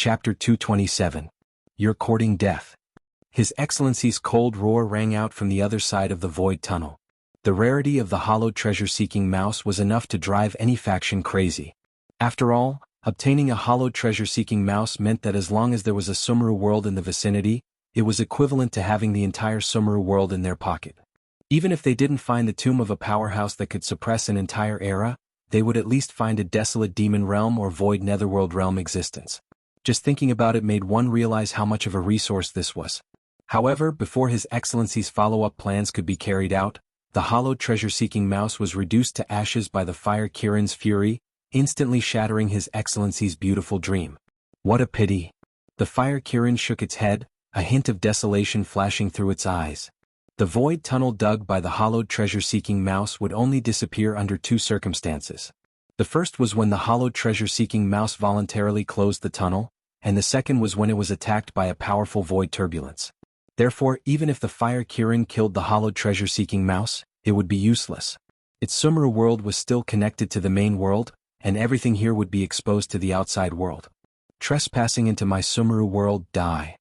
Chapter 227. You're courting death. His Excellency's cold roar rang out from the other side of the void tunnel. The rarity of the hollow treasure-seeking mouse was enough to drive any faction crazy. After all, obtaining a hollow treasure-seeking mouse meant that as long as there was a Sumeru world in the vicinity, it was equivalent to having the entire Sumeru world in their pocket. Even if they didn't find the tomb of a powerhouse that could suppress an entire era, they would at least find a desolate demon realm or void netherworld realm existence. Just thinking about it made one realize how much of a resource this was. However, before His Excellency's follow-up plans could be carried out, the hollow treasure-seeking mouse was reduced to ashes by the Fire Kirin's fury, instantly shattering His Excellency's beautiful dream. What a pity. The Fire Kirin shook its head, a hint of desolation flashing through its eyes. The void tunnel dug by the hollowed treasure-seeking mouse would only disappear under two circumstances. The first was when the hollowed treasure-seeking mouse voluntarily closed the tunnel, and the second was when it was attacked by a powerful void turbulence. Therefore, even if the Fire Kirin killed the hollowed treasure-seeking mouse, it would be useless. Its Sumeru world was still connected to the main world, and everything here would be exposed to the outside world. Trespassing into my Sumeru world, die.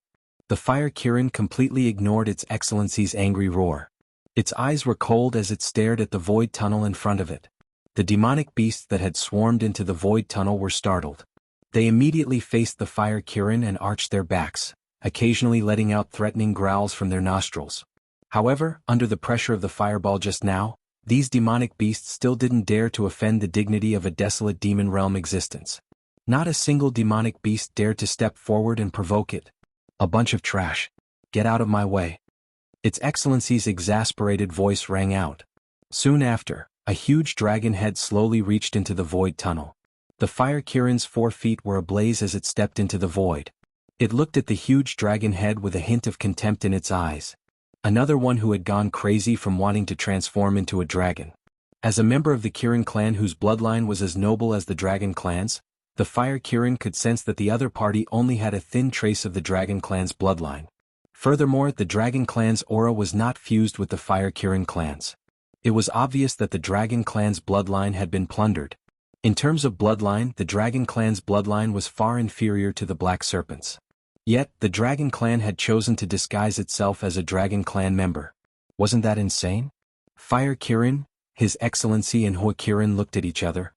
The Fire Kirin completely ignored Its Excellency's angry roar. Its eyes were cold as it stared at the void tunnel in front of it. The demonic beasts that had swarmed into the void tunnel were startled. They immediately faced the Fire Kirin and arched their backs, occasionally letting out threatening growls from their nostrils. However, under the pressure of the fireball just now, these demonic beasts still didn't dare to offend the dignity of a desolate demon realm existence. Not a single demonic beast dared to step forward and provoke it. A bunch of trash. Get out of my way. Its Excellency's exasperated voice rang out. Soon after, a huge dragon head slowly reached into the void tunnel. The Fire Kirin's 4 feet were ablaze as it stepped into the void. It looked at the huge dragon head with a hint of contempt in its eyes. Another one who had gone crazy from wanting to transform into a dragon. As a member of the Kirin clan whose bloodline was as noble as the dragon clan's, the Fire Kirin could sense that the other party only had a thin trace of the dragon clan's bloodline. Furthermore, the dragon clan's aura was not fused with the Fire Kirin clan's. It was obvious that the Dragon Clan's bloodline had been plundered. In terms of bloodline, the Dragon Clan's bloodline was far inferior to the Black Serpent's. Yet, the Dragon Clan had chosen to disguise itself as a Dragon Clan member. Wasn't that insane? Fire Kirin, His Excellency and Hua Kirin looked at each other.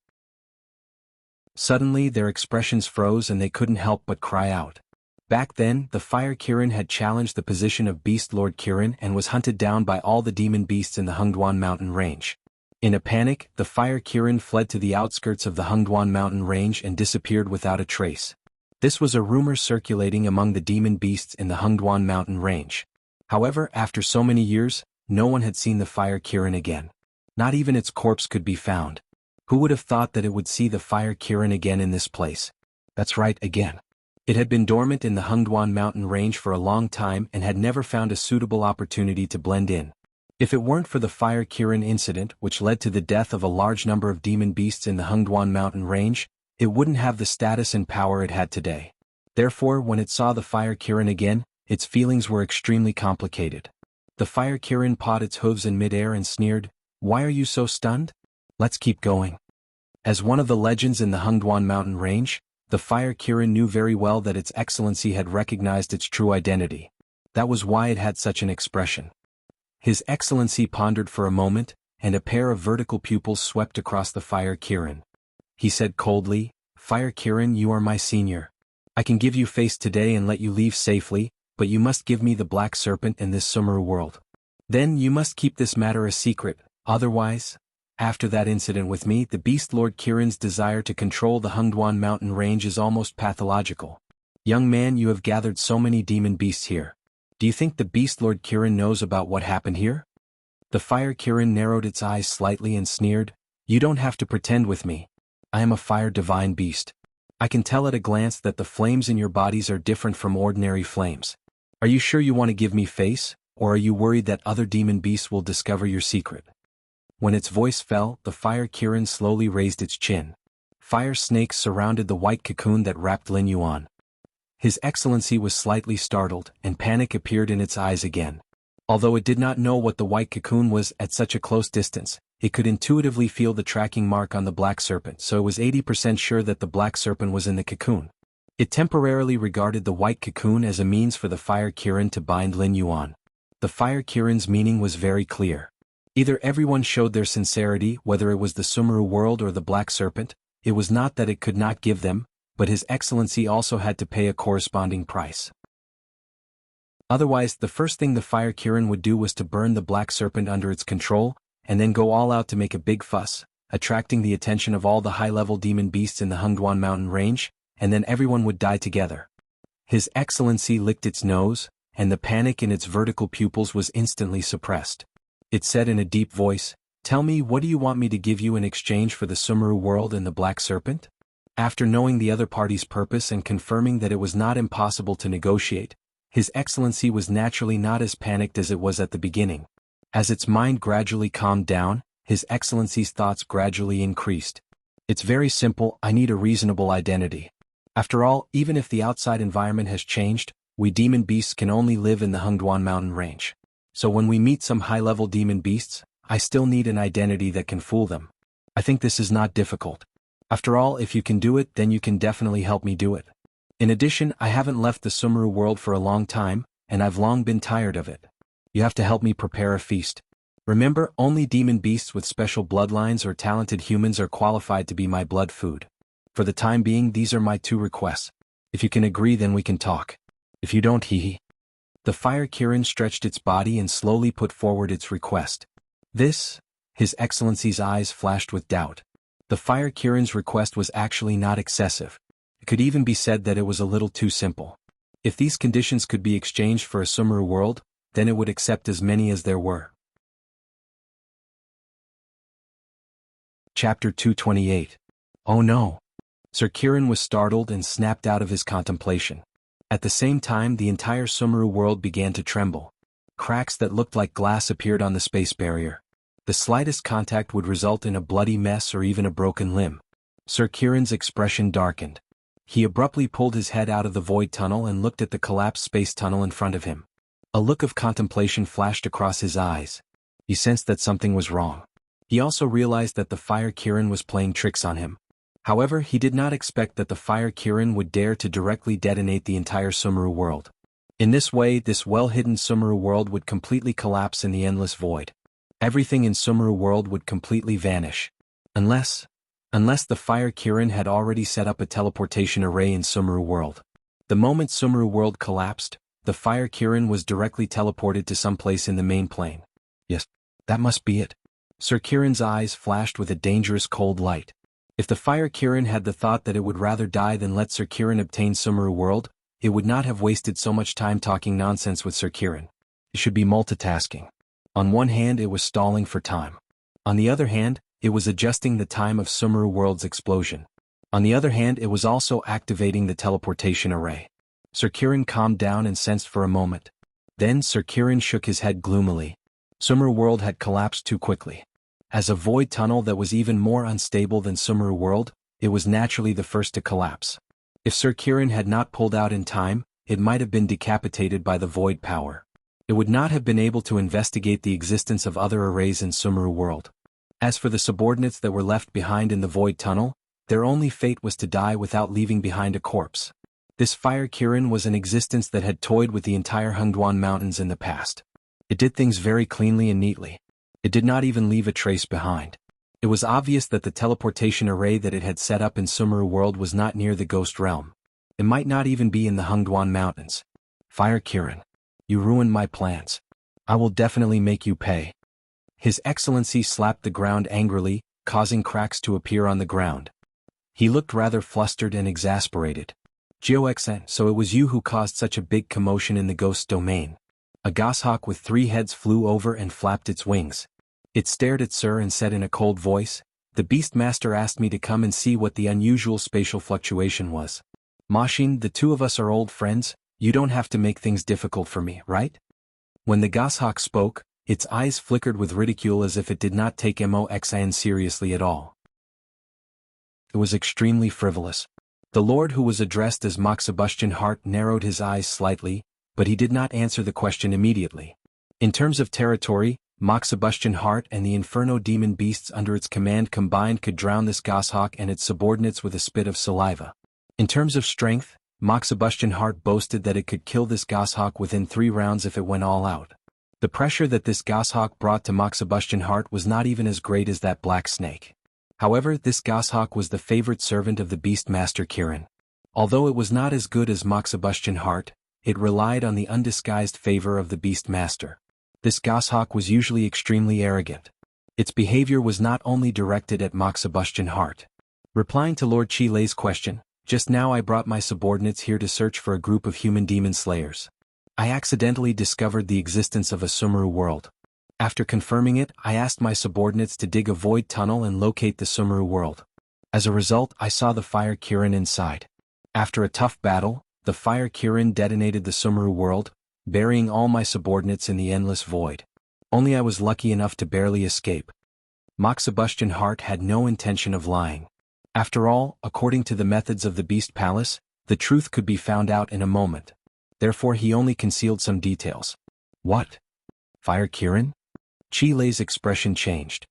Suddenly their expressions froze and they couldn't help but cry out. Back then, the Fire Kirin had challenged the position of Beast Lord Kirin and was hunted down by all the demon beasts in the Hengduan mountain range. In a panic, the Fire Kirin fled to the outskirts of the Hengduan mountain range and disappeared without a trace. This was a rumor circulating among the demon beasts in the Hengduan mountain range. However, after so many years, no one had seen the Fire Kirin again. Not even its corpse could be found. Who would have thought that it would see the Fire Kirin again in this place? That's right, again. It had been dormant in the Hengduan mountain range for a long time and had never found a suitable opportunity to blend in. If it weren't for the Fire Kirin incident which led to the death of a large number of demon beasts in the Hengduan mountain range, it wouldn't have the status and power it had today. Therefore, when it saw the Fire Kirin again, its feelings were extremely complicated. The Fire Kirin pawed its hooves in midair and sneered, "Why are you so stunned? Let's keep going." As one of the legends in the Hengduan mountain range, the Fire Kirin knew very well that Its Excellency had recognized its true identity. That was why it had such an expression. His Excellency pondered for a moment, and a pair of vertical pupils swept across the Fire Kirin. He said coldly, "Fire Kirin, you are my senior. I can give you face today and let you leave safely, but you must give me the Black Serpent in this Sumeru world. Then you must keep this matter a secret, otherwise..." After that incident with me, the Beast Lord Kirin's desire to control the Hengduan mountain range is almost pathological. Young man, you have gathered so many demon beasts here. Do you think the Beast Lord Kirin knows about what happened here? The Fire Kirin narrowed its eyes slightly and sneered, "You don't have to pretend with me. I am a fire divine beast. I can tell at a glance that the flames in your bodies are different from ordinary flames. Are you sure you want to give me face, or are you worried that other demon beasts will discover your secret?" When its voice fell, the Fire Kirin slowly raised its chin. Fire snakes surrounded the white cocoon that wrapped Lin Yuan. His Excellency was slightly startled, and panic appeared in its eyes again. Although it did not know what the white cocoon was at such a close distance, it could intuitively feel the tracking mark on the Black Serpent, so it was 80% sure that the Black Serpent was in the cocoon. It temporarily regarded the white cocoon as a means for the fire Kirin to bind Lin Yuan. The fire Kirin's meaning was very clear. Either everyone showed their sincerity, whether it was the Sumeru world or the Black Serpent. It was not that it could not give them, but His Excellency also had to pay a corresponding price. Otherwise, the first thing the fire Kirin would do was to burn the Black Serpent under its control, and then go all out to make a big fuss, attracting the attention of all the high-level demon beasts in the Hengduan mountain range, and then everyone would die together. His Excellency licked its nose, and the panic in its vertical pupils was instantly suppressed. It said in a deep voice, "Tell me, what do you want me to give you in exchange for the Sumeru world and the Black Serpent?" After knowing the other party's purpose and confirming that it was not impossible to negotiate, His Excellency was naturally not as panicked as it was at the beginning. As its mind gradually calmed down, His Excellency's thoughts gradually increased. It's very simple, I need a reasonable identity. After all, even if the outside environment has changed, we demon beasts can only live in the Hengduan mountain range. So when we meet some high-level demon beasts, I still need an identity that can fool them. I think this is not difficult. After all, if you can do it, then you can definitely help me do it. In addition, I haven't left the Sumeru world for a long time, and I've long been tired of it. You have to help me prepare a feast. Remember, only demon beasts with special bloodlines or talented humans are qualified to be my blood food. For the time being, these are my 2 requests. If you can agree, then we can talk. If you don't, hee. The fire Kirin stretched its body and slowly put forward its request. This? His Excellency's eyes flashed with doubt. The fire Kirin's request was actually not excessive. It could even be said that it was a little too simple. If these conditions could be exchanged for a Sumeru world, then it would accept as many as there were. Chapter 228. Oh no! Sir Kirin was startled and snapped out of his contemplation. At the same time, the entire Sumeru world began to tremble. Cracks that looked like glass appeared on the space barrier. The slightest contact would result in a bloody mess or even a broken limb. Sir Kirin's expression darkened. He abruptly pulled his head out of the void tunnel and looked at the collapsed space tunnel in front of him. A look of contemplation flashed across his eyes. He sensed that something was wrong. He also realized that the fire Kirin was playing tricks on him. However, he did not expect that the fire Kirin would dare to directly detonate the entire Sumeru world. In this way, this well-hidden Sumeru world would completely collapse in the endless void. Everything in Sumeru world would completely vanish. Unless the fire Kirin had already set up a teleportation array in Sumeru world. The moment Sumeru world collapsed, the fire Kirin was directly teleported to some place in the main plane. Yes, that must be it. Sir Kirin's eyes flashed with a dangerous cold light. If the fire Kirin had the thought that it would rather die than let Sir Kirin obtain Sumeru world, it would not have wasted so much time talking nonsense with Sir Kirin. It should be multitasking. On one hand, it was stalling for time. On the other hand, it was adjusting the time of Sumeru world's explosion. On the other hand, it was also activating the teleportation array. Sir Kirin calmed down and sensed for a moment. Then Sir Kirin shook his head gloomily. Sumeru world had collapsed too quickly. As a void tunnel that was even more unstable than Sumeru world, it was naturally the first to collapse. If Sir Kirin had not pulled out in time, it might have been decapitated by the void power. It would not have been able to investigate the existence of other arrays in Sumeru world. As for the subordinates that were left behind in the void tunnel, their only fate was to die without leaving behind a corpse. This fire Kirin was an existence that had toyed with the entire Hengduan mountains in the past. It did things very cleanly and neatly. It did not even leave a trace behind. It was obvious that the teleportation array that it had set up in Sumeru world was not near the ghost realm. It might not even be in the Hengduan mountains. Fire Kirin, you ruined my plans. I will definitely make you pay. His Excellency slapped the ground angrily, causing cracks to appear on the ground. He looked rather flustered and exasperated. Jiao, so it was you who caused such a big commotion in the ghost domain. A goshawk with 3 heads flew over and flapped its wings. It stared at Sir and said in a cold voice, "The Beastmaster asked me to come and see what the unusual spatial fluctuation was. Mashin, the 2 of us are old friends, you don't have to make things difficult for me, right?" When the goshawk spoke, its eyes flickered with ridicule as if it did not take Moxin seriously at all. It was extremely frivolous. The lord who was addressed as Moxibustion Hart narrowed his eyes slightly, but he did not answer the question immediately. In terms of territory, Moxibustion Hart and the Inferno demon beasts under its command combined could drown this goshawk and its subordinates with a spit of saliva. In terms of strength, Moxibustion Heart boasted that it could kill this goshawk within 3 rounds if it went all out. The pressure that this goshawk brought to Moxibustion Heart was not even as great as that black snake. However, this goshawk was the favorite servant of the Beastmaster Kirin. Although it was not as good as Moxibustion Heart, it relied on the undisguised favor of the Beastmaster. This goshawk was usually extremely arrogant. Its behavior was not only directed at Moxibustion Heart. Replying to Lord Chi Lei's question, "Just now I brought my subordinates here to search for a group of human demon slayers. I accidentally discovered the existence of a Sumeru world. After confirming it, I asked my subordinates to dig a void tunnel and locate the Sumeru world. As a result, I saw the fire Kirin inside. After a tough battle, the fire Kirin detonated the Sumeru world, burying all my subordinates in the endless void. Only I was lucky enough to barely escape." Moxibustion Heart had no intention of lying. After all, according to the methods of the Beast Palace, the truth could be found out in a moment. Therefore he only concealed some details. "What? Fire Kirin?" Chi Lei's expression changed.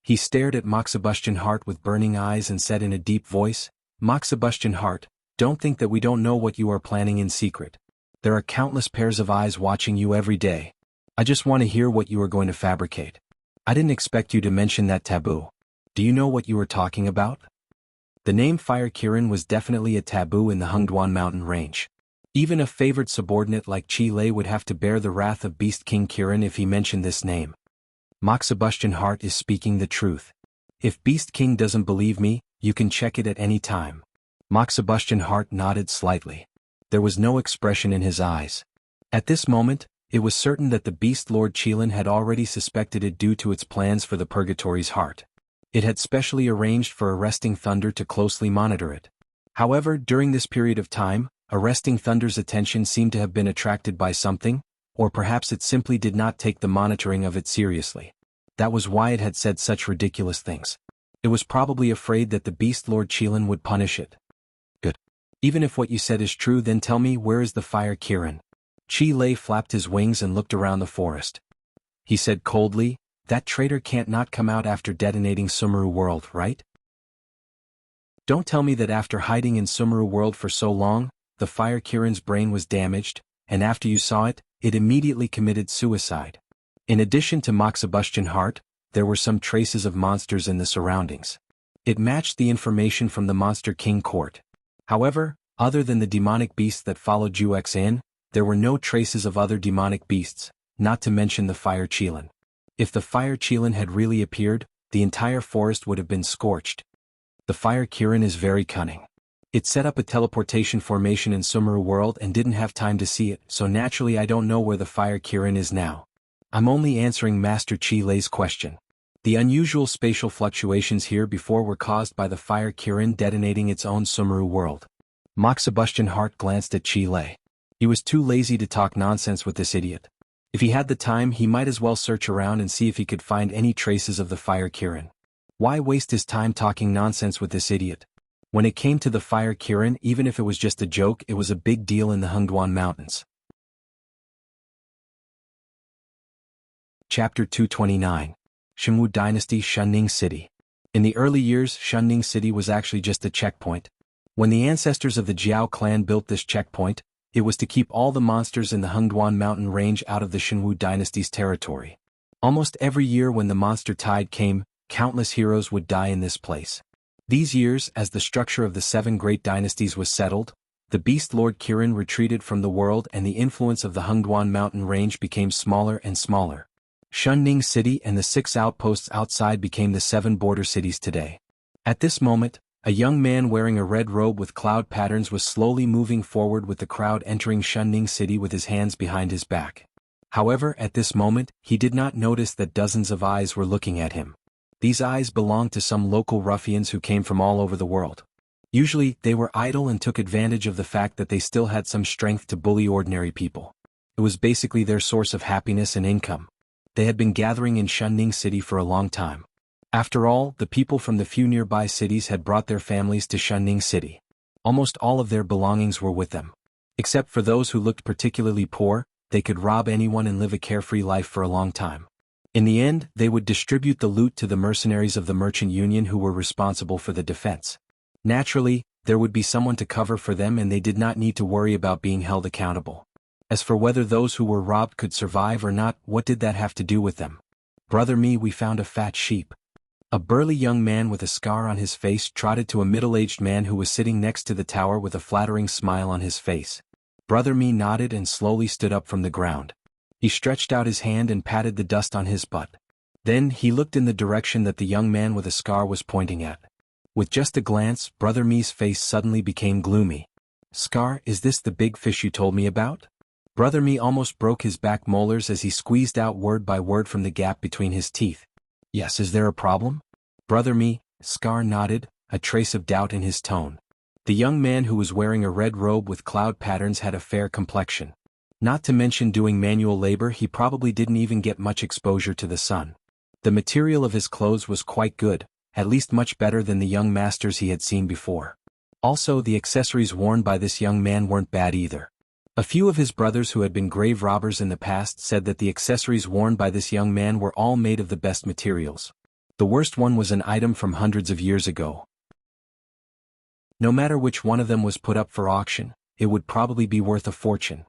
He stared at Moxibustion Heart with burning eyes and said in a deep voice, "Moxibustion Heart, don't think that we don't know what you are planning in secret. There are countless pairs of eyes watching you every day. I just want to hear what you are going to fabricate. I didn't expect you to mention that taboo. Do you know what you are talking about?" The name Fire Kirin was definitely a taboo in the Hengduan mountain range. Even a favored subordinate like Chi Lei would have to bear the wrath of Beast King Kirin if he mentioned this name. Moxibustion Heart is speaking the truth. If Beast King doesn't believe me, you can check it at any time. Moxibustion Heart nodded slightly. There was no expression in his eyes. At this moment, it was certain that the Beast Lord Qilin had already suspected it due to its plans for the Purgatory's heart. It had specially arranged for Arresting Thunder to closely monitor it. However, during this period of time, Arresting Thunder's attention seemed to have been attracted by something, or perhaps it simply did not take the monitoring of it seriously. That was why it had said such ridiculous things. It was probably afraid that the Beast Lord Qilin would punish it. "Good. Even if what you said is true, then tell me, where is the fire Kirin?" Chi Lei flapped his wings and looked around the forest. He said coldly, "That traitor can't not come out after detonating Sumeru World, right? Don't tell me that after hiding in Sumeru World for so long, the fire Kirin's brain was damaged, and after you saw it, it immediately committed suicide." In addition to Moxibustion Heart, there were some traces of monsters in the surroundings. It matched the information from the Monster King Court. However, other than the demonic beasts that followed Juex in, there were no traces of other demonic beasts, not to mention the fire Qilin. If the fire Qilin had really appeared, the entire forest would have been scorched. The fire Kirin is very cunning. It set up a teleportation formation in Sumeru World and didn't have time to see it, so naturally I don't know where the fire Kirin is now. I'm only answering Master Chi Lei's question. The unusual spatial fluctuations here before were caused by the fire Kirin detonating its own Sumeru World. Moxibustion Heart glanced at Chi Lei. He was too lazy to talk nonsense with this idiot. If he had the time, he might as well search around and see if he could find any traces of the fire Kirin. Why waste his time talking nonsense with this idiot? When it came to the fire Kirin, even if it was just a joke, it was a big deal in the Hengduan Mountains. Chapter 229. Shunwu Dynasty, Shunning City. In the early years, Shunning City was actually just a checkpoint. When the ancestors of the Jiao clan built this checkpoint, it was to keep all the monsters in the Hengduan mountain range out of the Shunwu Dynasty's territory. Almost every year when the monster tide came, countless heroes would die in this place. These years, as the structure of the 7 great dynasties was settled, the Beast Lord Kirin retreated from the world and the influence of the Hengduan mountain range became smaller and smaller. Shunning City and the 6 outposts outside became the 7 border cities today. At this moment, a young man wearing a red robe with cloud patterns was slowly moving forward with the crowd entering Shunning City with his hands behind his back. However, at this moment, he did not notice that dozens of eyes were looking at him. These eyes belonged to some local ruffians who came from all over the world. Usually, they were idle and took advantage of the fact that they still had some strength to bully ordinary people. It was basically their source of happiness and income. They had been gathering in Shunning City for a long time. After all, the people from the few nearby cities had brought their families to Shunning City. Almost all of their belongings were with them. Except for those who looked particularly poor, they could rob anyone and live a carefree life for a long time. In the end, they would distribute the loot to the mercenaries of the merchant union who were responsible for the defense. Naturally, There would be someone to cover for them and they did not need to worry about being held accountable. As for whether those who were robbed could survive or not, what did that have to do with them? Brother me, we found a fat sheep. A burly young man with a scar on his face trotted to a middle-aged man who was sitting next to the tower with a flattering smile on his face. Brother me nodded and slowly stood up from the ground. He stretched out his hand and patted the dust on his butt. Then he looked in the direction that the young man with a scar was pointing at. With just a glance, Brother me's face suddenly became gloomy. Scar, is this the big fish you told me about? Brother me almost broke his back molars as he squeezed out word by word from the gap between his teeth. Yes, is there a problem? Brother me, Scar nodded, a trace of doubt in his tone. The young man who was wearing a red robe with cloud patterns had a fair complexion. Not to mention doing manual labor, he probably didn't even get much exposure to the sun. The material of his clothes was quite good, at least much better than the young masters he had seen before. Also, the accessories worn by this young man weren't bad either. A few of his brothers who had been grave robbers in the past said that the accessories worn by this young man were all made of the best materials. The worst one was an item from hundreds of years ago. No matter which one of them was put up for auction, it would probably be worth a fortune.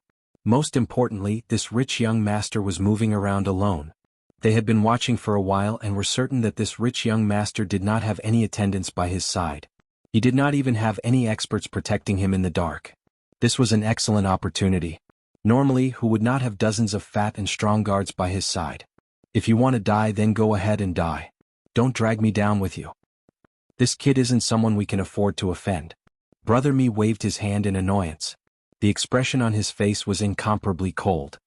Most importantly, this rich young master was moving around alone. They had been watching for a while and were certain that this rich young master did not have any attendants by his side. He did not even have any experts protecting him in the dark. This was an excellent opportunity. Normally, who would not have dozens of fat and strong guards by his side? If you want to die, then go ahead and die. Don't drag me down with you. This kid isn't someone we can afford to offend. Brother me waved his hand in annoyance. The expression on his face was incomparably cold.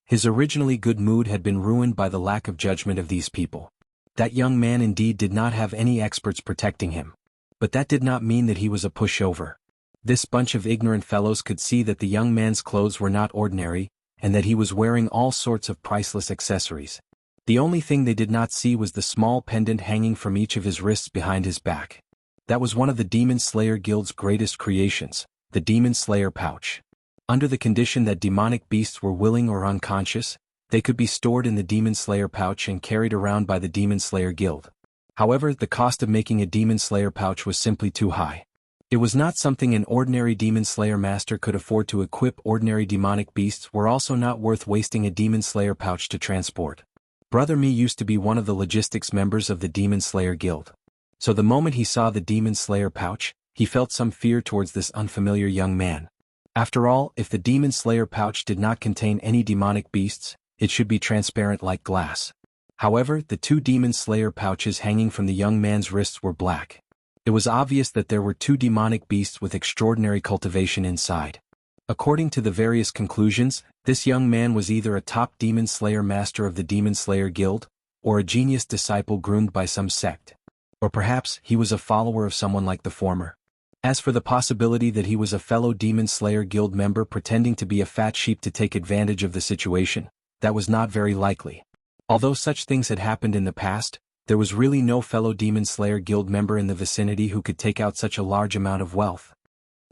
His originally good mood had been ruined by the lack of judgment of these people. That young man indeed did not have any experts protecting him. But that did not mean that he was a pushover. This bunch of ignorant fellows could see that the young man's clothes were not ordinary, and that he was wearing all sorts of priceless accessories. The only thing they did not see was the small pendant hanging from each of his wrists behind his back. That was one of the Demon Slayer Guild's greatest creations, the Demon Slayer pouch. Under the condition that demonic beasts were willing or unconscious, they could be stored in the Demon Slayer pouch and carried around by the Demon Slayer Guild. However, the cost of making a Demon Slayer pouch was simply too high. It was not something an ordinary Demon Slayer master could afford to equip. Ordinary demonic beasts were also not worth wasting a Demon Slayer pouch to transport. Brother me used to be one of the logistics members of the Demon Slayer Guild. So the moment he saw the Demon Slayer pouch, he felt some fear towards this unfamiliar young man. After all, if the Demon Slayer pouch did not contain any demonic beasts, it should be transparent like glass. However, the two Demon Slayer pouches hanging from the young man's wrists were black. It was obvious that there were two demonic beasts with extraordinary cultivation inside. According to the various conclusions, this young man was either a top Demon Slayer master of the Demon Slayer Guild, or a genius disciple groomed by some sect. Or perhaps he was a follower of someone like the former. As for the possibility that he was a fellow Demon Slayer Guild member pretending to be a fat sheep to take advantage of the situation, that was not very likely. Although such things had happened in the past, there was really no fellow Demon Slayer Guild member in the vicinity who could take out such a large amount of wealth.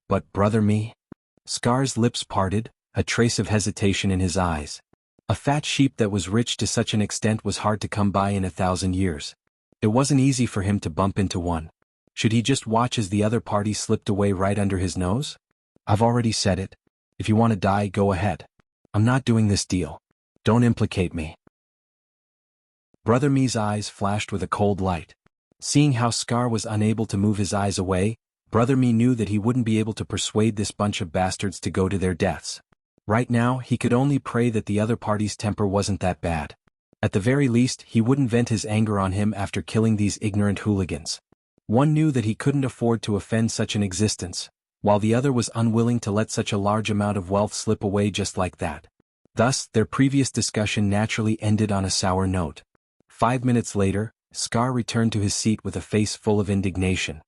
But brother me? Scar's lips parted, a trace of hesitation in his eyes. A fat sheep that was rich to such an extent was hard to come by in 1,000 years. It wasn't easy for him to bump into one. Should he just watch as the other party slipped away right under his nose? I've already said it. If you want to die, go ahead. I'm not doing this deal. Don't implicate me. Brother me's eyes flashed with a cold light. Seeing how Scar was unable to move his eyes away, Brother me knew that he wouldn't be able to persuade this bunch of bastards to go to their deaths. Right now, he could only pray that the other party's temper wasn't that bad. At the very least, he wouldn't vent his anger on him after killing these ignorant hooligans. One knew that he couldn't afford to offend such an existence, while the other was unwilling to let such a large amount of wealth slip away just like that. Thus, their previous discussion naturally ended on a sour note. 5 minutes later, Scar returned to his seat with a face full of indignation.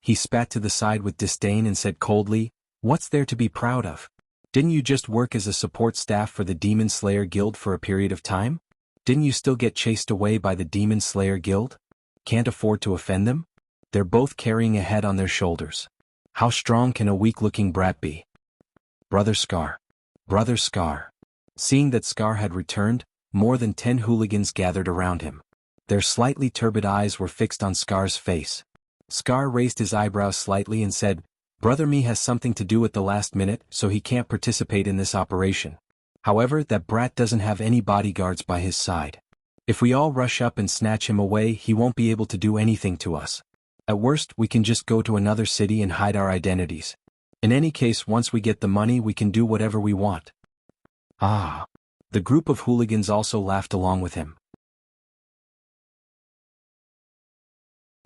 He spat to the side with disdain and said coldly, "What's there to be proud of? Didn't you just work as a support staff for the Demon Slayer Guild for a period of time? Didn't you still get chased away by the Demon Slayer Guild? Can't afford to offend them? They're both carrying a head on their shoulders. How strong can a weak-looking brat be?" Brother Scar. Brother Scar. Seeing that Scar had returned, more than 10 hooligans gathered around him. Their slightly turbid eyes were fixed on Scar's face. Scar raised his eyebrows slightly and said, Brother Me has something to do at the last minute, so he can't participate in this operation. However, that brat doesn't have any bodyguards by his side. If we all rush up and snatch him away, he won't be able to do anything to us. At worst, we can just go to another city and hide our identities. In any case, once we get the money, we can do whatever we want. Ah. The group of hooligans also laughed along with him.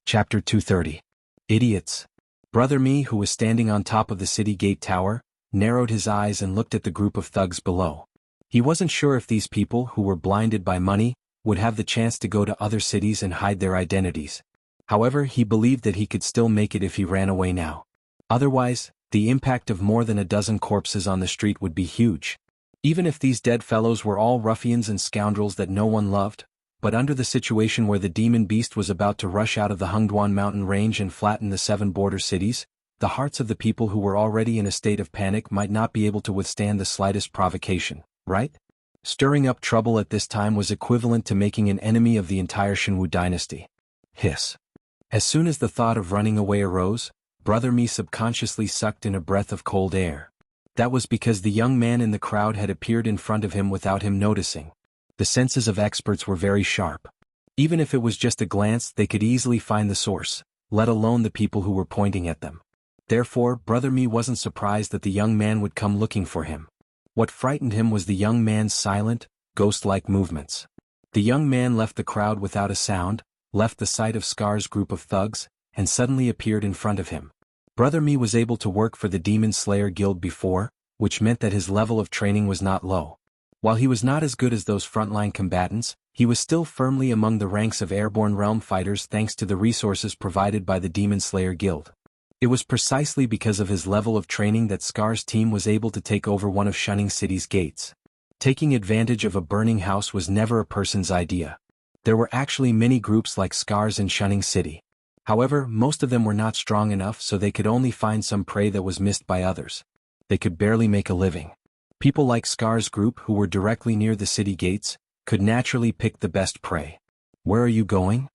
Chapter 230. Idiots. Brother Me, who was standing on top of the city gate tower, narrowed his eyes and looked at the group of thugs below. He wasn't sure if these people, who were blinded by money, would have the chance to go to other cities and hide their identities. However, he believed that he could still make it if he ran away now. Otherwise, the impact of more than a dozen corpses on the street would be huge. Even if these dead fellows were all ruffians and scoundrels that no one loved, but under the situation where the demon beast was about to rush out of the Hungduan mountain range and flatten the 7 border cities, the hearts of the people who were already in a state of panic might not be able to withstand the slightest provocation, right? Stirring up trouble at this time was equivalent to making an enemy of the entire Shenwu dynasty. Hiss. As soon as the thought of running away arose, Brother Me subconsciously sucked in a breath of cold air. That was because the young man in the crowd had appeared in front of him without him noticing. The senses of experts were very sharp. Even if it was just a glance, they could easily find the source, let alone the people who were pointing at them. Therefore, Brother Me wasn't surprised that the young man would come looking for him. What frightened him was the young man's silent, ghost-like movements. The young man left the crowd without a sound, left the sight of Scar's group of thugs, and suddenly appeared in front of him. Brother Me was able to work for the Demon Slayer Guild before, which meant that his level of training was not low. While he was not as good as those frontline combatants, he was still firmly among the ranks of airborne realm fighters thanks to the resources provided by the Demon Slayer Guild. It was precisely because of his level of training that Scar's team was able to take over one of Shunning City's gates. Taking advantage of a burning house was never a person's idea. There were actually many groups like Scar's in Shunning City. However, most of them were not strong enough, so they could only find some prey that was missed by others. They could barely make a living. People like Scar's group, who were directly near the city gates, could naturally pick the best prey. "Where are you going?"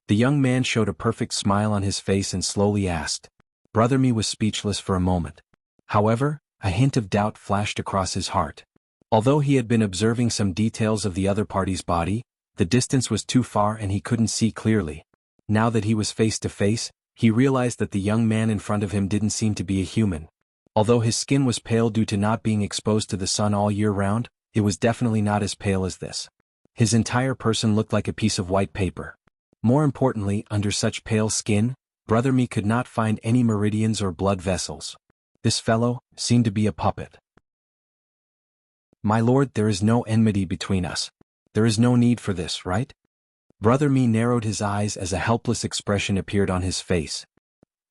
The young man showed a perfect smile on his face and slowly asked. Brother Me was speechless for a moment. However, a hint of doubt flashed across his heart. Although he had been observing some details of the other party's body, the distance was too far and he couldn't see clearly. Now that he was face to face, he realized that the young man in front of him didn't seem to be a human. Although his skin was pale due to not being exposed to the sun all year round, it was definitely not as pale as this. His entire person looked like a piece of white paper. More importantly, under such pale skin, Brother Me could not find any meridians or blood vessels. This fellow seemed to be a puppet. "My lord, there is no enmity between us. There is no need for this, right?" Brother Me narrowed his eyes as a helpless expression appeared on his face.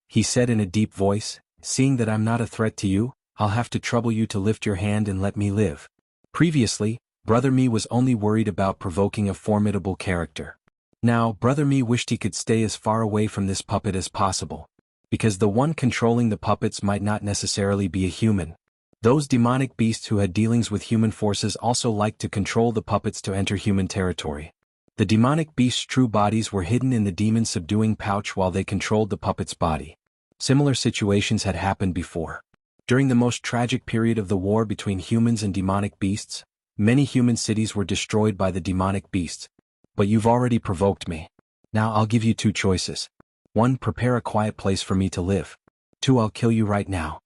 He said in a deep voice, "Seeing that I'm not a threat to you, I'll have to trouble you to lift your hand and let me live." Previously, Brother Me was only worried about provoking a formidable character. Now, Brother Me wished he could stay as far away from this puppet as possible. Because the one controlling the puppets might not necessarily be a human. Those demonic beasts who had dealings with human forces also liked to control the puppets to enter human territory. The demonic beasts' true bodies were hidden in the demon subduing pouch while they controlled the puppet's body. Similar situations had happened before. During the most tragic period of the war between humans and demonic beasts, many human cities were destroyed by the demonic beasts. But you've already provoked me. Now I'll give you 2 choices. 1, prepare a quiet place for me to live. 2, I'll kill you right now.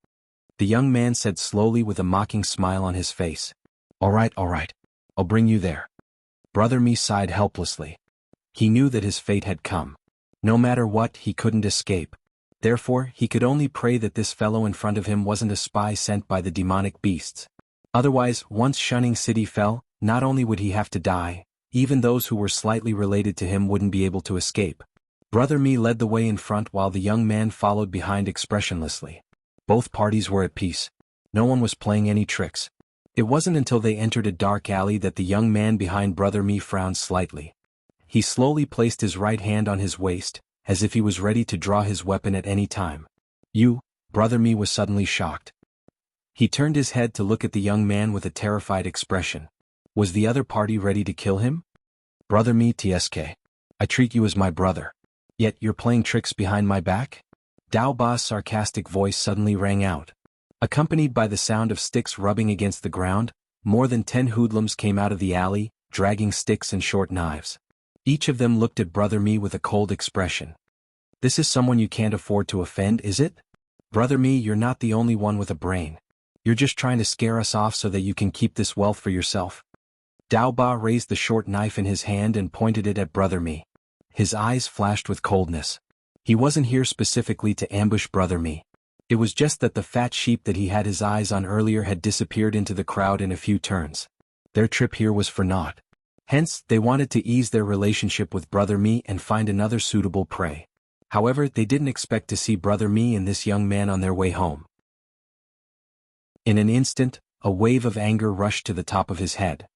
The young man said slowly with a mocking smile on his face. All right, I'll bring you there." Brother Me sighed helplessly. He knew that his fate had come. No matter what, he couldn't escape. Therefore, he could only pray that this fellow in front of him wasn't a spy sent by the demonic beasts. Otherwise, once Shunning City fell, not only would he have to die, even those who were slightly related to him wouldn't be able to escape. Brother Me led the way in front while the young man followed behind expressionlessly. Both parties were at peace. No one was playing any tricks. It wasn't until they entered a dark alley that the young man behind Brother Me frowned slightly. He slowly placed his right hand on his waist, as if he was ready to draw his weapon at any time. "You?" Brother Me was suddenly shocked. He turned his head to look at the young man with a terrified expression. Was the other party ready to kill him? "Brother Me, TSK. I treat you as my brother. Yet you're playing tricks behind my back?" Dao Ba's sarcastic voice suddenly rang out. Accompanied by the sound of sticks rubbing against the ground, more than 10 hoodlums came out of the alley, dragging sticks and short knives. Each of them looked at Brother Me with a cold expression. This is someone you can't afford to offend, is it? Brother Me, you're not the only one with a brain. You're just trying to scare us off so that you can keep this wealth for yourself. Dao Ba raised the short knife in his hand and pointed it at Brother Me. His eyes flashed with coldness. He wasn't here specifically to ambush Brother Me. It was just that the fat sheep that he had his eyes on earlier had disappeared into the crowd in a few turns. Their trip here was for naught. Hence, they wanted to ease their relationship with Brother Me and find another suitable prey. However, they didn't expect to see Brother Me and this young man on their way home. In an instant, a wave of anger rushed to the top of his head.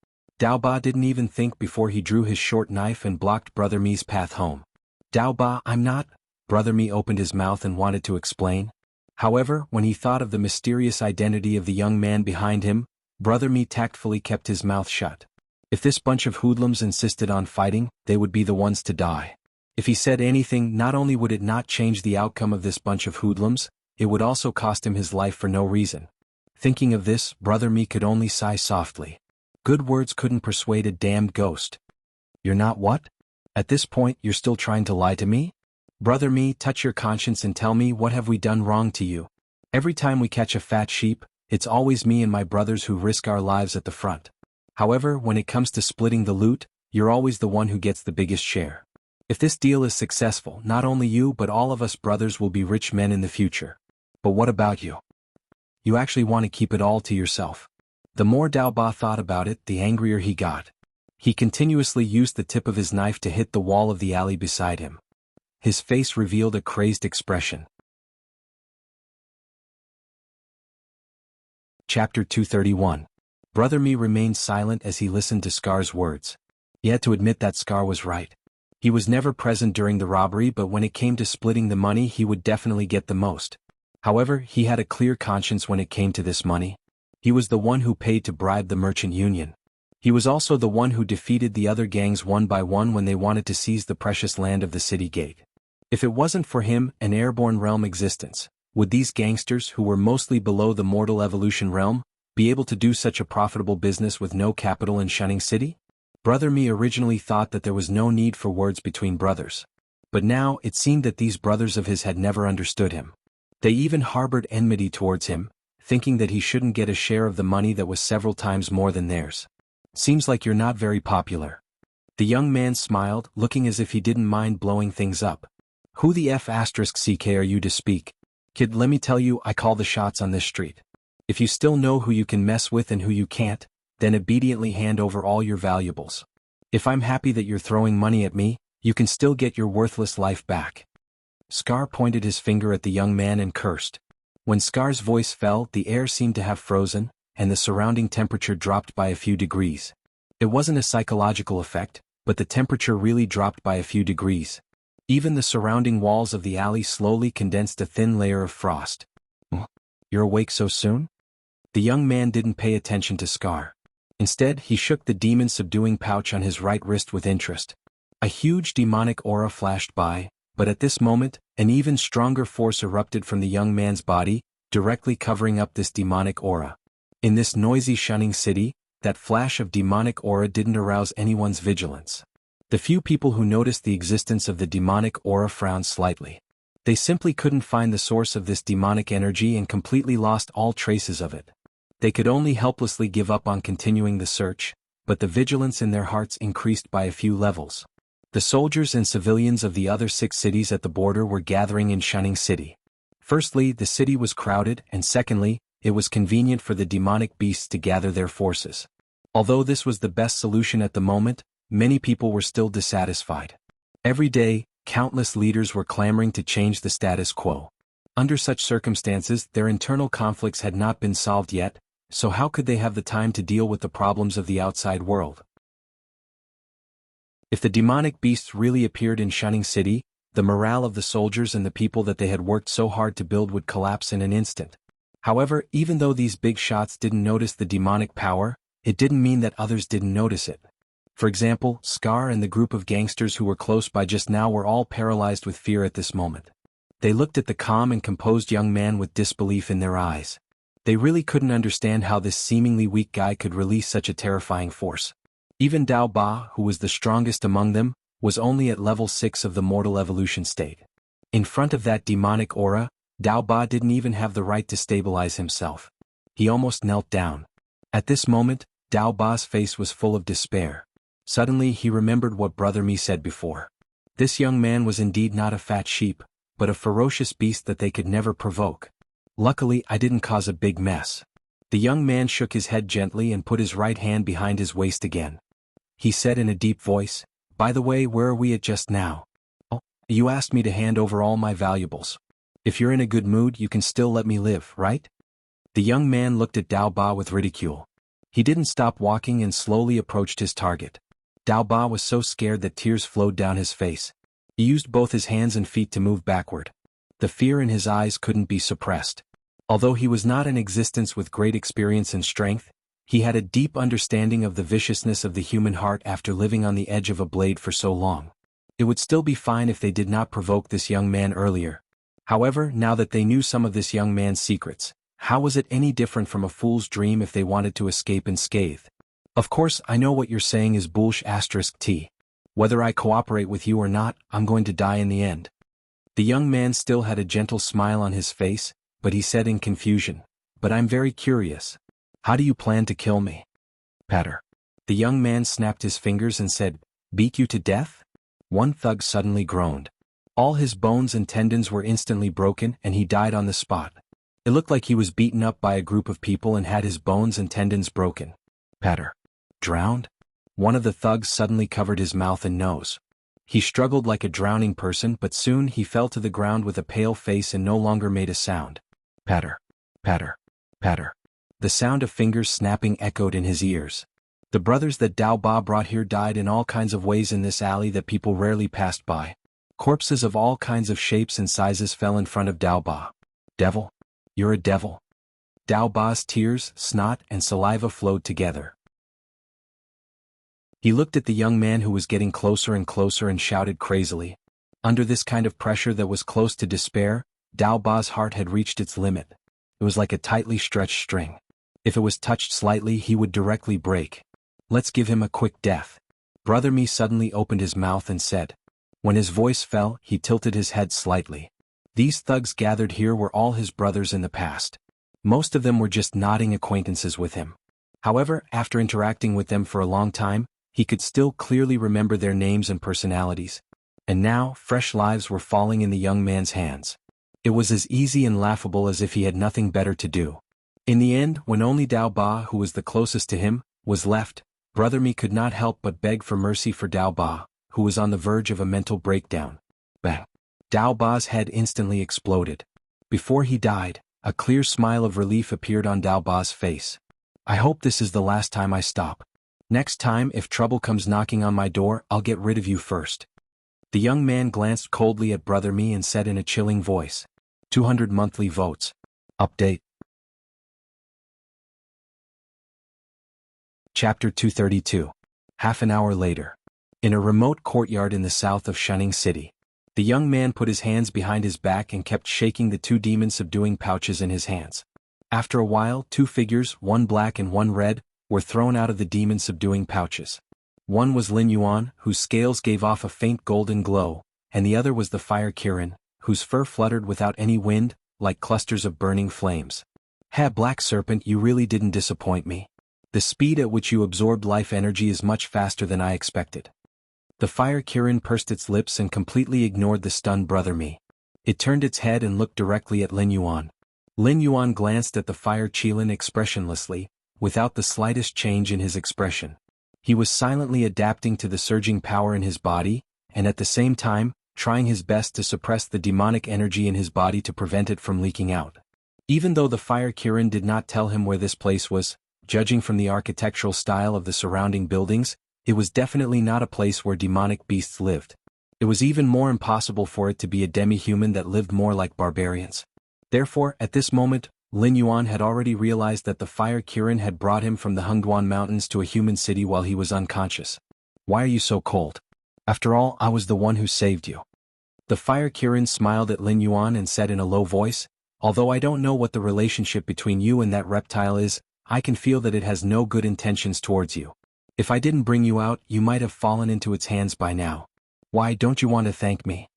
Dao Ba didn't even think before he drew his short knife and blocked Brother Me's path home. Dao Ba, I'm not. Brother Me opened his mouth and wanted to explain. However, when he thought of the mysterious identity of the young man behind him, Brother Me tactfully kept his mouth shut. If this bunch of hoodlums insisted on fighting, they would be the ones to die. If he said anything, not only would it not change the outcome of this bunch of hoodlums, it would also cost him his life for no reason. Thinking of this, Brother Me could only sigh softly. Good words couldn't persuade a damned ghost. You're not what? At this point, you're still trying to lie to me? Brother Me, touch your conscience and tell me, what have we done wrong to you? Every time we catch a fat sheep, it's always me and my brothers who risk our lives at the front. However, when it comes to splitting the loot, you're always the one who gets the biggest share. If this deal is successful, not only you but all of us brothers will be rich men in the future. But what about you? You actually want to keep it all to yourself. The more Dao Ba thought about it, the angrier he got. He continuously used the tip of his knife to hit the wall of the alley beside him. His face revealed a crazed expression. Chapter 231. Brother Me remained silent as he listened to Scar's words. He had to admit that Scar was right. He was never present during the robbery, but when it came to splitting the money, he would definitely get the most. However, he had a clear conscience when it came to this money. He was the one who paid to bribe the merchant union. He was also the one who defeated the other gangs one by one when they wanted to seize the precious land of the city gate. If it wasn't for him, an airborne realm existence, would these gangsters, who were mostly below the mortal evolution realm, be able to do such a profitable business with no capital in Shining City? Brother Me originally thought that there was no need for words between brothers. But now, it seemed that these brothers of his had never understood him. They even harbored enmity towards him, thinking that he shouldn't get a share of the money that was several times more than theirs. Seems like you're not very popular. The young man smiled, looking as if he didn't mind blowing things up. Who the F***ck are you to speak? Kid, let me tell you, I call the shots on this street. If you still know who you can mess with and who you can't, then obediently hand over all your valuables. If I'm happy that you're throwing money at me, you can still get your worthless life back. Scar pointed his finger at the young man and cursed. When Scar's voice fell, the air seemed to have frozen, and the surrounding temperature dropped by a few degrees. It wasn't a psychological effect, but the temperature really dropped by a few degrees. Even the surrounding walls of the alley slowly condensed a thin layer of frost. You're awake so soon? The young man didn't pay attention to Scar. Instead, he shook the demon-subduing pouch on his right wrist with interest. A huge demonic aura flashed by, but at this moment, an even stronger force erupted from the young man's body, directly covering up this demonic aura. In this noisy Shining City, that flash of demonic aura didn't arouse anyone's vigilance. The few people who noticed the existence of the demonic aura frowned slightly. They simply couldn't find the source of this demonic energy and completely lost all traces of it. They could only helplessly give up on continuing the search, but the vigilance in their hearts increased by a few levels. The soldiers and civilians of the other 6 cities at the border were gathering in Shining City. Firstly, the city was crowded, and secondly, it was convenient for the demonic beasts to gather their forces. Although this was the best solution at the moment, many people were still dissatisfied. Every day, countless leaders were clamoring to change the status quo. Under such circumstances, their internal conflicts had not been solved yet, so how could they have the time to deal with the problems of the outside world? If the demonic beasts really appeared in Shining City, the morale of the soldiers and the people that they had worked so hard to build would collapse in an instant. However, even though these big shots didn't notice the demonic power, it didn't mean that others didn't notice it. For example, Scar and the group of gangsters who were close by just now were all paralyzed with fear at this moment. They looked at the calm and composed young man with disbelief in their eyes. They really couldn't understand how this seemingly weak guy could release such a terrifying force. Even Dao Ba, who was the strongest among them, was only at level 6 of the mortal evolution state. In front of that demonic aura, Dao Ba didn't even have the right to stabilize himself. He almost knelt down. At this moment, Dao Ba's face was full of despair. Suddenly he remembered what Brother Mi said before. This young man was indeed not a fat sheep, but a ferocious beast that they could never provoke. Luckily, I didn't cause a big mess. The young man shook his head gently and put his right hand behind his waist again. He said in a deep voice, "By the way, where are we at just now? Oh, you asked me to hand over all my valuables. If you're in a good mood, you can still let me live, right?" The young man looked at Dao Ba with ridicule. He didn't stop walking and slowly approached his target. Dao Ba was so scared that tears flowed down his face. He used both his hands and feet to move backward. The fear in his eyes couldn't be suppressed. Although he was not in existence with great experience and strength, he had a deep understanding of the viciousness of the human heart after living on the edge of a blade for so long. It would still be fine if they did not provoke this young man earlier. However, now that they knew some of this young man's secrets, how was it any different from a fool's dream if they wanted to escape unscathed? Of course, I know what you're saying is bullsh*t. Whether I cooperate with you or not, I'm going to die in the end. The young man still had a gentle smile on his face, but he said in confusion, "But I'm very curious. How do you plan to kill me?" Patter. The young man snapped his fingers and said, "Beat you to death?" One thug suddenly groaned. All his bones and tendons were instantly broken and he died on the spot. It looked like he was beaten up by a group of people and had his bones and tendons broken. Patter. Drowned? One of the thugs suddenly covered his mouth and nose. He struggled like a drowning person, but soon he fell to the ground with a pale face and no longer made a sound. Patter. Patter. Patter. The sound of fingers snapping echoed in his ears. The brothers that Dao Ba brought here died in all kinds of ways in this alley that people rarely passed by. Corpses of all kinds of shapes and sizes fell in front of Dao Ba. "Devil? You're a devil." Dao Ba's tears, snot, and saliva flowed together. He looked at the young man who was getting closer and closer and shouted crazily. Under this kind of pressure that was close to despair, Dao Ba's heart had reached its limit. It was like a tightly stretched string. If it was touched slightly, he would directly break. "Let's give him a quick death." Brother Mi suddenly opened his mouth and said. When his voice fell, he tilted his head slightly. These thugs gathered here were all his brothers in the past. Most of them were just nodding acquaintances with him. However, after interacting with them for a long time, he could still clearly remember their names and personalities. And now, fresh lives were falling in the young man's hands. It was as easy and laughable as if he had nothing better to do. In the end, when only Dao Ba, who was the closest to him, was left, Brother Mi could not help but beg for mercy for Dao Ba, who was on the verge of a mental breakdown. Bang! Dao Ba's head instantly exploded. Before he died, a clear smile of relief appeared on Dao Ba's face. "I hope this is the last time I stop. Next time, if trouble comes knocking on my door, I'll get rid of you first." The young man glanced coldly at Brother Mi and said in a chilling voice, 200 monthly votes. Update. Chapter 232. Half an hour later. In a remote courtyard in the south of Shunning City, the young man put his hands behind his back and kept shaking the 2 demon-subduing pouches in his hands. After a while, 2 figures, one black and one red, were thrown out of the demon-subduing pouches. One was Lin Yuan, whose scales gave off a faint golden glow, and the other was the fire Kirin, whose fur fluttered without any wind, like clusters of burning flames. Black Serpent, you really didn't disappoint me. The speed at which you absorbed life energy is much faster than I expected. The fire Kirin pursed its lips and completely ignored the stunned Brother Mi. It turned its head and looked directly at Lin Yuan. Lin Yuan glanced at the fire Qilin expressionlessly, without the slightest change in his expression. He was silently adapting to the surging power in his body, and at the same time, trying his best to suppress the demonic energy in his body to prevent it from leaking out. Even though the fire Kirin did not tell him where this place was, judging from the architectural style of the surrounding buildings, it was definitely not a place where demonic beasts lived. It was even more impossible for it to be a demi-human that lived more like barbarians. Therefore, at this moment, Lin Yuan had already realized that the fire Kirin had brought him from the Hengduan Mountains to a human city while he was unconscious. "Why are you so cold? After all, I was the one who saved you." The Fire Kirin smiled at Lin Yuan and said in a low voice, "Although I don't know what the relationship between you and that reptile is, I can feel that it has no good intentions towards you. If I didn't bring you out, you might have fallen into its hands by now. Why don't you want to thank me?"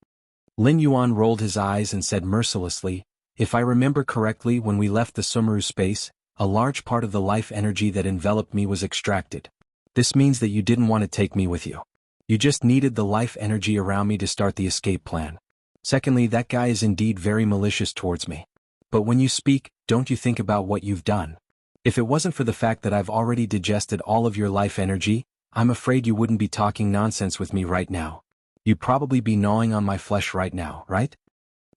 Lin Yuan rolled his eyes and said mercilessly, "If I remember correctly, when we left the Sumeru space, a large part of the life energy that enveloped me was extracted. This means that you didn't want to take me with you. You just needed the life energy around me to start the escape plan. Secondly, that guy is indeed very malicious towards me. But when you speak, don't you think about what you've done? If it wasn't for the fact that I've already digested all of your life energy, I'm afraid you wouldn't be talking nonsense with me right now. You'd probably be gnawing on my flesh right now, right?"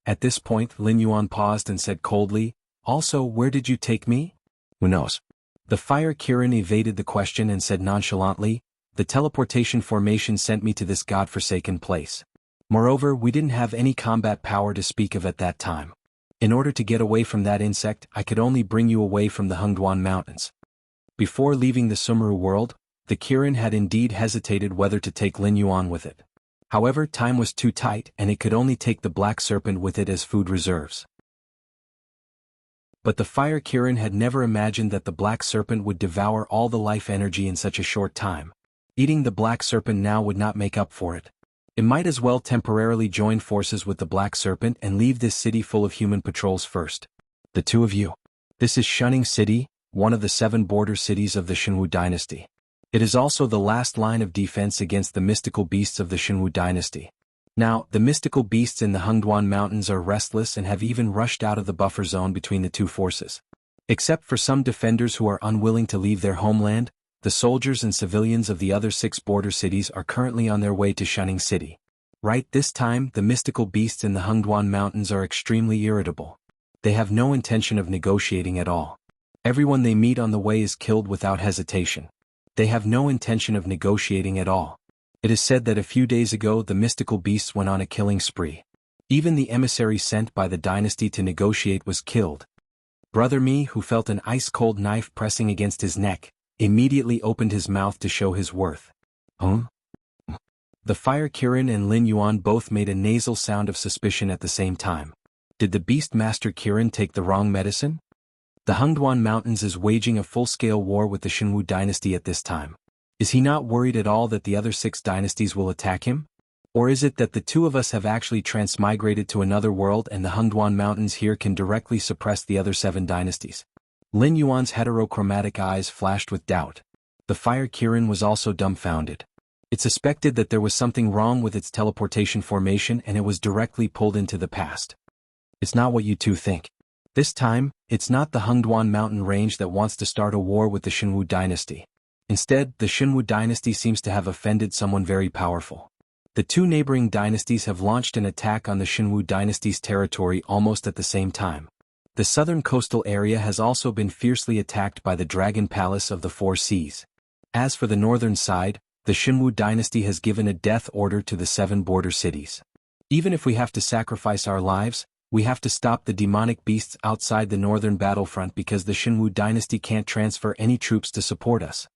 At this point, Lin Yuan paused and said coldly, "Also, where did you take me?" "Who knows?" The Fire Kirin evaded the question and said nonchalantly, "The teleportation formation sent me to this godforsaken place. Moreover, we didn't have any combat power to speak of at that time. In order to get away from that insect, I could only bring you away from the Hengduan Mountains." Before leaving the Sumeru world, the Kirin had indeed hesitated whether to take Lin Yuan with it. However, time was too tight and it could only take the black serpent with it as food reserves. But the Fire Kirin had never imagined that the black serpent would devour all the life energy in such a short time. Eating the black serpent now would not make up for it. It might as well temporarily join forces with the black serpent and leave this city full of human patrols first. "The two of you. This is Shunning City, one of the 7 border cities of the Shenwu dynasty. It is also the last line of defense against the mystical beasts of the Shenwu dynasty. Now, the mystical beasts in the Hengduan Mountains are restless and have even rushed out of the buffer zone between the two forces. Except for some defenders who are unwilling to leave their homeland, the soldiers and civilians of the other 6 border cities are currently on their way to Shunning City. Right this time, the mystical beasts in the Hengduan Mountains are extremely irritable. They have no intention of negotiating at all. Everyone they meet on the way is killed without hesitation. They have no intention of negotiating at all. It is said that a few days ago the mystical beasts went on a killing spree. Even the emissary sent by the dynasty to negotiate was killed. Brother Mi, who felt an ice-cold knife pressing against his neck, immediately opened his mouth to show his worth. "Huh?" The Fire Kirin and Lin Yuan both made a nasal sound of suspicion at the same time. Did the Beast Master Kirin take the wrong medicine? The Hengduan Mountains is waging a full-scale war with the Shenwu dynasty at this time. Is he not worried at all that the other 6 dynasties will attack him? Or is it that the two of us have actually transmigrated to another world and the Hengduan Mountains here can directly suppress the other 7 dynasties? Lin Yuan's heterochromatic eyes flashed with doubt. The Fire Kirin was also dumbfounded. It suspected that there was something wrong with its teleportation formation and it was directly pulled into the past. "It's not what you two think. This time, it's not the Hengduan mountain range that wants to start a war with the Shenwu dynasty. Instead, the Shenwu dynasty seems to have offended someone very powerful. The 2 neighboring dynasties have launched an attack on the Shenwu dynasty's territory almost at the same time. The southern coastal area has also been fiercely attacked by the Dragon Palace of the 4 Seas. As for the northern side, the Shenwu dynasty has given a death order to the 7 border cities. Even if we have to sacrifice our lives, we have to stop the demonic beasts outside the northern battlefront because the Shenwu dynasty can't transfer any troops to support us,"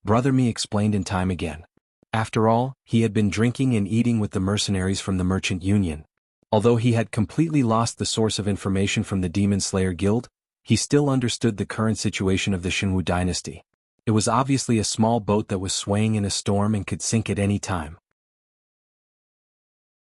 Brother Mi explained in time again. After all, he had been drinking and eating with the mercenaries from the Merchant Union. Although he had completely lost the source of information from the Demon Slayer Guild, he still understood the current situation of the Shenwu dynasty. It was obviously a small boat that was swaying in a storm and could sink at any time.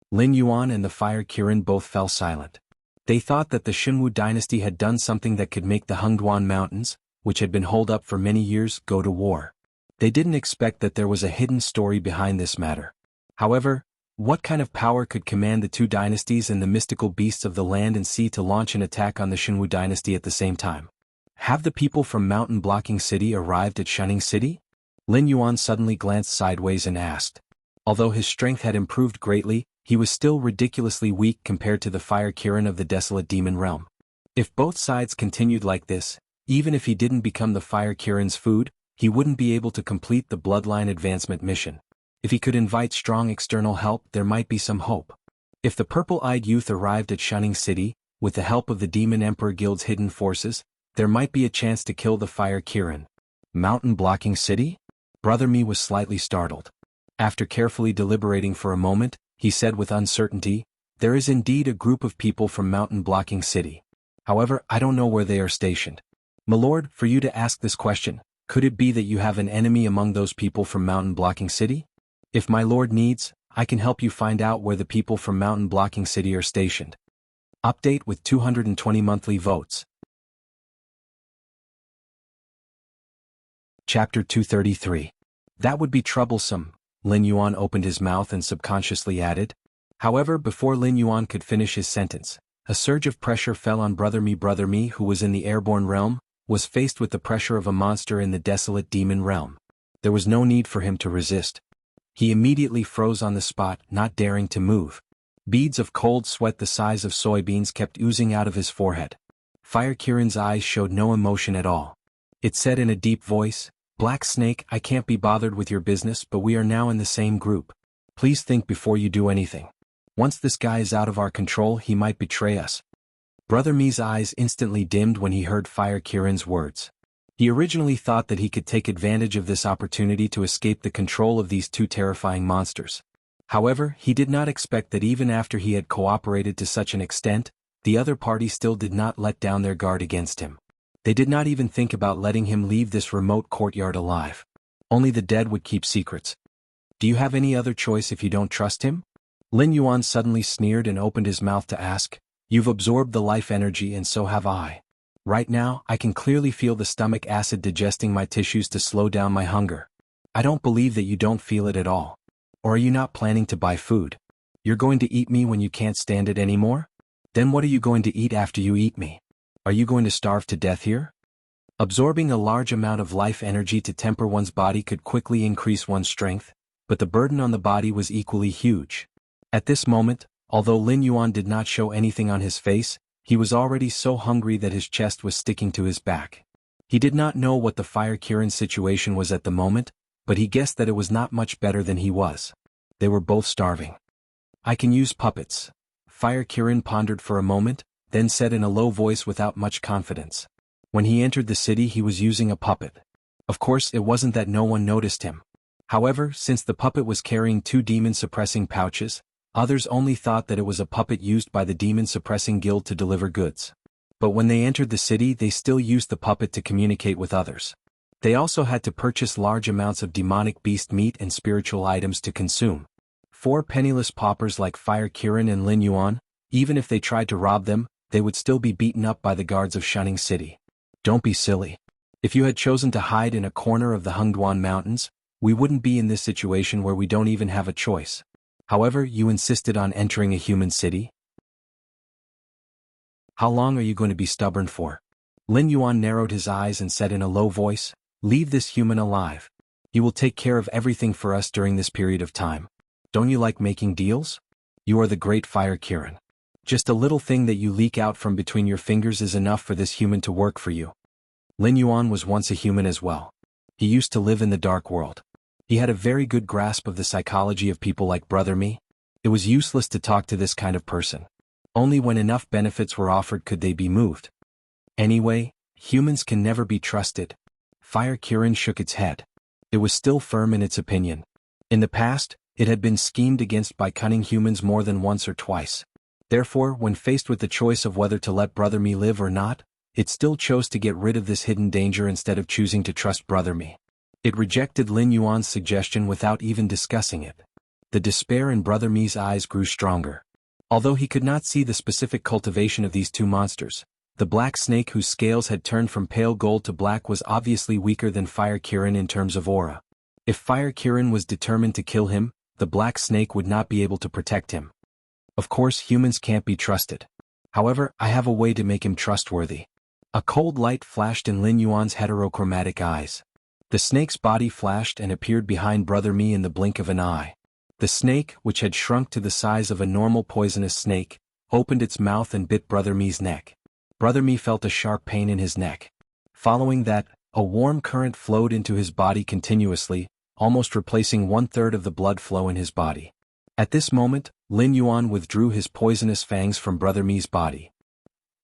Lin Yuan and the Fire Kirin both fell silent. They thought that the Shenwu dynasty had done something that could make the Hengduan Mountains, which had been holed up for many years, go to war. They didn't expect that there was a hidden story behind this matter. However, what kind of power could command the 2 dynasties and the mystical beasts of the land and sea to launch an attack on the Shenwu dynasty at the same time? Have the people from Mountain Blocking City arrived at Shunning City? Lin Yuan suddenly glanced sideways and asked. Although his strength had improved greatly, he was still ridiculously weak compared to the Fire Kirin of the Desolate Demon Realm. If both sides continued like this, even if he didn't become the Fire Kirin's food, he wouldn't be able to complete the Bloodline Advancement mission. If he could invite strong external help, there might be some hope. If the purple-eyed youth arrived at Shunning City, with the help of the Demon Emperor Guild's hidden forces, there might be a chance to kill the Fire Kirin. Mountain Blocking City? Brother Mi was slightly startled. After carefully deliberating for a moment, he said with uncertainty, There is indeed a group of people from Mountain Blocking City. However, I don't know where they are stationed. My lord, for you to ask this question, could it be that you have an enemy among those people from Mountain Blocking City? If my lord needs, I can help you find out where the people from Mountain Blocking City are stationed. Update with 220 monthly votes. Chapter 233. That would be troublesome, Lin Yuan opened his mouth and subconsciously added. However, before Lin Yuan could finish his sentence, a surge of pressure fell on Brother Mi, who was in the airborne realm, was faced with the pressure of a monster in the desolate demon realm. There was no need for him to resist. He immediately froze on the spot, not daring to move. Beads of cold sweat the size of soybeans kept oozing out of his forehead. Fire Kirin's eyes showed no emotion at all. It said in a deep voice, "Black Snake, I can't be bothered with your business, but we are now in the same group. Please think before you do anything. Once this guy is out of our control, he might betray us." Brother Mi's eyes instantly dimmed when he heard Fire Kirin's words. He originally thought that he could take advantage of this opportunity to escape the control of these two terrifying monsters. However, he did not expect that even after he had cooperated to such an extent, the other party still did not let down their guard against him. They did not even think about letting him leave this remote courtyard alive. Only the dead would keep secrets. Do you have any other choice if you don't trust him? Lin Yuan suddenly sneered and opened his mouth to ask, "You've absorbed the life energy and so have I. Right now, I can clearly feel the stomach acid digesting my tissues to slow down my hunger. I don't believe that you don't feel it at all. Or are you not planning to buy food? You're going to eat me when you can't stand it anymore? Then what are you going to eat after you eat me? Are you going to starve to death here?" Absorbing a large amount of life energy to temper one's body could quickly increase one's strength, but the burden on the body was equally huge. At this moment, although Lin Yuan did not show anything on his face, he was already so hungry that his chest was sticking to his back. He did not know what the Fire Kirin situation was at the moment, but he guessed that it was not much better than he was. They were both starving. "I can use puppets." Fire Kirin pondered for a moment, then said in a low voice without much confidence. When he entered the city, he was using a puppet. Of course, it wasn't that no one noticed him. However, since the puppet was carrying 2 demon-suppressing pouches, others only thought that it was a puppet used by the demon-suppressing guild to deliver goods. But when they entered the city, they still used the puppet to communicate with others. They also had to purchase large amounts of demonic beast meat and spiritual items to consume. 4 penniless paupers like Fire Kirin and Lin Yuan, even if they tried to rob them, they would still be beaten up by the guards of Shunning City. Don't be silly. If you had chosen to hide in a corner of the Hengduan Mountains, we wouldn't be in this situation where we don't even have a choice. However, you insisted on entering a human city? How long are you going to be stubborn for? Lin Yuan narrowed his eyes and said in a low voice, "Leave this human alive. He will take care of everything for us during this period of time. Don't you like making deals? You are the great Fire Kirin. Just a little thing that you leak out from between your fingers is enough for this human to work for you." Lin Yuan was once a human as well. He used to live in the dark world. He had a very good grasp of the psychology of people like Brother Mi. It was useless to talk to this kind of person. Only when enough benefits were offered could they be moved. Anyway, humans can never be trusted. Fire Kirin shook its head. It was still firm in its opinion. In the past, it had been schemed against by cunning humans more than once or twice. Therefore, when faced with the choice of whether to let Brother Mi live or not, it still chose to get rid of this hidden danger instead of choosing to trust Brother Mi. It rejected Lin Yuan's suggestion without even discussing it. The despair in Brother Mi's eyes grew stronger. Although he could not see the specific cultivation of these 2 monsters, the black snake whose scales had turned from pale gold to black was obviously weaker than Fire Kirin in terms of aura. If Fire Kirin was determined to kill him, the black snake would not be able to protect him. Of course, humans can't be trusted. However, I have a way to make him trustworthy. A cold light flashed in Lin Yuan's heterochromatic eyes. The snake's body flashed and appeared behind Brother Mi in the blink of an eye. The snake, which had shrunk to the size of a normal poisonous snake, opened its mouth and bit Brother Mi's neck. Brother Mi felt a sharp pain in his neck. Following that, a warm current flowed into his body continuously, almost replacing 1/3 of the blood flow in his body. At this moment, Lin Yuan withdrew his poisonous fangs from Brother Mi's body.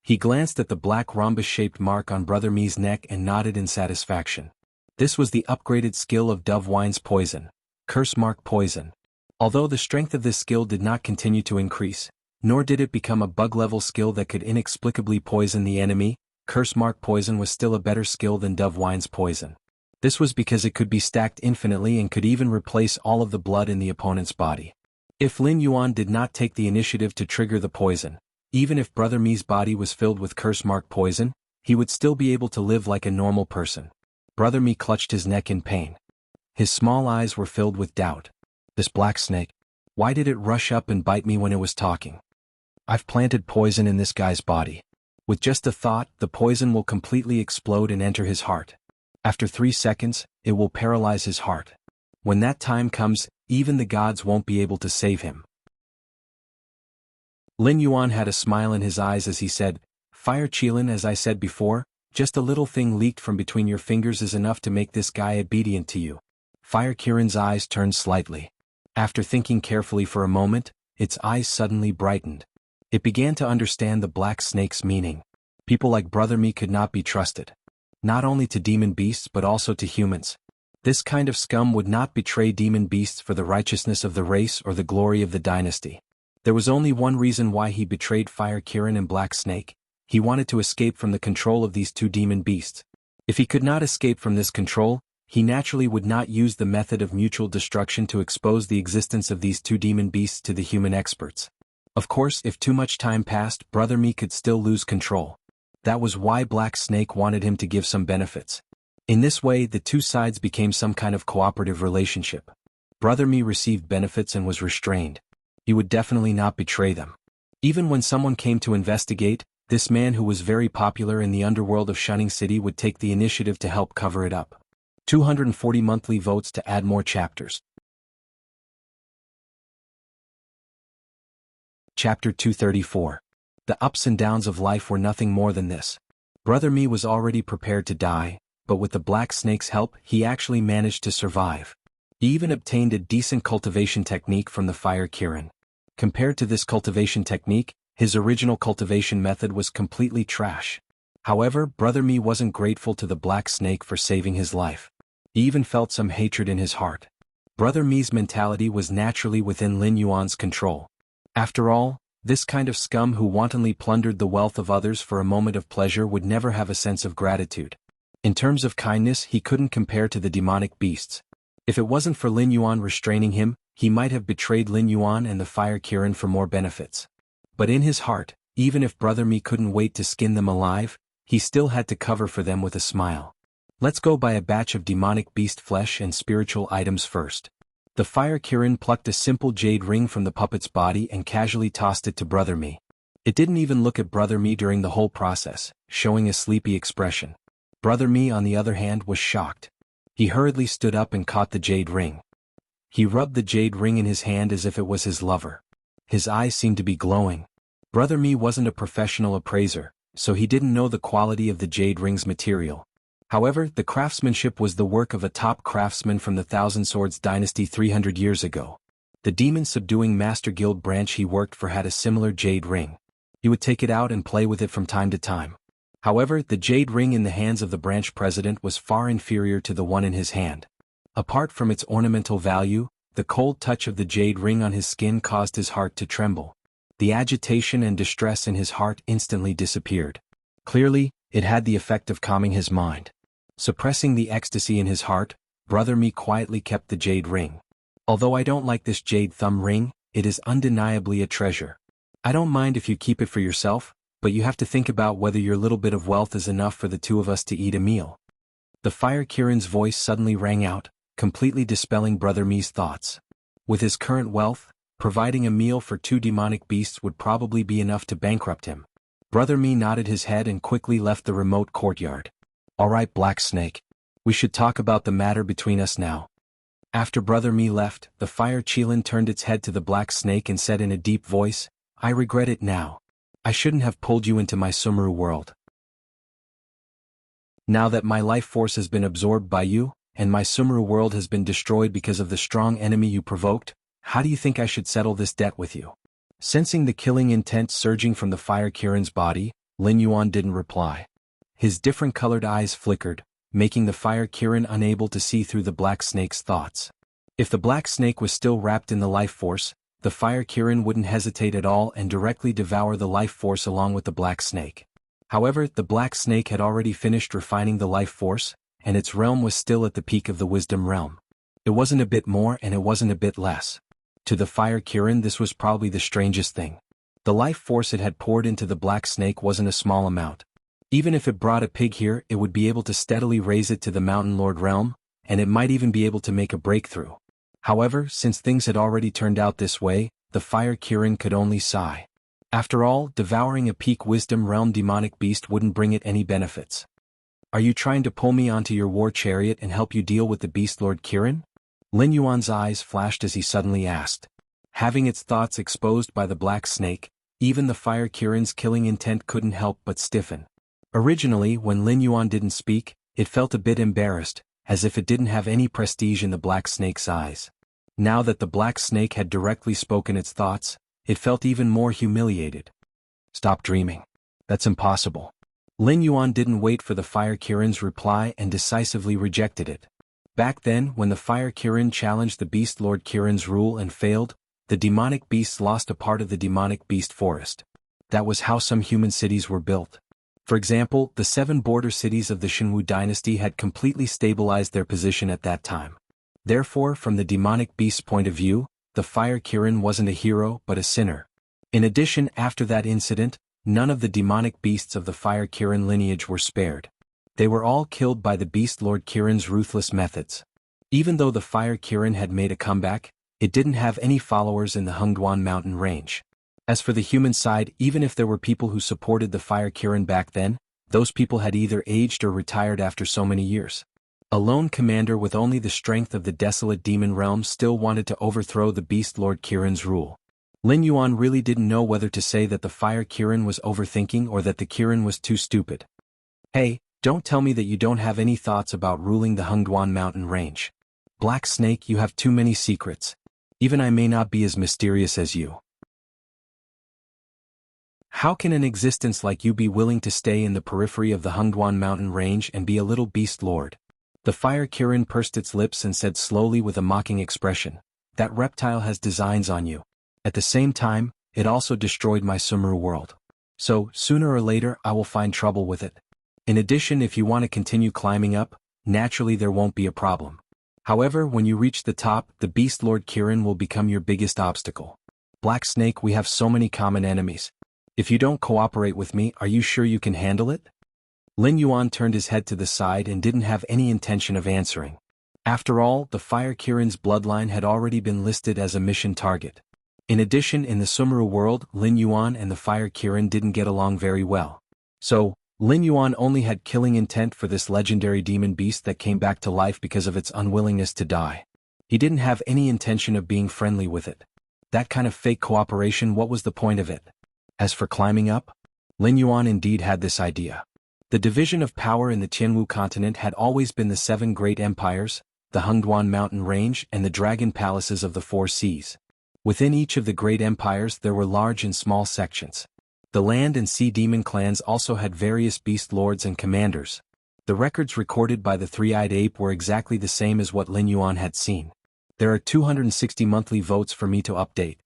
He glanced at the black rhombus-shaped mark on Brother Mi's neck and nodded in satisfaction. This was the upgraded skill of Dove Wine's poison, Curse Mark Poison. Although the strength of this skill did not continue to increase, Nor did it become a bug-level skill that could inexplicably poison the enemy. Curse mark poison was still a better skill than Dove Wine's poison. This was because it could be stacked infinitely and could even replace all of the blood in the opponent's body. If Lin Yuan did not take the initiative to trigger the poison, even if Brother Mi's body was filled with curse mark poison, he would still be able to live like a normal person. Brother Mi clutched his neck in pain. His small eyes were filled with doubt. This black snake, why did it rush up and bite me when it was talking? I've planted poison in this guy's body. With just a thought, the poison will completely explode and enter his heart. After 3 seconds, it will paralyze his heart. When that time comes, even the gods won't be able to save him. Lin Yuan had a smile in his eyes as he said, Fire Qilin, as I said before, just a little thing leaked from between your fingers is enough to make this guy obedient to you. Fire Qirin's eyes turned slightly. After thinking carefully for a moment, its eyes suddenly brightened. It began to understand the black snake's meaning. People like Brother Mi could not be trusted. Not only to demon beasts but also to humans. This kind of scum would not betray demon beasts for the righteousness of the race or the glory of the dynasty. There was only one reason why he betrayed Fire Qirin and Black Snake. He wanted to escape from the control of these two demon beasts. If he could not escape from this control, he naturally would not use the method of mutual destruction to expose the existence of these two demon beasts to the human experts. Of course, if too much time passed, Brother Mi could still lose control. That was why Black Snake wanted him to give some benefits. In this way, the two sides became some kind of cooperative relationship. Brother Mi received benefits and was restrained. He would definitely not betray them. Even when someone came to investigate, this man who was very popular in the underworld of Shining City would take the initiative to help cover it up. 240 monthly votes to add more chapters. Chapter 234. The ups and downs of life were nothing more than this. Brother Mi was already prepared to die, but with the Black Snake's help, he actually managed to survive. He even obtained a decent cultivation technique from the Fire Qirin. Compared to this cultivation technique, his original cultivation method was completely trash. However, Brother Mi wasn't grateful to the Black Snake for saving his life. He even felt some hatred in his heart. Brother Mi's mentality was naturally within Lin Yuan's control. After all, this kind of scum who wantonly plundered the wealth of others for a moment of pleasure would never have a sense of gratitude. In terms of kindness, he couldn't compare to the demonic beasts. If it wasn't for Lin Yuan restraining him, he might have betrayed Lin Yuan and the Fire Qirin for more benefits. But in his heart, even if Brother Mi couldn't wait to skin them alive, he still had to cover for them with a smile. Let's go buy a batch of demonic beast flesh and spiritual items first. The Fire Qirin plucked a simple jade ring from the puppet's body and casually tossed it to Brother Mi. It didn't even look at Brother Mi during the whole process, showing a sleepy expression. Brother Mi, on the other hand, was shocked. He hurriedly stood up and caught the jade ring. He rubbed the jade ring in his hand as if it was his lover. His eyes seemed to be glowing. Brother Mi wasn't a professional appraiser, so he didn't know the quality of the jade ring's material. However, the craftsmanship was the work of a top craftsman from the Thousand Swords dynasty 300 years ago. The demon-subduing Master Guild branch he worked for had a similar jade ring. He would take it out and play with it from time to time. However, the jade ring in the hands of the branch president was far inferior to the one in his hand. Apart from its ornamental value, the cold touch of the jade ring on his skin caused his heart to tremble. The agitation and distress in his heart instantly disappeared. Clearly, it had the effect of calming his mind. Suppressing the ecstasy in his heart, Brother Mi quietly kept the jade ring. Although I don't like this jade thumb ring, it is undeniably a treasure. I don't mind if you keep it for yourself, but you have to think about whether your little bit of wealth is enough for the two of us to eat a meal. The Fire Qirin's voice suddenly rang out, completely dispelling Brother Mi's thoughts. With his current wealth, providing a meal for two demonic beasts would probably be enough to bankrupt him. Brother Mi nodded his head and quickly left the remote courtyard. Alright, Black Snake. We should talk about the matter between us now. After Brother Mi left, the Fire Qilin turned its head to the Black Snake and said in a deep voice, I regret it now. I shouldn't have pulled you into my Sumeru world. Now that my life force has been absorbed by you, and my Sumeru world has been destroyed because of the strong enemy you provoked, how do you think I should settle this debt with you? Sensing the killing intent surging from the Fire Qirin's body, Lin Yuan didn't reply. His different colored eyes flickered, making the Fire Qirin unable to see through the Black Snake's thoughts. If the Black Snake was still wrapped in the life force, the fire Kirin wouldn't hesitate at all and directly devour the life force along with the black snake. However, the black snake had already finished refining the life force, and its realm was still at the peak of the wisdom realm. It wasn't a bit more and it wasn't a bit less. To the fire Kirin, this was probably the strangest thing. The life force it had poured into the black snake wasn't a small amount. Even if it brought a pig here, it would be able to steadily raise it to the Mountain Lord realm, and it might even be able to make a breakthrough. However, since things had already turned out this way, the fire Kirin could only sigh. After all, devouring a peak wisdom realm demonic beast wouldn't bring it any benefits. Are you trying to pull me onto your war chariot and help you deal with the beast Lord Kirin? Lin Yuan's eyes flashed as he suddenly asked. Having its thoughts exposed by the black snake, even the fire Kirin's killing intent couldn't help but stiffen. Originally, when Lin Yuan didn't speak, it felt a bit embarrassed, as if it didn't have any prestige in the black snake's eyes. Now that the black snake had directly spoken its thoughts, it felt even more humiliated. Stop dreaming. That's impossible. Lin Yuan didn't wait for the fire Kirin's reply and decisively rejected it. Back then, when the fire Kirin challenged the beast Lord Kirin's rule and failed, the demonic beasts lost a part of the demonic beast forest. That was how some human cities were built. For example, the 7 border cities of the Shenwu dynasty had completely stabilized their position at that time. Therefore, from the demonic beast's point of view, the fire Kirin wasn't a hero but a sinner. In addition, after that incident, none of the demonic beasts of the fire Kirin lineage were spared. They were all killed by the beast Lord Kirin's ruthless methods. Even though the fire Kirin had made a comeback, it didn't have any followers in the Hengduan mountain range. As for the human side, even if there were people who supported the fire Kirin back then, those people had either aged or retired after so many years. A lone commander with only the strength of the desolate demon realm still wanted to overthrow the beast Lord Kirin's rule. Lin Yuan really didn't know whether to say that the fire Kirin was overthinking or that the Kirin was too stupid. Hey, don't tell me that you don't have any thoughts about ruling the Hengduan mountain range. Black Snake, you have too many secrets. Even I may not be as mysterious as you. How can an existence like you be willing to stay in the periphery of the Hengduan mountain range and be a little beast lord? The fire Kirin pursed its lips and said slowly with a mocking expression, that reptile has designs on you. At the same time, it also destroyed my Sumru world. So, sooner or later I will find trouble with it. In addition, if you want to continue climbing up, naturally there won't be a problem. However, when you reach the top, the beast Lord Kirin will become your biggest obstacle. Black Snake, we have so many common enemies. If you don't cooperate with me, are you sure you can handle it? Lin Yuan turned his head to the side and didn't have any intention of answering. After all, the fire Kirin's bloodline had already been listed as a mission target. In addition, in the Sumru world, Lin Yuan and the fire Kirin didn't get along very well. So, Lin Yuan only had killing intent for this legendary demon beast that came back to life because of its unwillingness to die. He didn't have any intention of being friendly with it. That kind of fake cooperation, what was the point of it? As for climbing up, Lin Yuan indeed had this idea. The division of power in the Tianwu continent had always been the 7 great empires, the Hengduan mountain range and the dragon palaces of the 4 seas. Within each of the great empires there were large and small sections. The land and sea demon clans also had various beast lords and commanders. The records recorded by the three-eyed ape were exactly the same as what Lin Yuan had seen. There are 260 monthly votes for me to update.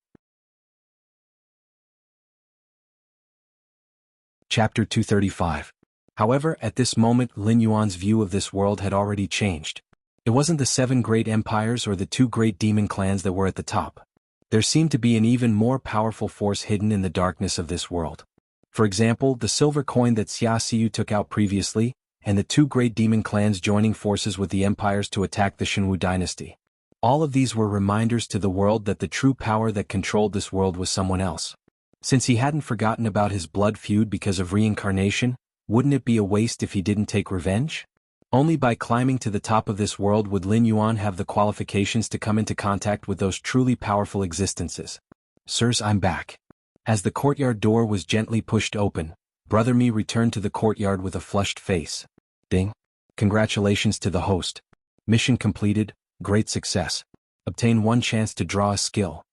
Chapter 235. However, at this moment Lin Yuan's view of this world had already changed. It wasn't the 7 great empires or the 2 great demon clans that were at the top. There seemed to be an even more powerful force hidden in the darkness of this world. For example, the silver coin that Xia Xiu took out previously, and the 2 great demon clans joining forces with the empires to attack the Shenwu dynasty. All of these were reminders to the world that the true power that controlled this world was someone else. Since he hadn't forgotten about his blood feud because of reincarnation, wouldn't it be a waste if he didn't take revenge? Only by climbing to the top of this world would Lin Yuan have the qualifications to come into contact with those truly powerful existences. Sirs, I'm back. As the courtyard door was gently pushed open, Brother Mi returned to the courtyard with a flushed face. Ding. Congratulations to the host. Mission completed, great success. Obtain 1 chance to draw a skill.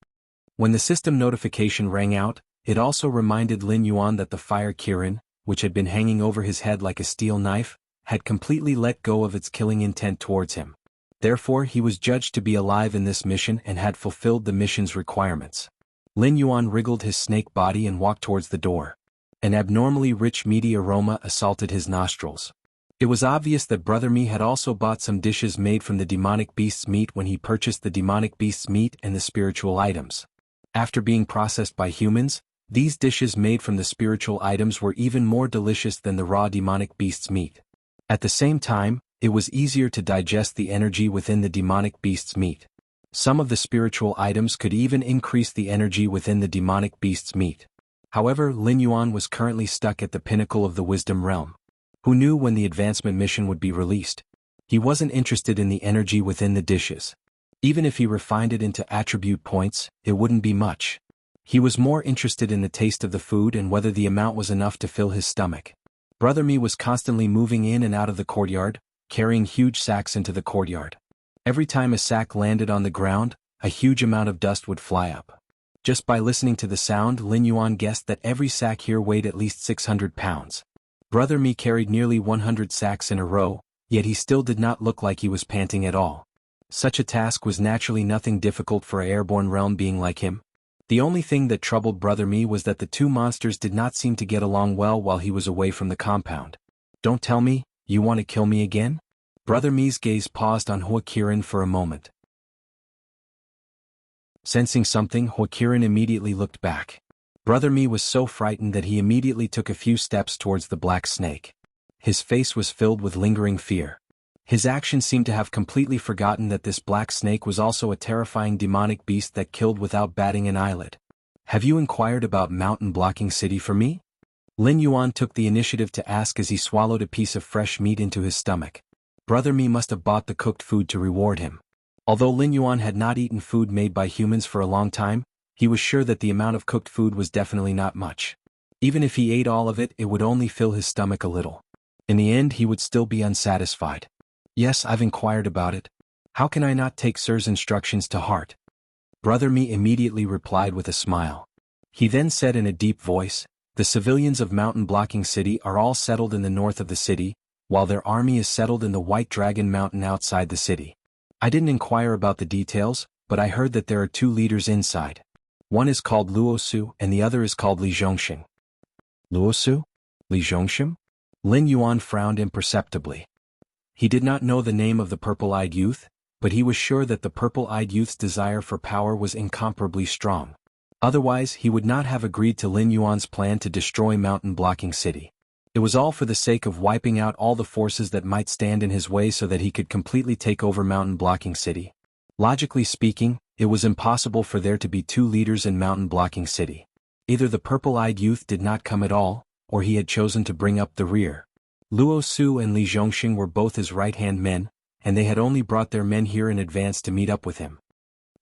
When the system notification rang out, it also reminded Lin Yuan that the fire Kirin, which had been hanging over his head like a steel knife, had completely let go of its killing intent towards him. Therefore, he was judged to be alive in this mission and had fulfilled the mission's requirements. Lin Yuan wriggled his snake body and walked towards the door. An abnormally rich meaty aroma assaulted his nostrils. It was obvious that Brother Mi had also bought some dishes made from the demonic beast's meat when he purchased the demonic beast's meat and the spiritual items. After being processed by humans, these dishes made from the spiritual items were even more delicious than the raw demonic beast's meat. At the same time, it was easier to digest the energy within the demonic beast's meat. Some of the spiritual items could even increase the energy within the demonic beast's meat. However, Lin Yuan was currently stuck at the pinnacle of the wisdom realm. Who knew when the advancement mission would be released? He wasn't interested in the energy within the dishes. Even if he refined it into attribute points, it wouldn't be much. He was more interested in the taste of the food and whether the amount was enough to fill his stomach. Brother Mi was constantly moving in and out of the courtyard, carrying huge sacks into the courtyard. Every time a sack landed on the ground, a huge amount of dust would fly up. Just by listening to the sound, Lin Yuan guessed that every sack here weighed at least 600 pounds. Brother Mi carried nearly 100 sacks in a row, yet he still did not look like he was panting at all. Such a task was naturally nothing difficult for an airborne realm being like him. The only thing that troubled Brother Mi was that the two monsters did not seem to get along well while he was away from the compound. Don't tell me, you want to kill me again? Brother Mi's gaze paused on Huaqiran for a moment. Sensing something, Huaqiran immediately looked back. Brother Mi was so frightened that he immediately took a few steps towards the black snake. His face was filled with lingering fear. His actions seemed to have completely forgotten that this black snake was also a terrifying demonic beast that killed without batting an eyelid. Have you inquired about mountain blocking city for me? Lin Yuan took the initiative to ask as he swallowed a piece of fresh meat into his stomach. Brother Mi must have bought the cooked food to reward him. Although Lin Yuan had not eaten food made by humans for a long time, he was sure that the amount of cooked food was definitely not much. Even if he ate all of it, it would only fill his stomach a little. In the end, he would still be unsatisfied. Yes, I've inquired about it. How can I not take Sir's instructions to heart? Brother Mi immediately replied with a smile. He then said in a deep voice, the civilians of Mountain Blocking City are all settled in the north of the city, while their army is settled in the White Dragon Mountain outside the city. I didn't inquire about the details, but I heard that there are two leaders inside. One is called Luosu and the other is called Li Zhongxing. Luosu? Li Zhongxing? Lin Yuan frowned imperceptibly. He did not know the name of the purple-eyed youth, but he was sure that the purple-eyed youth's desire for power was incomparably strong. Otherwise, he would not have agreed to Lin Yuan's plan to destroy Mountain Blocking City. It was all for the sake of wiping out all the forces that might stand in his way so that he could completely take over Mountain Blocking City. Logically speaking, it was impossible for there to be two leaders in Mountain Blocking City. Either the purple-eyed youth did not come at all, or he had chosen to bring up the rear. Luo Su and Li Zhongxing were both his right-hand men, and they had only brought their men here in advance to meet up with him.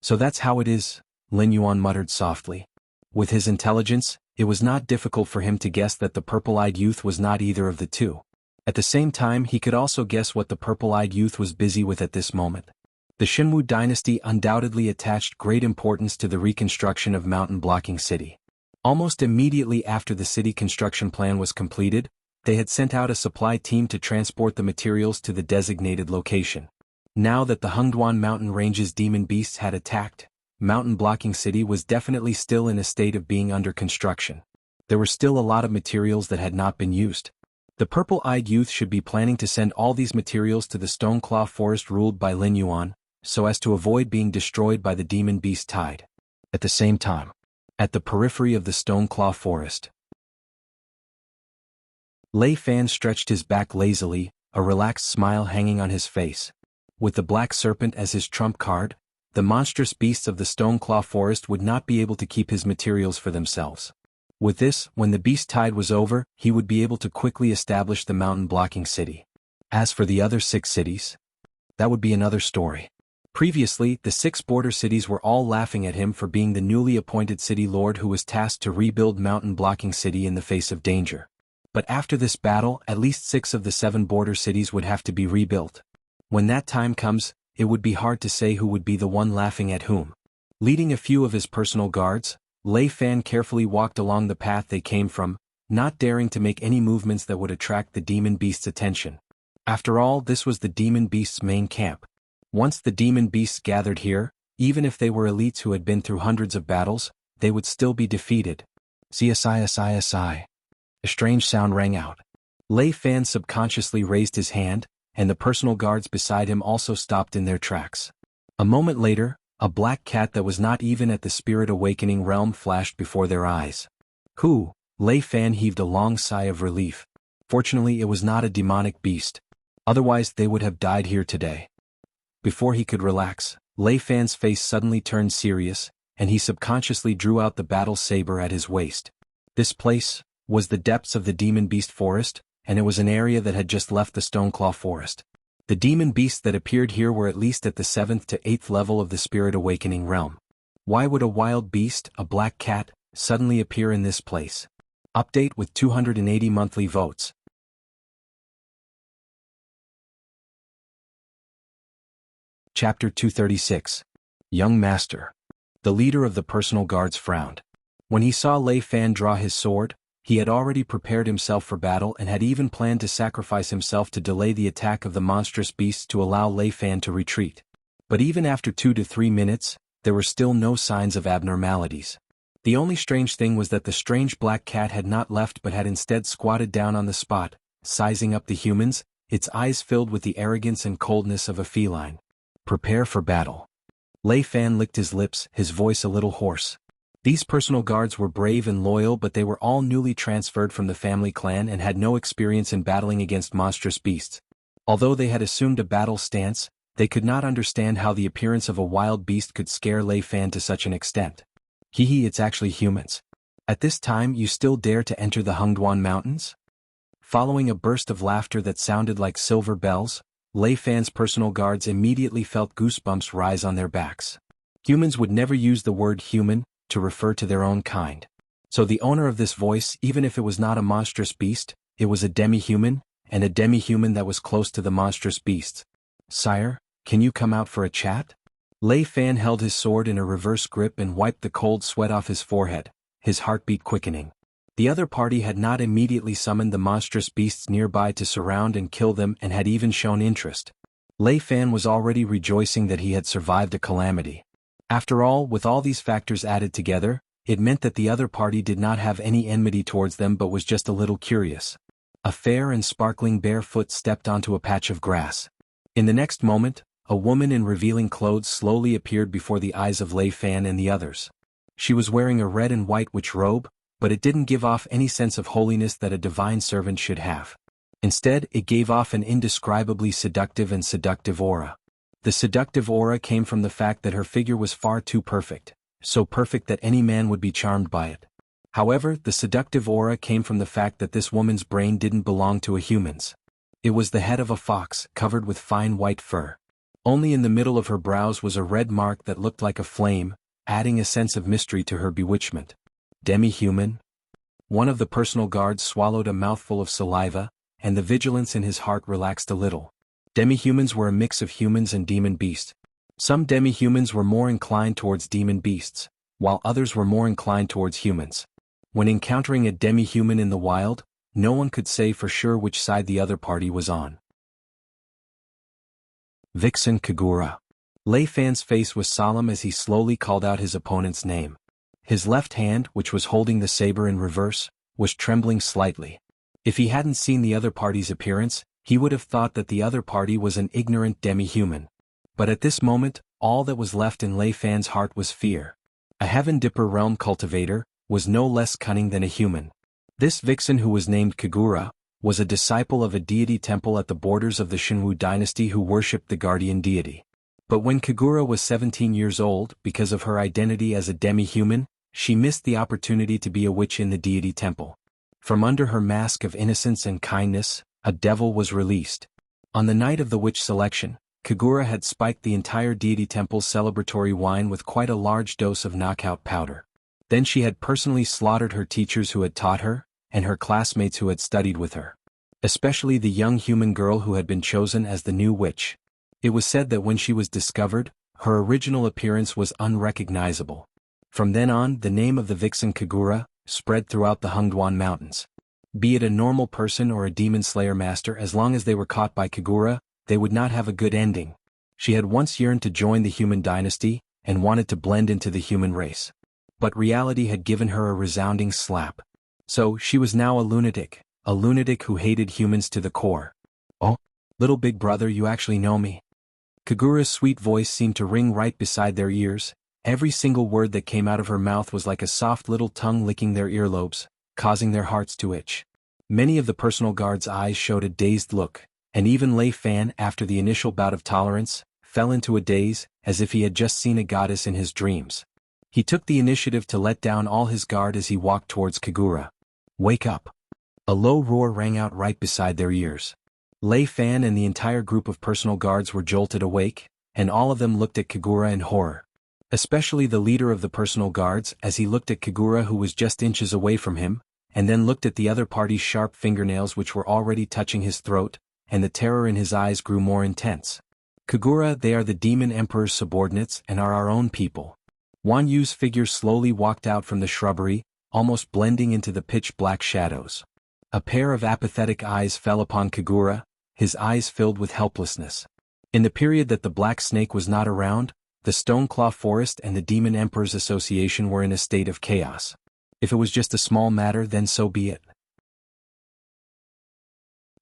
So that's how it is, Lin Yuan muttered softly. With his intelligence, it was not difficult for him to guess that the purple-eyed youth was not either of the two. At the same time, he could also guess what the purple-eyed youth was busy with at this moment. The Xinwu dynasty undoubtedly attached great importance to the reconstruction of Mountain Blocking City. Almost immediately after the city construction plan was completed, they had sent out a supply team to transport the materials to the designated location. Now that the Hengduan mountain range's demon beasts had attacked, Mountain Blocking City was definitely still in a state of being under construction. There were still a lot of materials that had not been used. The purple-eyed youth should be planning to send all these materials to the Stoneclaw Forest ruled by Lin Yuan, so as to avoid being destroyed by the demon beast tide. At the same time, at the periphery of the Stoneclaw Forest, Lei Fan stretched his back lazily, a relaxed smile hanging on his face. With the black serpent as his trump card, the monstrous beasts of the Stoneclaw Forest would not be able to keep his materials for themselves. With this, when the beast tide was over, he would be able to quickly establish the Mountain Blocking City. As for the other 6 cities, that would be another story. Previously, the 6 border cities were all laughing at him for being the newly appointed city lord who was tasked to rebuild Mountain Blocking City in the face of danger. But after this battle, at least 6 of the 7 border cities would have to be rebuilt. When that time comes, it would be hard to say who would be the one laughing at whom. Leading a few of his personal guards, Lei Fan carefully walked along the path they came from, not daring to make any movements that would attract the demon beast's attention. After all, this was the demon beast's main camp. Once the demon beasts gathered here, even if they were elites who had been through hundreds of battles, they would still be defeated. CSI. A strange sound rang out. Lei Fan subconsciously raised his hand, and the personal guards beside him also stopped in their tracks. A moment later, a black cat that was not even at the spirit awakening realm flashed before their eyes. Who? Lei Fan heaved a long sigh of relief. Fortunately, it was not a demonic beast. Otherwise, they would have died here today. Before he could relax, Lei Fan's face suddenly turned serious, and he subconsciously drew out the battle saber at his waist. This place was the depths of the demon beast forest, and it was an area that had just left the Stoneclaw forest. The demon beasts that appeared here were at least at the 7th to 8th level of the spirit awakening realm. Why would a wild beast, a black cat, suddenly appear in this place? Update with 280 monthly votes. Chapter 236. Young Master. The leader of the personal guards frowned. When he saw Lei Fan draw his sword, he had already prepared himself for battle and had even planned to sacrifice himself to delay the attack of the monstrous beasts to allow Lei Fan to retreat. But even after 2 to 3 minutes, there were still no signs of abnormalities. The only strange thing was that the strange black cat had not left but had instead squatted down on the spot, sizing up the humans, its eyes filled with the arrogance and coldness of a feline. Prepare for battle. Lei Fan licked his lips, his voice a little hoarse. These personal guards were brave and loyal, but they were all newly transferred from the family clan and had no experience in battling against monstrous beasts. Although they had assumed a battle stance, they could not understand how the appearance of a wild beast could scare Lei Fan to such an extent. It's actually humans. At this time you still dare to enter the Hungduan Mountains? Following a burst of laughter that sounded like silver bells, Lei Fan's personal guards immediately felt goosebumps rise on their backs. Humans would never use the word human to refer to their own kind. So the owner of this voice, even if it was not a monstrous beast, it was a demi-human, and a demi-human that was close to the monstrous beasts. Sire, can you come out for a chat? Lei Fan held his sword in a reverse grip and wiped the cold sweat off his forehead, his heartbeat quickening. The other party had not immediately summoned the monstrous beasts nearby to surround and kill them and had even shown interest. Lei Fan was already rejoicing that he had survived a calamity. After all, with all these factors added together, it meant that the other party did not have any enmity towards them but was just a little curious. A fair and sparkling bare foot stepped onto a patch of grass. In the next moment, a woman in revealing clothes slowly appeared before the eyes of Lei Fan and the others. She was wearing a red and white witch robe, but it didn't give off any sense of holiness that a divine servant should have. Instead, it gave off an indescribably seductive aura. The seductive aura came from the fact that her figure was far too perfect, so perfect that any man would be charmed by it. However, the seductive aura came from the fact that this woman's brain didn't belong to a human's. It was the head of a fox, covered with fine white fur. Only in the middle of her brows was a red mark that looked like a flame, adding a sense of mystery to her bewitchment. Demi-human? One of the personal guards swallowed a mouthful of saliva, and the vigilance in his heart relaxed a little. Demi-humans were a mix of humans and demon beasts. Some demi-humans were more inclined towards demon beasts, while others were more inclined towards humans. When encountering a demi-human in the wild, no one could say for sure which side the other party was on. Vixen Kagura. Lei Fan's face was solemn as he slowly called out his opponent's name. His left hand, which was holding the saber in reverse, was trembling slightly. If he hadn't seen the other party's appearance, he would have thought that the other party was an ignorant demi-human. But at this moment, all that was left in Lei Fan's heart was fear. A Heaven Dipper realm cultivator was no less cunning than a human. This vixen, who was named Kagura, was a disciple of a deity temple at the borders of the Shinwu dynasty who worshipped the guardian deity. But when Kagura was 17 years old, because of her identity as a demi-human, she missed the opportunity to be a witch in the deity temple. From under her mask of innocence and kindness, a devil was released. On the night of the witch selection, Kagura had spiked the entire deity temple's celebratory wine with quite a large dose of knockout powder. Then she had personally slaughtered her teachers who had taught her, and her classmates who had studied with her. Especially the young human girl who had been chosen as the new witch. It was said that when she was discovered, her original appearance was unrecognizable. From then on, the name of the vixen Kagura spread throughout the Hungduan Mountains. Be it a normal person or a demon slayer master, as long as they were caught by Kagura, they would not have a good ending. She had once yearned to join the human dynasty, and wanted to blend into the human race. but reality had given her a resounding slap. So, she was now a lunatic who hated humans to the core. "Oh, little big brother, you actually know me." Kagura's sweet voice seemed to ring right beside their ears. Every single word that came out of her mouth was like a soft little tongue licking their earlobes, causing their hearts to itch. Many of the personal guards' eyes showed a dazed look, and even Lei Fan, after the initial bout of tolerance, fell into a daze, as if he had just seen a goddess in his dreams. He took the initiative to let down all his guard as he walked towards Kagura. "Wake up!" A low roar rang out right beside their ears. Lei Fan and the entire group of personal guards were jolted awake, and all of them looked at Kagura in horror. Especially the leader of the personal guards, as he looked at Kagura, who was just inches away from him, and then looked at the other party's sharp fingernails which were already touching his throat, and the terror in his eyes grew more intense. "Kagura, they are the Demon Emperor's subordinates and are our own people." Wan Yu's figure slowly walked out from the shrubbery, almost blending into the pitch-black shadows. A pair of apathetic eyes fell upon Kagura, his eyes filled with helplessness. In the period that the Black Snake was not around, the Stoneclaw Forest and the Demon Emperor's Association were in a state of chaos. If it was just a small matter, then so be it.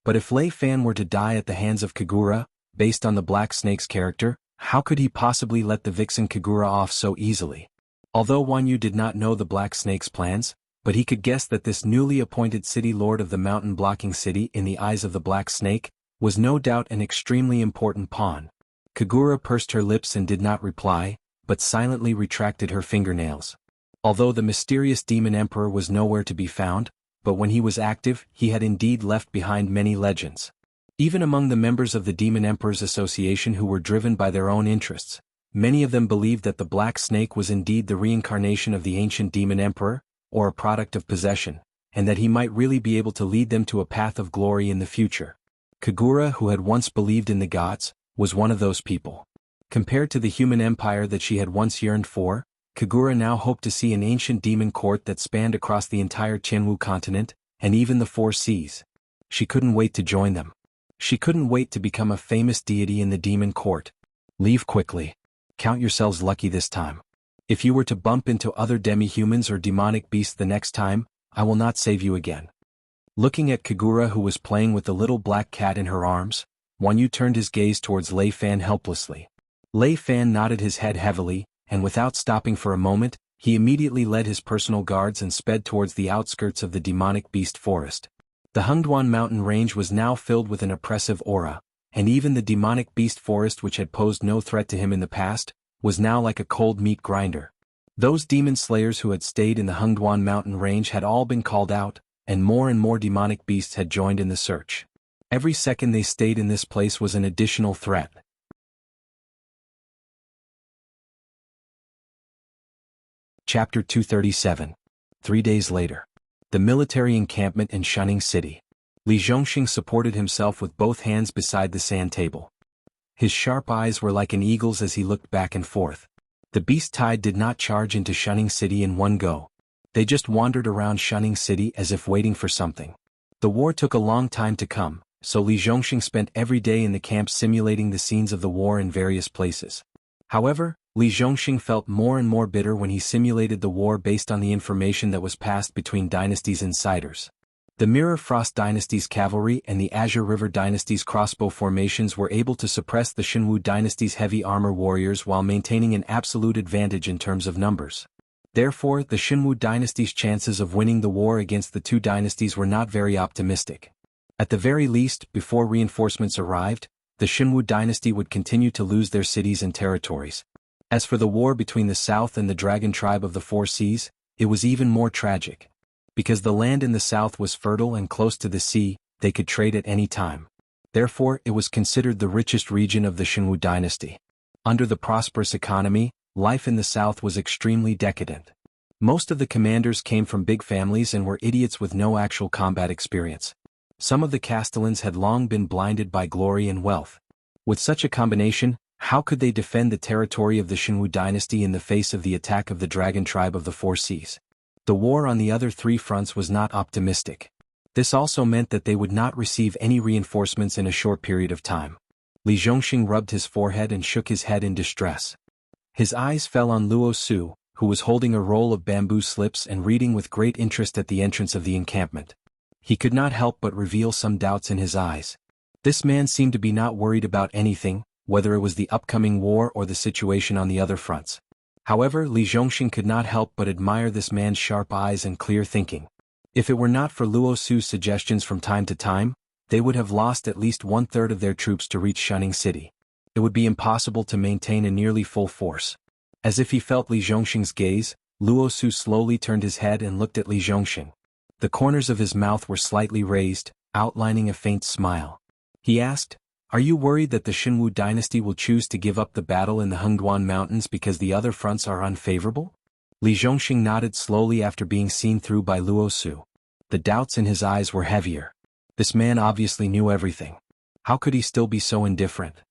But if Lei Fan were to die at the hands of Kagura, based on the Black Snake's character, how could he possibly let the vixen Kagura off so easily? Although Wan Yu did not know the Black Snake's plans, but he could guess that this newly appointed city lord of the mountain-blocking city in the eyes of the Black Snake was no doubt an extremely important pawn. Kagura pursed her lips and did not reply, but silently retracted her fingernails. Although the mysterious Demon Emperor was nowhere to be found, but when he was active, he had indeed left behind many legends. Even among the members of the Demon Emperor's Association who were driven by their own interests, many of them believed that the Black Snake was indeed the reincarnation of the ancient Demon Emperor, or a product of possession, and that he might really be able to lead them to a path of glory in the future. Kagura, who had once believed in the gods, was one of those people. Compared to the human empire that she had once yearned for, Kagura now hoped to see an ancient demon court that spanned across the entire Qianwu continent, and even the four seas. She couldn't wait to join them. She couldn't wait to become a famous deity in the demon court. "Leave quickly. Count yourselves lucky this time. If you were to bump into other demi-humans or demonic beasts the next time, I will not save you again." Looking at Kagura, who was playing with the little black cat in her arms, Wan Yu turned his gaze towards Lei Fan helplessly. Lei Fan nodded his head heavily, and without stopping for a moment, he immediately led his personal guards and sped towards the outskirts of the demonic beast forest. The Hengduan mountain range was now filled with an oppressive aura, and even the demonic beast forest, which had posed no threat to him in the past, was now like a cold meat grinder. Those demon slayers who had stayed in the Hengduan mountain range had all been called out, and more demonic beasts had joined in the search. Every second they stayed in this place was an additional threat. Chapter 237. 3 days later. The military encampment in Shunning City. Li Zhongxing supported himself with both hands beside the sand table. His sharp eyes were like an eagle's as he looked back and forth. The beast tide did not charge into Shunning City in one go. They just wandered around Shunning City as if waiting for something. The war took a long time to come, so Li Zhongxing spent every day in the camp simulating the scenes of the war in various places. However, Li Zhongxing felt more and more bitter when he simulated the war based on the information that was passed between Dynasty's insiders. The Mirror Frost Dynasty's cavalry and the Azure River Dynasty's crossbow formations were able to suppress the Shenwu Dynasty's heavy armor warriors while maintaining an absolute advantage in terms of numbers. Therefore, the Shenwu Dynasty's chances of winning the war against the two dynasties were not very optimistic. At the very least, before reinforcements arrived, the Shenwu Dynasty would continue to lose their cities and territories. As for the war between the south and the dragon tribe of the Four Seas, it was even more tragic. Because the land in the south was fertile and close to the sea, they could trade at any time. Therefore, it was considered the richest region of the Shenwu Dynasty. Under the prosperous economy, life in the south was extremely decadent. Most of the commanders came from big families and were idiots with no actual combat experience. Some of the Castellans had long been blinded by glory and wealth. With such a combination, how could they defend the territory of the Shenwu Dynasty in the face of the attack of the dragon tribe of the Four Seas? The war on the other three fronts was not optimistic. This also meant that they would not receive any reinforcements in a short period of time. Li Zhongxing rubbed his forehead and shook his head in distress. His eyes fell on Luo Su, who was holding a roll of bamboo slips and reading with great interest at the entrance of the encampment. He could not help but reveal some doubts in his eyes. This man seemed to be not worried about anything, whether it was the upcoming war or the situation on the other fronts. However, Li Zhongxing could not help but admire this man's sharp eyes and clear thinking. If it were not for Luo Su's suggestions from time to time, they would have lost at least 1/3 of their troops to reach Shining City. It would be impossible to maintain a nearly full force. As if he felt Li Zhongxing's gaze, Luo Su slowly turned his head and looked at Li Zhongxing. The corners of his mouth were slightly raised, outlining a faint smile. He asked, "Are you worried that the Xinwu dynasty will choose to give up the battle in the Hengduan Mountains because the other fronts are unfavorable?" Li Zhongxing nodded slowly after being seen through by Luo Su. The doubts in his eyes were heavier. This man obviously knew everything. How could he still be so indifferent?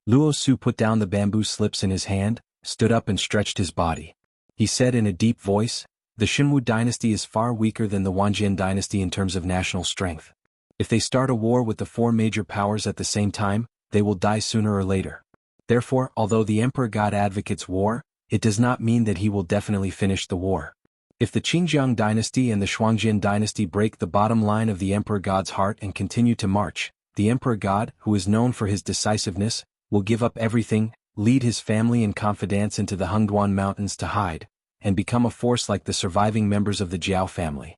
Luo Su put down the bamboo slips in his hand, stood up and stretched his body. He said in a deep voice, "The Xinwu dynasty is far weaker than the Wanjian dynasty in terms of national strength. If they start a war with the 4 major powers at the same time, they will die sooner or later. Therefore, although the Emperor God advocates war, it does not mean that he will definitely finish the war. If the Qingjiang dynasty and the Shuangjian dynasty break the bottom line of the Emperor God's heart and continue to march, the Emperor God, who is known for his decisiveness, will give up everything, lead his family and confidants into the Hengduan Mountains to hide, and become a force like the surviving members of the Jiao family."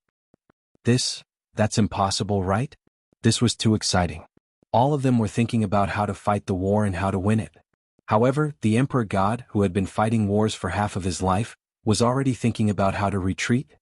That's impossible, right? This was too exciting. All of them were thinking about how to fight the war and how to win it. However, the Emperor God, who had been fighting wars for half of his life, was already thinking about how to retreat.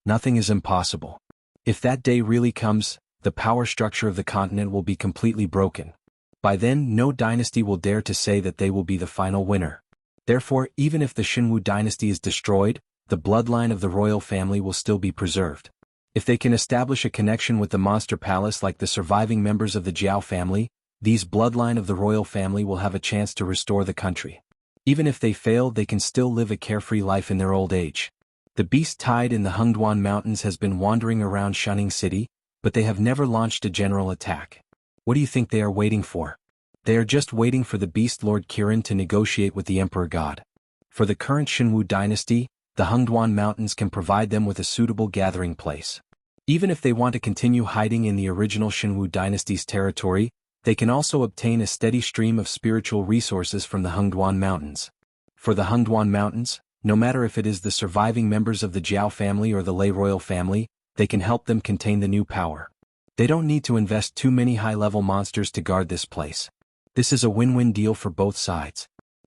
Nothing is impossible. If that day really comes, the power structure of the continent will be completely broken. By then, no dynasty will dare to say that they will be the final winner. Therefore, even if the Xinwu dynasty is destroyed, the bloodline of the royal family will still be preserved. If they can establish a connection with the monster palace like the surviving members of the Jiao family, these bloodline of the royal family will have a chance to restore the country. Even if they fail, they can still live a carefree life in their old age. The beast tied in the Hengduan Mountains has been wandering around Shining City, but they have never launched a general attack. What do you think they are waiting for? They are just waiting for the beast Lord Kirin to negotiate with the Emperor God. For the current Xinwu dynasty, the Hengduan Mountains can provide them with a suitable gathering place. Even if they want to continue hiding in the original Xinwu dynasty's territory, they can also obtain a steady stream of spiritual resources from the Hengduan Mountains. For the Hengduan Mountains, no matter if it is the surviving members of the Jiao family or the Lei royal family, they can help them contain the new power. They don't need to invest too many high-level monsters to guard this place. This is a win-win deal for both sides.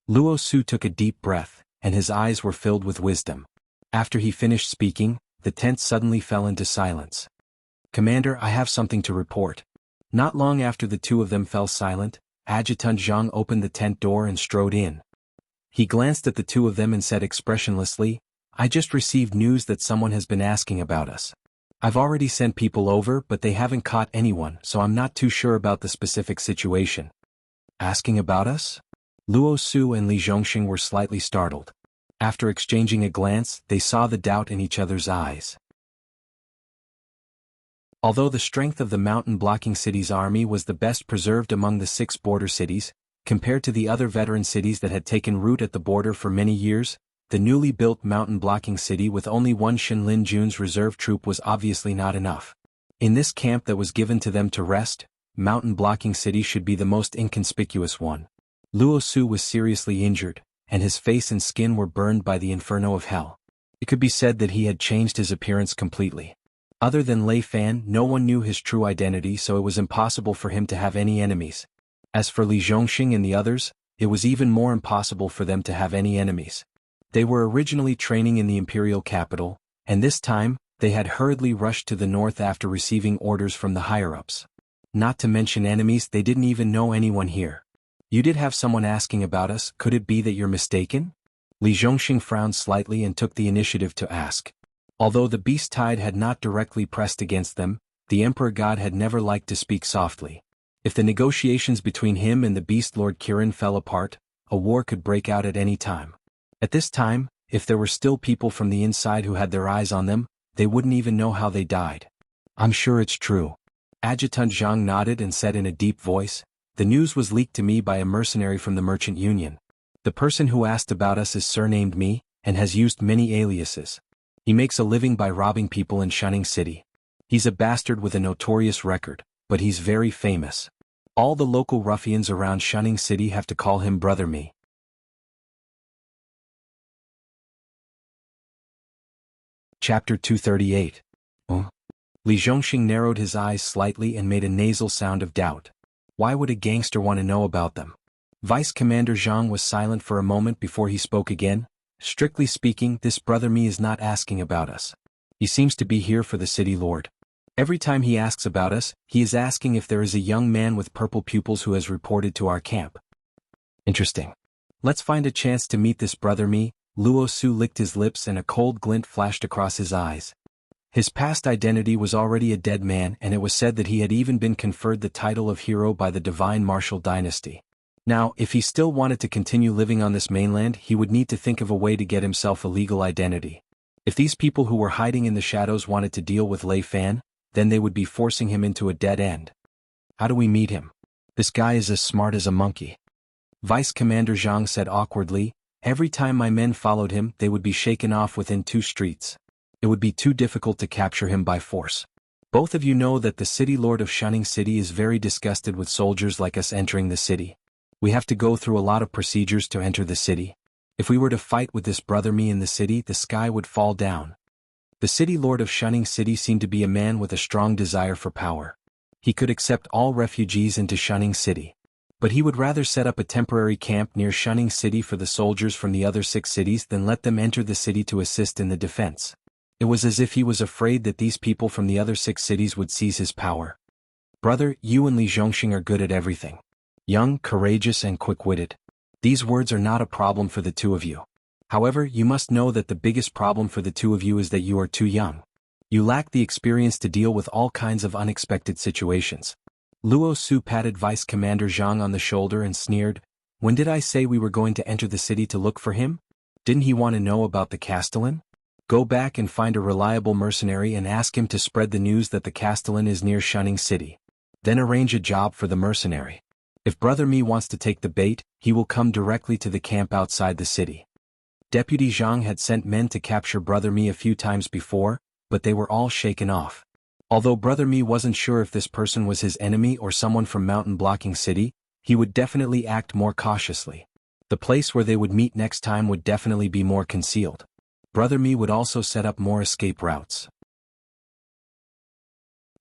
Luo Su took a deep breath, and his eyes were filled with wisdom. After he finished speaking, the tent suddenly fell into silence. "Commander, I have something to report." Not long after the two of them fell silent, Adjutant Zhang opened the tent door and strode in. He glanced at the two of them and said expressionlessly, "I just received news that someone has been asking about us. I've already sent people over, but they haven't caught anyone, so I'm not too sure about the specific situation." "Asking about us?" Luo Su and Li Zhongxing were slightly startled. After exchanging a glance, they saw the doubt in each other's eyes. Although the strength of the mountain-blocking city's army was the best preserved among the 6 border cities, compared to the other veteran cities that had taken root at the border for many years, the newly built mountain-blocking city with only 1 Shenlin Jun's reserve troop was obviously not enough. In this camp that was given to them to rest, mountain-blocking city should be the most inconspicuous one. Luo Su was seriously injured, and his face and skin were burned by the inferno of hell. It could be said that he had changed his appearance completely. Other than Lei Fan, no one knew his true identity, so it was impossible for him to have any enemies. As for Li Zhongxing and the others, it was even more impossible for them to have any enemies. They were originally training in the imperial capital, and this time, they had hurriedly rushed to the north after receiving orders from the higher-ups. Not to mention enemies, they didn't even know anyone here. "You did have someone asking about us, could it be that you're mistaken?" Li Zhongxing frowned slightly and took the initiative to ask. Although the beast tide had not directly pressed against them, the Emperor God had never liked to speak softly. If the negotiations between him and the beast Lord Kirin fell apart, a war could break out at any time. At this time, if there were still people from the inside who had their eyes on them, they wouldn't even know how they died. "I'm sure it's true." Adjutant Zhang nodded and said in a deep voice, "The news was leaked to me by a mercenary from the Merchant Union. The person who asked about us is surnamed Me, and has used many aliases. He makes a living by robbing people in Shunning City. He's a bastard with a notorious record, but he's very famous. All the local ruffians around Shunning City have to call him Brother Me. Chapter 238. Li Zhongxing narrowed his eyes slightly and made a nasal sound of doubt. Why would a gangster want to know about them? Vice Commander Zhang was silent for a moment before he spoke again. Strictly speaking, this Brother Me is not asking about us. He seems to be here for the city lord. Every time he asks about us, he is asking if there is a young man with purple pupils who has reported to our camp. Interesting. Let's find a chance to meet this Brother Me. Luo Su licked his lips and a cold glint flashed across his eyes. His past identity was already a dead man, and it was said that he had even been conferred the title of hero by the divine martial dynasty. Now, if he still wanted to continue living on this mainland, he would need to think of a way to get himself a legal identity. If these people who were hiding in the shadows wanted to deal with Lei Fan, then they would be forcing him into a dead end. How do we meet him? This guy is as smart as a monkey. Vice Commander Zhang said awkwardly. Every time my men followed him, they would be shaken off within 2 streets. It would be too difficult to capture him by force. Both of you know that the city lord of Shunning City is very disgusted with soldiers like us entering the city. We have to go through a lot of procedures to enter the city. If we were to fight with this Brother Me in the city, the sky would fall down. The city lord of Shunning City seemed to be a man with a strong desire for power. He could accept all refugees into Shunning City. But he would rather set up a temporary camp near Shunning City for the soldiers from the other 6 cities than let them enter the city to assist in the defense. It was as if he was afraid that these people from the other 6 cities would seize his power. Brother, you and Li Zhongxing are good at everything. Young, courageous and quick-witted. These words are not a problem for the 2 of you. However, you must know that the biggest problem for the 2 of you is that you are too young. You lack the experience to deal with all kinds of unexpected situations. Luo Su patted Vice Commander Zhang on the shoulder and sneered, "When did I say we were going to enter the city to look for him? Didn't he want to know about the Castellan? Go back and find a reliable mercenary and ask him to spread the news that the Castellan is near Shunning City. Then arrange a job for the mercenary. If Brother Me wants to take the bait, he will come directly to the camp outside the city." Deputy Zhang had sent men to capture Brother Me a few times before, but they were all shaken off. Although Brother Me wasn't sure if this person was his enemy or someone from Mountain Blocking City, he would definitely act more cautiously. The place where they would meet next time would definitely be more concealed. Brother Me would also set up more escape routes.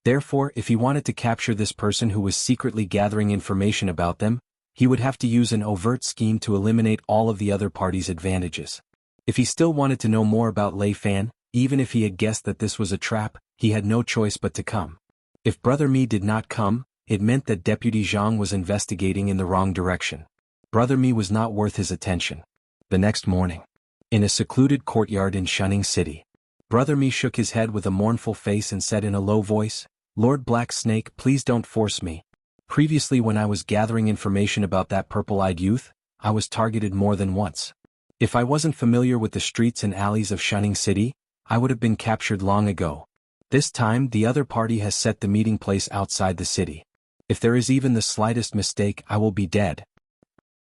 Therefore, if he wanted to capture this person who was secretly gathering information about them, he would have to use an overt scheme to eliminate all of the other party's advantages. If he still wanted to know more about Lei Fan, even if he had guessed that this was a trap, he had no choice but to come. If Brother Me did not come, it meant that Deputy Zhang was investigating in the wrong direction. Brother Me was not worth his attention. The next morning, in a secluded courtyard in Shunning City, Brother Me shook his head with a mournful face and said in a low voice, "Lord Black Snake, please don't force me. Previously when I was gathering information about that purple-eyed youth, I was targeted more than once. If I wasn't familiar with the streets and alleys of Shunning City, I would have been captured long ago. This time the other party has set the meeting place outside the city. If there is even the slightest mistake, I will be dead.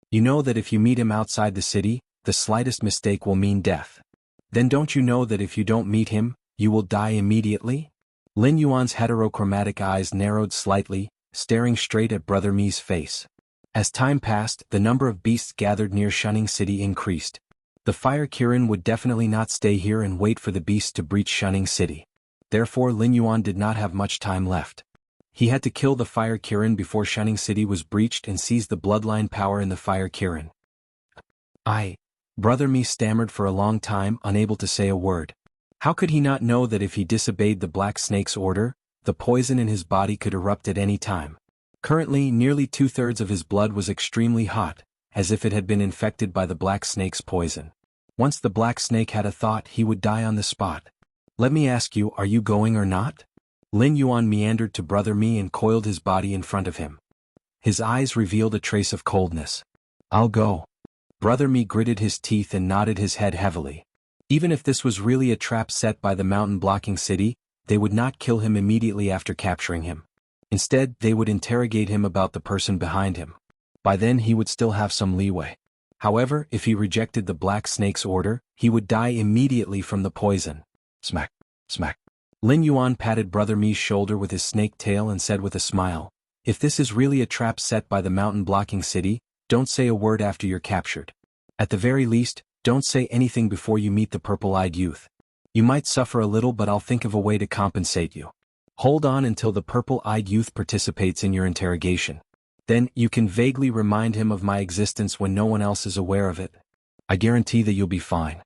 You know that if you meet him outside the city, the slightest mistake will mean death. Then don't you know that if you don't meet him, you will die immediately?" Lin Yuan's heterochromatic eyes narrowed slightly, staring straight at Brother Me's face. As time passed, the number of beasts gathered near Shunning City increased. The Fire Kirin would definitely not stay here and wait for the beasts to breach Shunning City. Therefore Lin Yuan did not have much time left. He had to kill the Fire Kirin before Shunning City was breached and seize the bloodline power in the Fire Kirin. Brother Me stammered for a long time, unable to say a word. How could he not know that if he disobeyed the Black Snake's order, the poison in his body could erupt at any time? Currently, nearly 2/3 of his blood was extremely hot, as if it had been infected by the Black Snake's poison. Once the Black Snake had a thought, he would die on the spot. "Let me ask you, are you going or not?" Lin Yuan meandered to Brother Me and coiled his body in front of him. His eyes revealed a trace of coldness. "I'll go." Brother Me gritted his teeth and nodded his head heavily. Even if this was really a trap set by the Mountain Blocking City, they would not kill him immediately after capturing him. Instead, they would interrogate him about the person behind him. By then he would still have some leeway. However, if he rejected the black snake's order, he would die immediately from the poison. Smack, smack. Lin Yuan patted Brother Mi's shoulder with his snake tail and said with a smile, "If this is really a trap set by the mountain-blocking city, don't say a word after you're captured. At the very least, don't say anything before you meet the purple-eyed youth. You might suffer a little, but I'll think of a way to compensate you. Hold on until the purple-eyed youth participates in your interrogation. Then, you can vaguely remind him of my existence when no one else is aware of it. I guarantee that you'll be fine."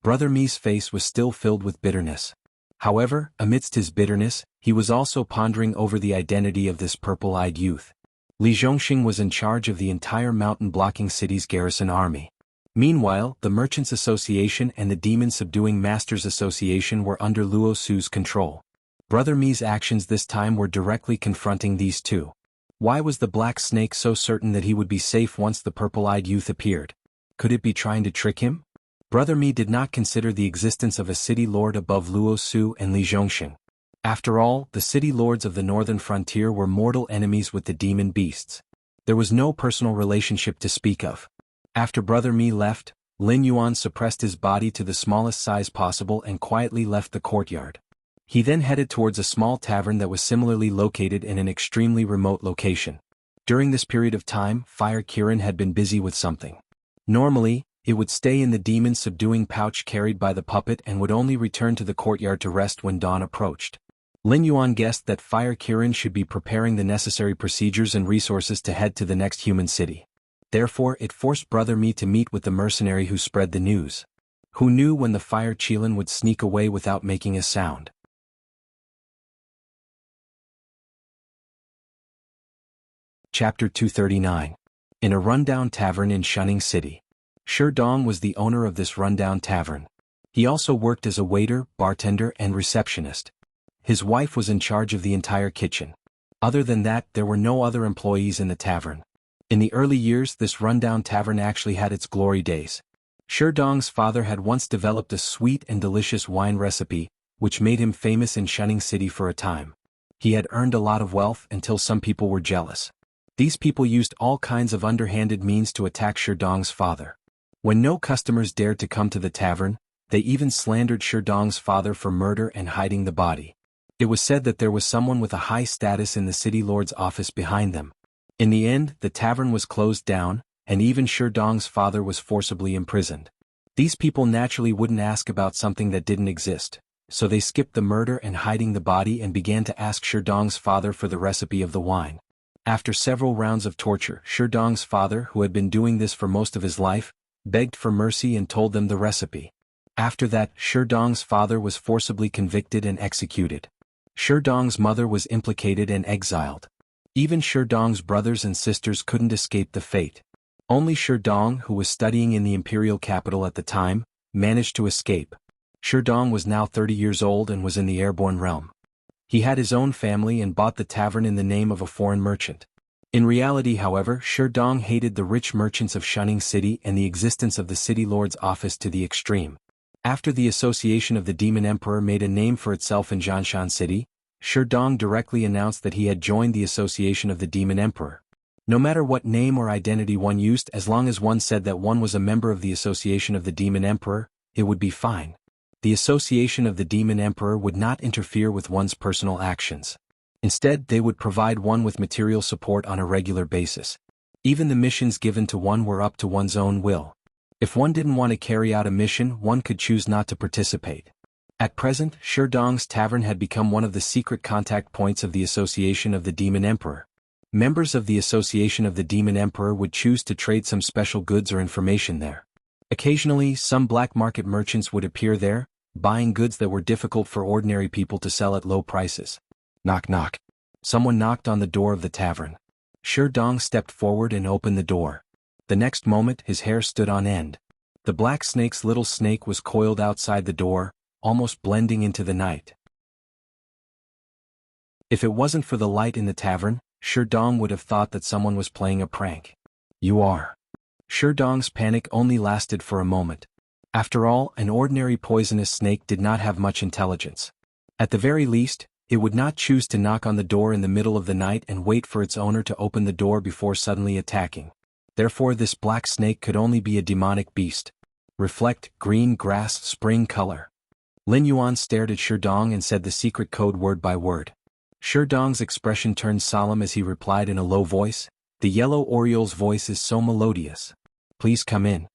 Brother Mi's face was still filled with bitterness. However, amidst his bitterness, he was also pondering over the identity of this purple-eyed youth. Li Zhongxing was in charge of the entire mountain-blocking city's garrison army. Meanwhile, the Merchants Association and the Demon-Subduing Masters Association were under Luo Su's control. Brother Mi's actions this time were directly confronting these two. Why was the Black Snake so certain that he would be safe once the purple-eyed youth appeared? Could it be trying to trick him? Brother Mi did not consider the existence of a city lord above Luo Su and Li Zhongxing. After all, the city lords of the northern frontier were mortal enemies with the demon beasts. There was no personal relationship to speak of. After Brother Mi left, Lin Yuan suppressed his body to the smallest size possible and quietly left the courtyard. He then headed towards a small tavern that was similarly located in an extremely remote location. During this period of time, Fire Kirin had been busy with something. Normally, it would stay in the demon-subduing pouch carried by the puppet and would only return to the courtyard to rest when dawn approached. Lin Yuan guessed that Fire Kirin should be preparing the necessary procedures and resources to head to the next human city. Therefore, it forced Brother Mi to meet with the mercenary who spread the news. Who knew when the Fire Qilin would sneak away without making a sound? Chapter 239. In a rundown tavern in Shunning City. Shi Dong was the owner of this rundown tavern. He also worked as a waiter, bartender, and receptionist. His wife was in charge of the entire kitchen. Other than that, there were no other employees in the tavern. In the early years, this rundown tavern actually had its glory days. Shi Dong's father had once developed a sweet and delicious wine recipe, which made him famous in Shunning City for a time. He had earned a lot of wealth until some people were jealous. These people used all kinds of underhanded means to attack Shi Dong's father. When no customers dared to come to the tavern, they even slandered Shi Dong's father for murder and hiding the body. It was said that there was someone with a high status in the city lord's office behind them. In the end, the tavern was closed down, and even Shi Dong's father was forcibly imprisoned. These people naturally wouldn't ask about something that didn't exist, so they skipped the murder and hiding the body and began to ask Shi Dong's father for the recipe of the wine. After several rounds of torture, Shi Dong's father, who had been doing this for most of his life, begged for mercy and told them the recipe. After that, Shi Dong's father was forcibly convicted and executed. Shi Dong's mother was implicated and exiled. Even Shi Dong's brothers and sisters couldn't escape the fate. Only Shi Dong, who was studying in the imperial capital at the time, managed to escape. Shi Dong was now 30 years old and was in the airborne realm. He had his own family and bought the tavern in the name of a foreign merchant. In reality, however, Shi Dong hated the rich merchants of Shunning City and the existence of the city lord's office to the extreme. After the association of the Demon Emperor made a name for itself in Jianshan City, Shi Dong directly announced that he had joined the association of the Demon Emperor. No matter what name or identity one used, as long as one said that one was a member of the association of the Demon Emperor, it would be fine. The association of the Demon Emperor would not interfere with one's personal actions. Instead, they would provide one with material support on a regular basis. Even the missions given to one were up to one's own will. If one didn't want to carry out a mission, one could choose not to participate. At present, Shi Dong's tavern had become one of the secret contact points of the association of the Demon Emperor. Members of the association of the Demon Emperor would choose to trade some special goods or information there. Occasionally, some black market merchants would appear there, buying goods that were difficult for ordinary people to sell at low prices. Knock knock. Someone knocked on the door of the tavern. Shi Dong stepped forward and opened the door. The next moment, his hair stood on end. The black snake's little snake was coiled outside the door, almost blending into the night. If it wasn't for the light in the tavern, Shi Dong would have thought that someone was playing a prank. You are. Shi Dong's panic only lasted for a moment. After all, an ordinary poisonous snake did not have much intelligence. At the very least, it would not choose to knock on the door in the middle of the night and wait for its owner to open the door before suddenly attacking. Therefore this black snake could only be a demonic beast. Reflect, green grass, spring color. Lin Yuan stared at Sherdong and said the secret code word by word. Sherdong's expression turned solemn as he replied in a low voice, "The yellow Oriole's voice is so melodious. Please come in."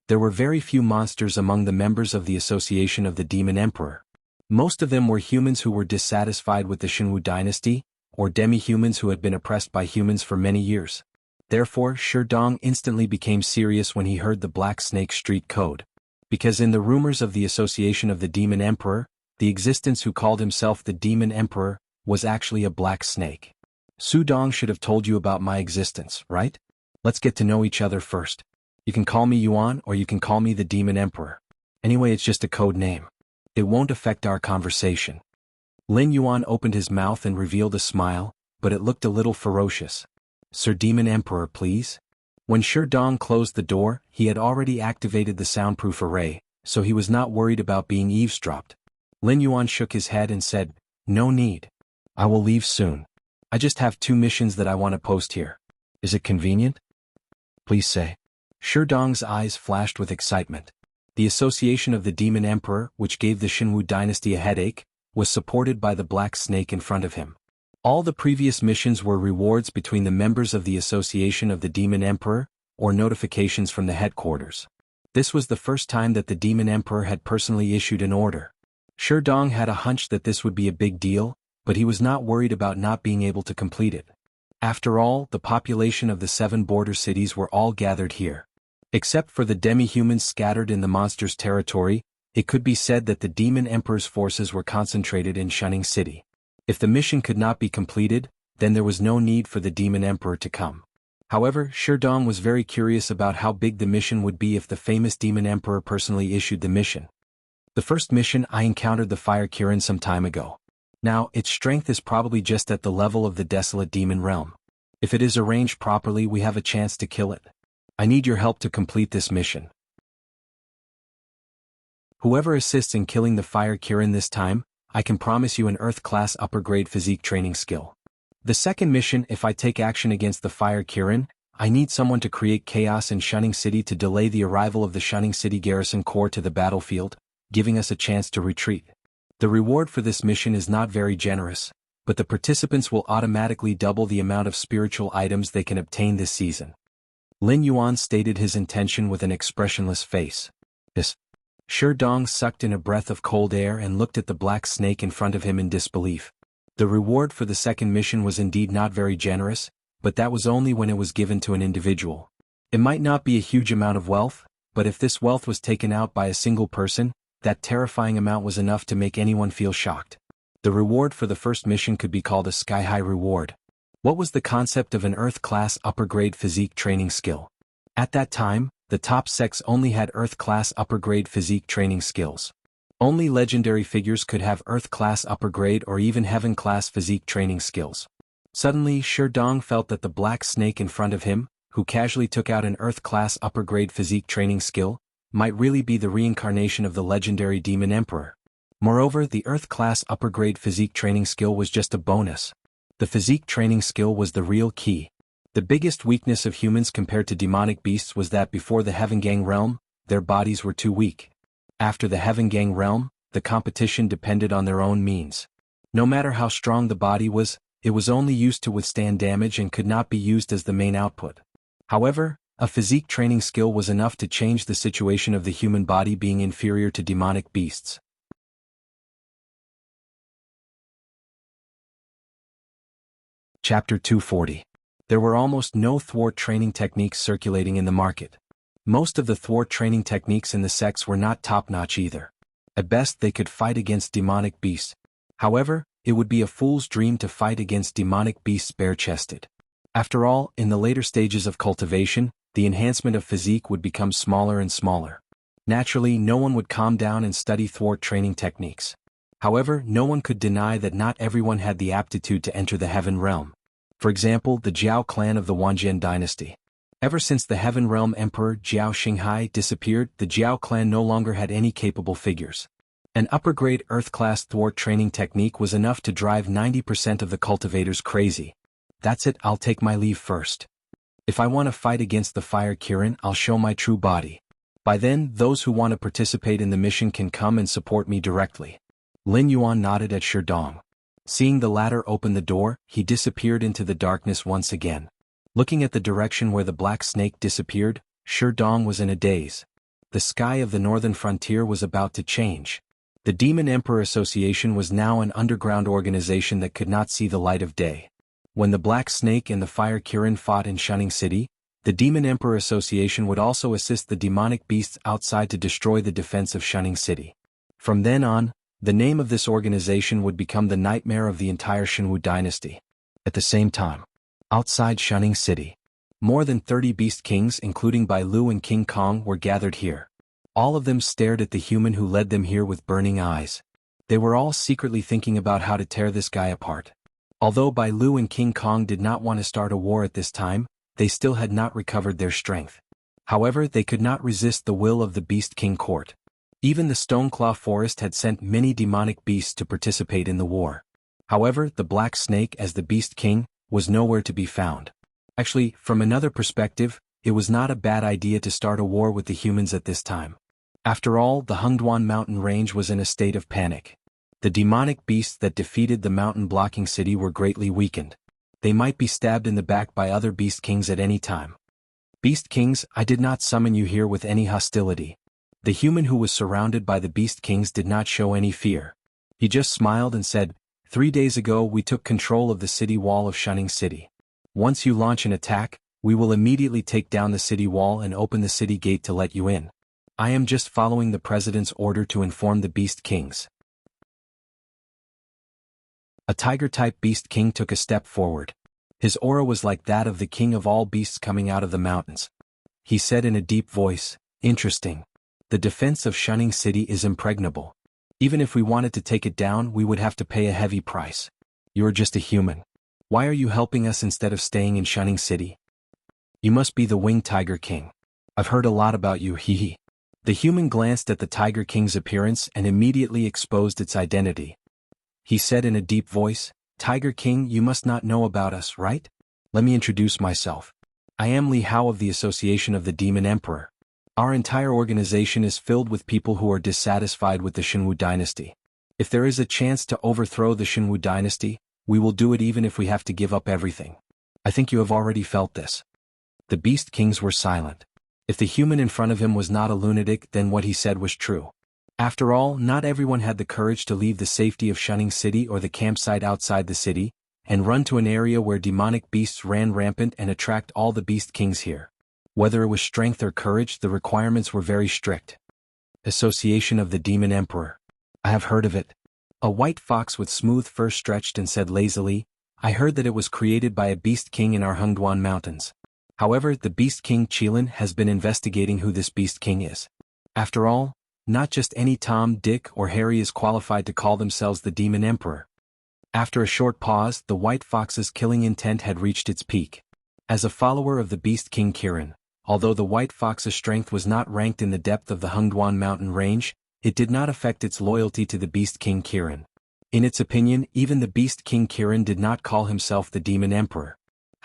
There were very few monsters among the members of the Association of the Demon Emperor. Most of them were humans who were dissatisfied with the Shenwu dynasty, or demi-humans who had been oppressed by humans for many years. Therefore, Sherdong instantly became serious when he heard the Black Snake Street Code. Because in the rumors of the Association of the Demon Emperor, the existence who called himself the Demon Emperor was actually a black snake. Su Dong should have told you about my existence, right? Let's get to know each other first. You can call me Yuan or you can call me the Demon Emperor. Anyway, it's just a code name. It won't affect our conversation. Lin Yuan opened his mouth and revealed a smile, but it looked a little ferocious. Sir Demon Emperor, please? When Sherdong closed the door, he had already activated the soundproof array, so he was not worried about being eavesdropped. Lin Yuan shook his head and said, "No need. I will leave soon. I just have 2 missions that I want to post here. Is it convenient?" "Please say." Sherdong's eyes flashed with excitement. The Association of the Demon Emperor, which gave the Shenwu dynasty a headache, was supported by the black snake in front of him. All the previous missions were rewards between the members of the Association of the Demon Emperor, or notifications from the headquarters. This was the first time that the Demon Emperor had personally issued an order. Sherdong had a hunch that this would be a big deal, but he was not worried about not being able to complete it. After all, the population of the 7 border cities were all gathered here. Except for the demi-humans scattered in the monster's territory, it could be said that the Demon Emperor's forces were concentrated in Shunning City. If the mission could not be completed, then there was no need for the Demon Emperor to come. However, Sherdong was very curious about how big the mission would be if the famous Demon Emperor personally issued the mission. The first mission I encountered the Fire Kirin some time ago. Now, its strength is probably just at the level of the Desolate Demon Realm. If it is arranged properly, we have a chance to kill it. I need your help to complete this mission. Whoever assists in killing the Fire Kirin this time, I can promise you an Earth-class upper-grade physique training skill. The second mission, if I take action against the Fire Kirin, I need someone to create chaos in Shunning City to delay the arrival of the Shunning City Garrison Corps to the battlefield, giving us a chance to retreat. The reward for this mission is not very generous, but the participants will automatically double the amount of spiritual items they can obtain this season. Lin Yuan stated his intention with an expressionless face. Sherdong sucked in a breath of cold air and looked at the black snake in front of him in disbelief. The reward for the second mission was indeed not very generous, but that was only when it was given to an individual. It might not be a huge amount of wealth, but if this wealth was taken out by a single person, that terrifying amount was enough to make anyone feel shocked. The reward for the first mission could be called a sky-high reward. What was the concept of an Earth-class upper-grade physique training skill? At that time, the top sex only had Earth-class upper-grade physique training skills. Only legendary figures could have Earth-class upper-grade or even Heaven-class physique training skills. Suddenly, Sherdong felt that the black snake in front of him, who casually took out an Earth-class upper-grade physique training skill, might really be the reincarnation of the legendary Demon Emperor. Moreover, the Earth-class upper-grade physique training skill was just a bonus. The physique training skill was the real key. The biggest weakness of humans compared to demonic beasts was that before the Heaven Gang realm, their bodies were too weak. After the Heaven Gang realm, the competition depended on their own means. No matter how strong the body was, it was only used to withstand damage and could not be used as the main output. However, a physique training skill was enough to change the situation of the human body being inferior to demonic beasts. Chapter 240. There were almost no thwart training techniques circulating in the market. Most of the thwart training techniques in the sects were not top-notch either. At best they could fight against demonic beasts. However, it would be a fool's dream to fight against demonic beasts bare-chested. After all, in the later stages of cultivation, the enhancement of physique would become smaller and smaller. Naturally, no one would calm down and study thwart training techniques. However, no one could deny that not everyone had the aptitude to enter the Heaven Realm. For example, the Jiao clan of the Wanjian dynasty. Ever since the Heaven Realm Emperor Jiao Xinghai disappeared, the Jiao clan no longer had any capable figures. An upper-grade Earth-class thwart training technique was enough to drive 90% of the cultivators crazy. That's it, I'll take my leave first. If I want to fight against the Fire Kirin, I'll show my true body. By then, those who want to participate in the mission can come and support me directly." Lin Yuan nodded at Sherdong. Seeing the latter open the door, he disappeared into the darkness once again. Looking at the direction where the black snake disappeared, Sherdong was in a daze. The sky of the northern frontier was about to change. The Demon Emperor Association was now an underground organization that could not see the light of day. When the Black Snake and the Fire Kirin fought in Shunning City, the Demon Emperor Association would also assist the demonic beasts outside to destroy the defense of Shunning City. From then on, the name of this organization would become the nightmare of the entire Shenwu dynasty. At the same time, outside Shunning City, more than 30 beast kings including Bai Lu and King Kong were gathered here. All of them stared at the human who led them here with burning eyes. They were all secretly thinking about how to tear this guy apart. Although Bai Lu and King Kong did not want to start a war at this time, they still had not recovered their strength. However, they could not resist the will of the Beast King court. Even the Stoneclaw Forest had sent many demonic beasts to participate in the war. However, the Black Snake as the Beast King was nowhere to be found. Actually, from another perspective, it was not a bad idea to start a war with the humans at this time. After all, the Hengduan mountain range was in a state of panic. The demonic beasts that defeated the mountain-blocking city were greatly weakened. They might be stabbed in the back by other Beast Kings at any time. Beast Kings, I did not summon you here with any hostility. The human who was surrounded by the Beast Kings did not show any fear. He just smiled and said, 3 days ago we took control of the city wall of Shunning City. Once you launch an attack, we will immediately take down the city wall and open the city gate to let you in. I am just following the president's order to inform the Beast Kings. A tiger-type Beast King took a step forward. His aura was like that of the king of all beasts coming out of the mountains. He said in a deep voice, "Interesting. The defense of Shunning City is impregnable. Even if we wanted to take it down, we would have to pay a heavy price. You're just a human. Why are you helping us instead of staying in Shunning City? You must be the Winged Tiger King. I've heard a lot about you, hehe." The human glanced at the Tiger King's appearance and immediately exposed its identity. He said in a deep voice, "Tiger King, you must not know about us, right? Let me introduce myself. I am Li Hao of the Association of the Demon Emperor. Our entire organization is filled with people who are dissatisfied with the Shenwu dynasty. If there is a chance to overthrow the Shenwu dynasty, we will do it even if we have to give up everything. I think you have already felt this." The Beast Kings were silent. If the human in front of him was not a lunatic, then what he said was true. After all, not everyone had the courage to leave the safety of Shunning City or the campsite outside the city, and run to an area where demonic beasts ran rampant and attract all the Beast Kings here. Whether it was strength or courage, the requirements were very strict. Association of the Demon Emperor. I have heard of it. A white fox with smooth fur stretched and said lazily, "I heard that it was created by a Beast King in our Hengduan mountains. However, the Beast King Qilin has been investigating who this Beast King is. After all, not just any Tom, Dick, or Harry is qualified to call themselves the Demon Emperor." After a short pause, the white fox's killing intent had reached its peak. As a follower of the Beast King Kirin, although the white fox's strength was not ranked in the depth of the Hengduan mountain range, it did not affect its loyalty to the Beast King Kirin. In its opinion, even the Beast King Kirin did not call himself the Demon Emperor.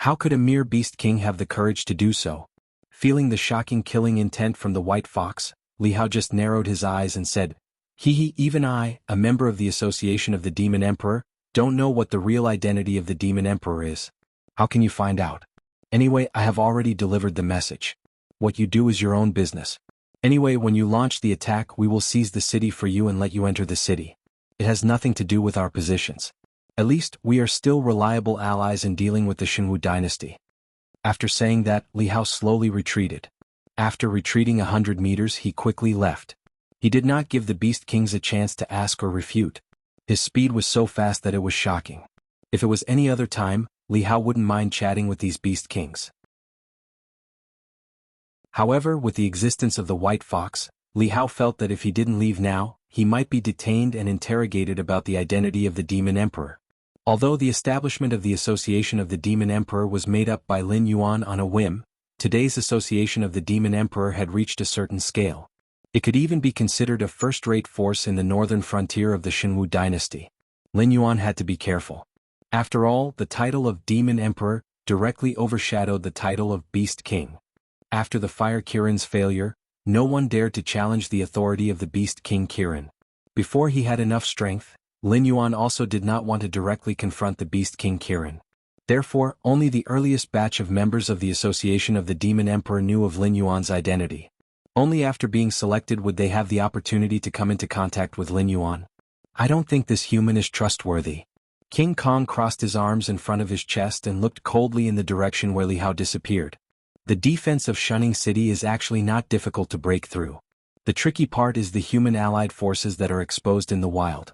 How could a mere Beast King have the courage to do so? Feeling the shocking killing intent from the white fox, Li Hao just narrowed his eyes and said, "Hehe, even I, a member of the Association of the Demon Emperor, don't know what the real identity of the Demon Emperor is. How can you find out? Anyway, I have already delivered the message. What you do is your own business. Anyway, when you launch the attack, we will seize the city for you and let you enter the city. It has nothing to do with our positions. At least, we are still reliable allies in dealing with the Shenwu dynasty." After saying that, Li Hao slowly retreated. After retreating 100 meters, he quickly left. He did not give the Beast Kings a chance to ask or refute. His speed was so fast that it was shocking. If it was any other time, Li Hao wouldn't mind chatting with these Beast Kings. However, with the existence of the white fox, Li Hao felt that if he didn't leave now, he might be detained and interrogated about the identity of the Demon Emperor. Although the establishment of the Association of the Demon Emperor was made up by Lin Yuan on a whim, today's Association of the Demon Emperor had reached a certain scale. It could even be considered a first-rate force in the northern frontier of the Shenwu dynasty. Lin Yuan had to be careful. After all, the title of Demon Emperor directly overshadowed the title of Beast King. After the Fire Kirin's failure, no one dared to challenge the authority of the Beast King Kirin. Before he had enough strength, Lin Yuan also did not want to directly confront the Beast King Kirin. Therefore, only the earliest batch of members of the Association of the Demon Emperor knew of Lin Yuan's identity. Only after being selected would they have the opportunity to come into contact with Lin Yuan. I don't think this human is trustworthy. King Kong crossed his arms in front of his chest and looked coldly in the direction where Li Hao disappeared. The defense of Shunning City is actually not difficult to break through. The tricky part is the human allied forces that are exposed in the wild.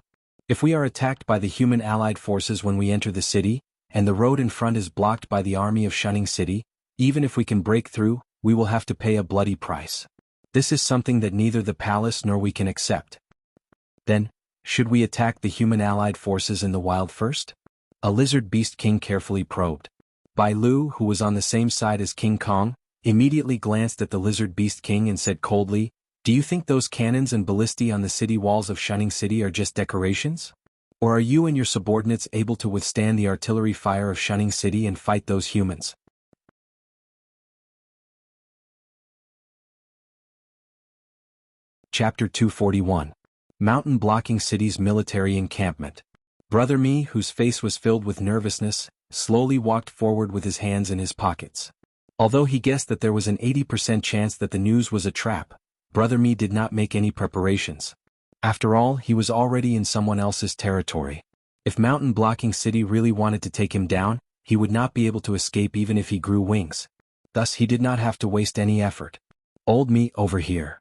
If we are attacked by the human allied forces when we enter the city, and the road in front is blocked by the army of Shunning City, even if we can break through, we will have to pay a bloody price. This is something that neither the palace nor we can accept. Then, should we attack the human allied forces in the wild first? A lizard beast king carefully probed. Bai Lu, who was on the same side as King Kong, immediately glanced at the lizard beast king and said coldly, "Do you think those cannons and ballistae on the city walls of Shunning City are just decorations? Or are you and your subordinates able to withstand the artillery fire of Shunning City and fight those humans?" Chapter 241. Mountain Blocking City's Military Encampment. Brother Mi, whose face was filled with nervousness, slowly walked forward with his hands in his pockets. Although he guessed that there was an 80% chance that the news was a trap, Brother Mi did not make any preparations. After all, he was already in someone else's territory. If Mountain Blocking City really wanted to take him down, he would not be able to escape even if he grew wings. Thus he did not have to waste any effort. "Old Mi, over here."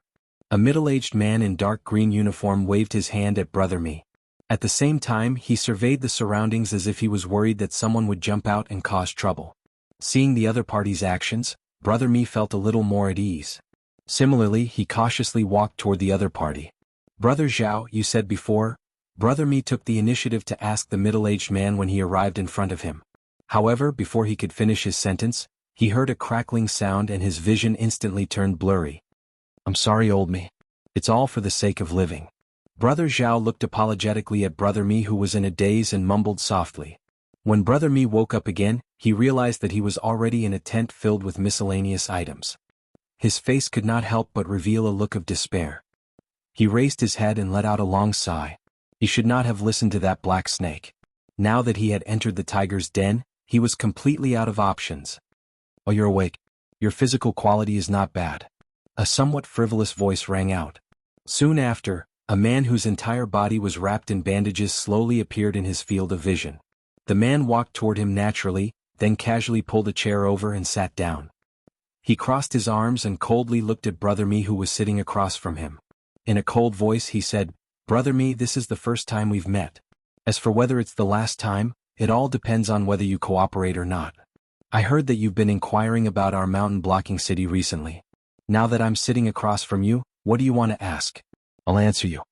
A middle-aged man in dark green uniform waved his hand at Brother Mi. At the same time, he surveyed the surroundings as if he was worried that someone would jump out and cause trouble. Seeing the other party's actions, Brother Mi felt a little more at ease. Similarly, he cautiously walked toward the other party. "Brother Zhao, you said before?" Brother Mi took the initiative to ask the middle-aged man when he arrived in front of him. However, before he could finish his sentence, he heard a crackling sound and his vision instantly turned blurry. "I'm sorry, old Mi. It's all for the sake of living." Brother Zhao looked apologetically at Brother Mi, who was in a daze, and mumbled softly. When Brother Mi woke up again, he realized that he was already in a tent filled with miscellaneous items. His face could not help but reveal a look of despair. He raised his head and let out a long sigh. He should not have listened to that black snake. Now that he had entered the tiger's den, he was completely out of options. "Oh, you're awake. Your physical quality is not bad." A somewhat frivolous voice rang out. Soon after, a man whose entire body was wrapped in bandages slowly appeared in his field of vision. The man walked toward him naturally, then casually pulled a chair over and sat down. He crossed his arms and coldly looked at Brother Mi, who was sitting across from him. In a cold voice he said, "Brother Mi, this is the first time we've met. As for whether it's the last time, it all depends on whether you cooperate or not. I heard that you've been inquiring about our mountain blocking city recently. Now that I'm sitting across from you, what do you want to ask? I'll answer you."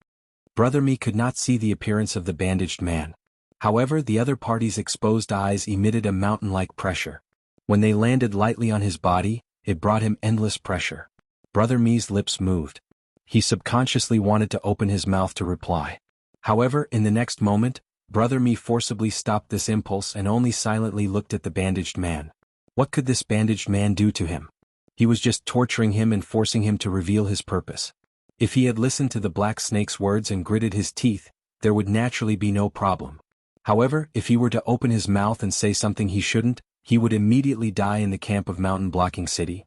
Brother Mi could not see the appearance of the bandaged man. However, the other party's exposed eyes emitted a mountain-like pressure. When they landed lightly on his body, it brought him endless pressure. Brother Mi's lips moved. He subconsciously wanted to open his mouth to reply. However, in the next moment, Brother Mi forcibly stopped this impulse and only silently looked at the bandaged man. What could this bandaged man do to him? He was just torturing him and forcing him to reveal his purpose. If he had listened to the black snake's words and gritted his teeth, there would naturally be no problem. However, if he were to open his mouth and say something he shouldn't, he would immediately die in the camp of Mountain Blocking City.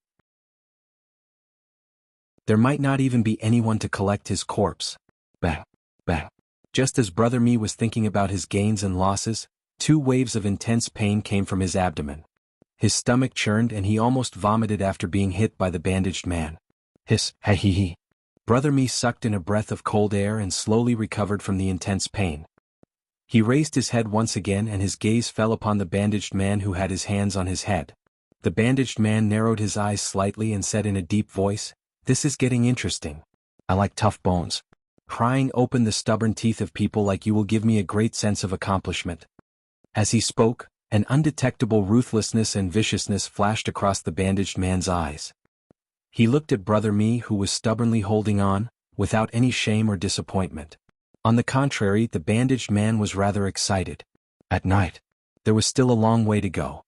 There might not even be anyone to collect his corpse. Bang, bang. Just as Brother Mi was thinking about his gains and losses, 2 waves of intense pain came from his abdomen. His stomach churned and he almost vomited after being hit by the bandaged man. Hiss, ha he he. Brother Mi sucked in a breath of cold air and slowly recovered from the intense pain. He raised his head once again and his gaze fell upon the bandaged man who had his hands on his head. The bandaged man narrowed his eyes slightly and said in a deep voice, "This is getting interesting. I like tough bones. Prying open the stubborn teeth of people like you will give me a great sense of accomplishment." As he spoke, an undetectable ruthlessness and viciousness flashed across the bandaged man's eyes. He looked at Brother Mi, who was stubbornly holding on, without any shame or disappointment. On the contrary, the bandaged man was rather excited. At night. There was still a long way to go.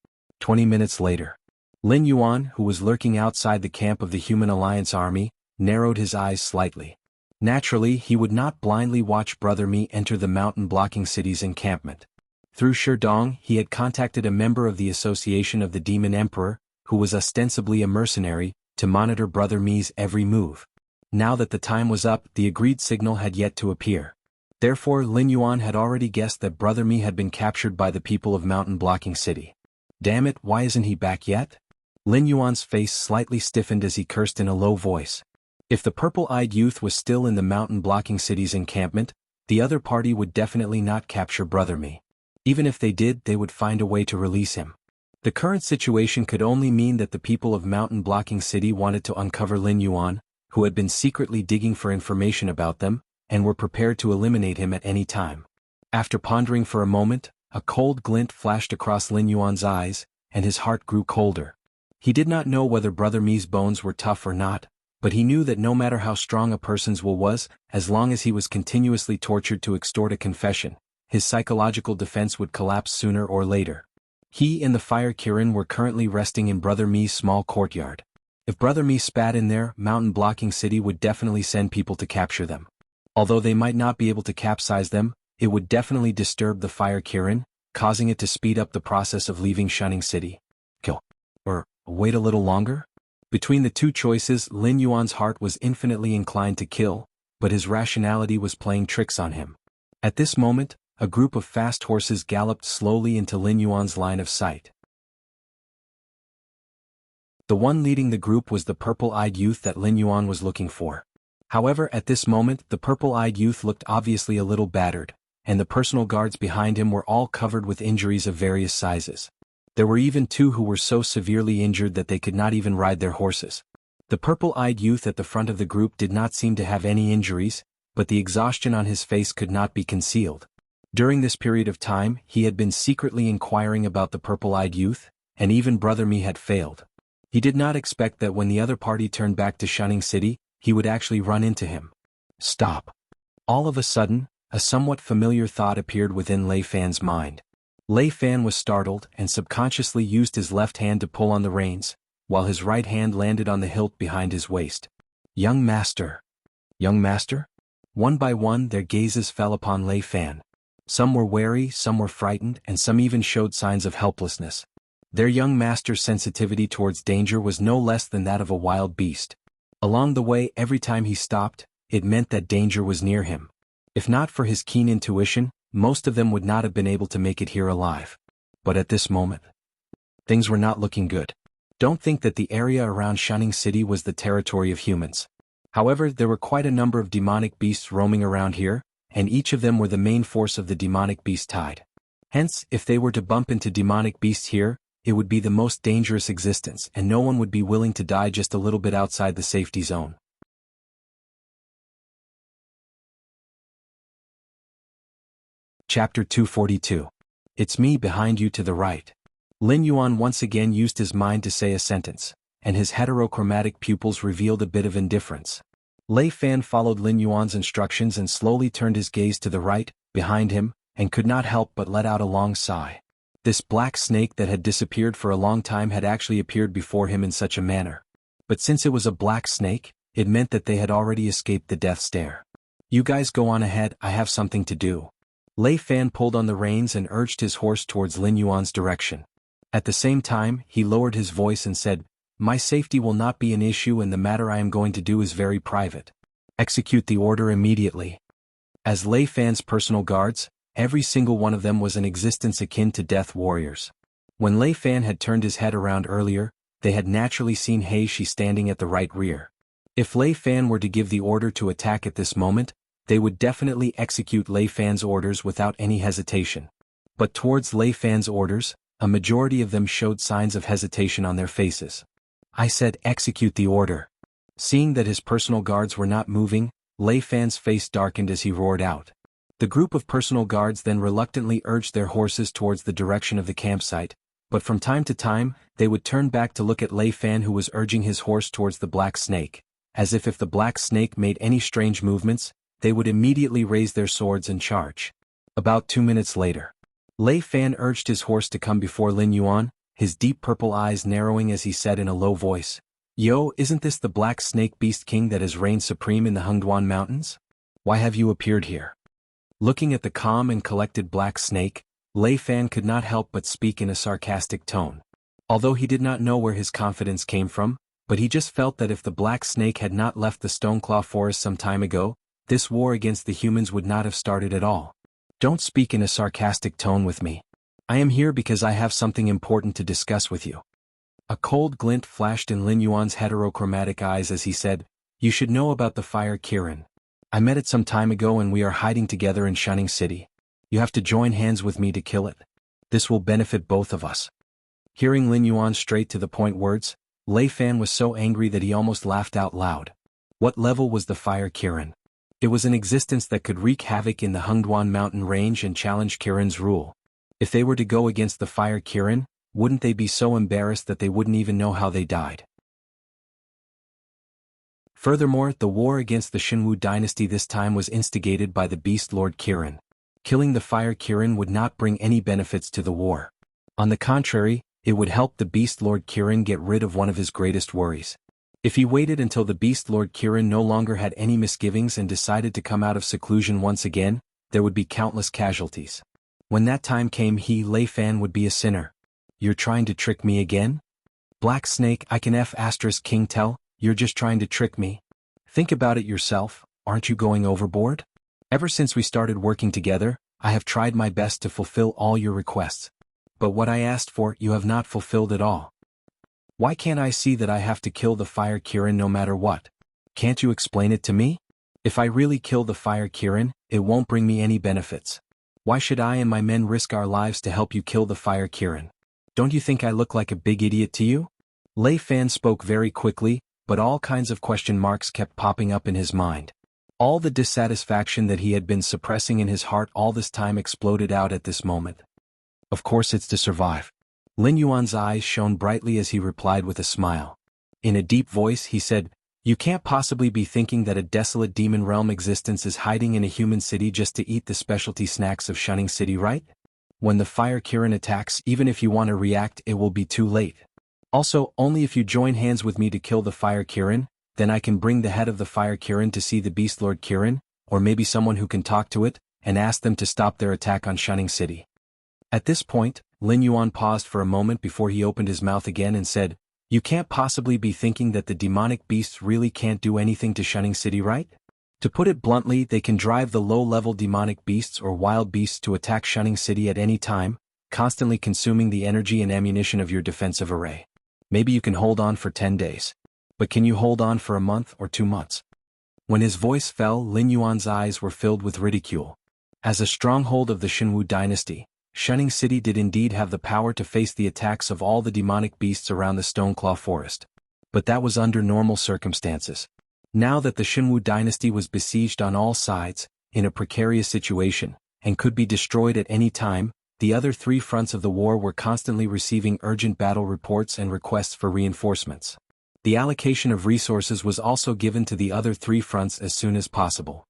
20 minutes later. Lin Yuan, who was lurking outside the camp of the Human Alliance army, narrowed his eyes slightly. Naturally, he would not blindly watch Brother Mi enter the mountain-blocking city's encampment. Through Sherdong, he had contacted a member of the Association of the Demon Emperor, who was ostensibly a mercenary, to monitor Brother Mi's every move. Now that the time was up, the agreed signal had yet to appear. Therefore, Lin Yuan had already guessed that Brother Mi had been captured by the people of mountain-blocking city. Damn it, why isn't he back yet? Lin Yuan's face slightly stiffened as he cursed in a low voice. If the purple-eyed youth was still in the mountain-blocking city's encampment, the other party would definitely not capture Brother Mi. Even if they did, they would find a way to release him. The current situation could only mean that the people of mountain-blocking city wanted to uncover Lin Yuan, who had been secretly digging for information about them, and were prepared to eliminate him at any time. After pondering for a moment, a cold glint flashed across Lin Yuan's eyes, and his heart grew colder. He did not know whether Brother Mi's bones were tough or not, but he knew that no matter how strong a person's will was, as long as he was continuously tortured to extort a confession, his psychological defense would collapse sooner or later. He and the Fire Kirin were currently resting in Brother Mi's small courtyard. If Brother Mi spat in there, mountain-blocking city would definitely send people to capture them. Although they might not be able to capsize them, it would definitely disturb the Fire Kirin, causing it to speed up the process of leaving Shunning City. Kill. Or, wait a little longer? Between the two choices, Lin Yuan's heart was infinitely inclined to kill, but his rationality was playing tricks on him. At this moment, a group of fast horses galloped slowly into Lin Yuan's line of sight. The one leading the group was the purple-eyed youth that Lin Yuan was looking for. However, at this moment, the purple-eyed youth looked obviously a little battered, and the personal guards behind him were all covered with injuries of various sizes. There were even two who were so severely injured that they could not even ride their horses. The purple-eyed youth at the front of the group did not seem to have any injuries, but the exhaustion on his face could not be concealed. During this period of time, he had been secretly inquiring about the purple-eyed youth, and even Brother Mi had failed. He did not expect that when the other party turned back to Shunning City, he would actually run into him. Stop. All of a sudden, a somewhat familiar thought appeared within Lei Fan's mind. Lei Fan was startled and subconsciously used his left hand to pull on the reins, while his right hand landed on the hilt behind his waist. Young master. Young master? One by one their gazes fell upon Lei Fan. Some were wary, some were frightened, and some even showed signs of helplessness. Their young master's sensitivity towards danger was no less than that of a wild beast. Along the way, every time he stopped, it meant that danger was near him. If not for his keen intuition, most of them would not have been able to make it here alive. But at this moment, things were not looking good. Don't think that the area around Shunning City was the territory of humans. However, there were quite a number of demonic beasts roaming around here, and each of them were the main force of the demonic beast tide. Hence, if they were to bump into demonic beasts here, it would be the most dangerous existence, and no one would be willing to die just a little bit outside the safety zone. Chapter 242. It's me behind you to the right. Lin Yuan once again used his mind to say a sentence, and his heterochromatic pupils revealed a bit of indifference. Lei Fan followed Lin Yuan's instructions and slowly turned his gaze to the right, behind him, and could not help but let out a long sigh. This black snake that had disappeared for a long time had actually appeared before him in such a manner. But since it was a black snake, it meant that they had already escaped the death stare. You guys go on ahead, I have something to do. Lei Fan pulled on the reins and urged his horse towards Lin Yuan's direction. At the same time, he lowered his voice and said, My safety will not be an issue and the matter I am going to do is very private. Execute the order immediately. As Lei Fan's personal guards, every single one of them was an existence akin to death warriors. When Lei Fan had turned his head around earlier, they had naturally seen He Shi standing at the right rear. If Lei Fan were to give the order to attack at this moment, they would definitely execute Lei Fan's orders without any hesitation. But towards Lei Fan's orders, a majority of them showed signs of hesitation on their faces. I said execute the order. Seeing that his personal guards were not moving, Lei Fan's face darkened as he roared out. The group of personal guards then reluctantly urged their horses towards the direction of the campsite, but from time to time, they would turn back to look at Lei Fan who was urging his horse towards the black snake, as if the black snake made any strange movements, they would immediately raise their swords and charge. About 2 minutes later, Lei Fan urged his horse to come before Lin Yuan, his deep purple eyes narrowing as he said in a low voice, "Yo, isn't this the Black Snake Beast King that has reigned supreme in the Hungduan Mountains? Why have you appeared here?" Looking at the calm and collected Black Snake, Lei Fan could not help but speak in a sarcastic tone. Although he did not know where his confidence came from, but he just felt that if the Black Snake had not left the Stoneclaw Forest some time ago, this war against the humans would not have started at all. "Don't speak in a sarcastic tone with me. I am here because I have something important to discuss with you." A cold glint flashed in Lin Yuan's heterochromatic eyes as he said, "You should know about the Fire Kirin. I met it some time ago and we are hiding together in Shining City. You have to join hands with me to kill it. This will benefit both of us." Hearing Lin Yuan's straight-to-the-point words, Lei Fan was so angry that he almost laughed out loud. What level was the Fire Kirin? It was an existence that could wreak havoc in the Hungduan mountain range and challenge Kirin's rule. If they were to go against the Fire Kirin, wouldn't they be so embarrassed that they wouldn't even know how they died? Furthermore, the war against the Shinwu dynasty this time was instigated by the Beast Lord Kirin. Killing the Fire Kirin would not bring any benefits to the war. On the contrary, it would help the Beast Lord Kirin get rid of one of his greatest worries. If he waited until the Beast Lord Kirin no longer had any misgivings and decided to come out of seclusion once again, there would be countless casualties. When that time came, he, Lei Fan, would be a sinner. "You're trying to trick me again? Black Snake, I can King tell, you're just trying to trick me. Think about it yourself, aren't you going overboard? Ever since we started working together, I have tried my best to fulfill all your requests. But what I asked for, you have not fulfilled at all. Why can't I see that I have to kill the Fire Kirin no matter what? Can't you explain it to me? If I really kill the Fire Kirin, it won't bring me any benefits. Why should I and my men risk our lives to help you kill the Fire Kirin? Don't you think I look like a big idiot to you?" Lei Fan spoke very quickly, but all kinds of question marks kept popping up in his mind. All the dissatisfaction that he had been suppressing in his heart all this time exploded out at this moment. "Of course it's to survive." Lin Yuan's eyes shone brightly as he replied with a smile. In a deep voice he said, "You can't possibly be thinking that a desolate demon realm existence is hiding in a human city just to eat the specialty snacks of Shining City, right? When the Fire Kirin attacks, even if you want to react, it will be too late. Also, only if you join hands with me to kill the Fire Kirin, then I can bring the head of the Fire Kirin to see the Beast Lord Kirin, or maybe someone who can talk to it, and ask them to stop their attack on Shining City." At this point, Lin Yuan paused for a moment before he opened his mouth again and said, "You can't possibly be thinking that the demonic beasts really can't do anything to Shining City, right? To put it bluntly, they can drive the low-level demonic beasts or wild beasts to attack Shining City at any time, constantly consuming the energy and ammunition of your defensive array. Maybe you can hold on for 10 days. But can you hold on for a month or 2 months?" When his voice fell, Lin Yuan's eyes were filled with ridicule. As a stronghold of the Shinwu dynasty, Shining City did indeed have the power to face the attacks of all the demonic beasts around the Stoneclaw Forest. But that was under normal circumstances. Now that the Shinwu dynasty was besieged on all sides, in a precarious situation, and could be destroyed at any time, the other 3 fronts of the war were constantly receiving urgent battle reports and requests for reinforcements. The allocation of resources was also given to the other 3 fronts as soon as possible.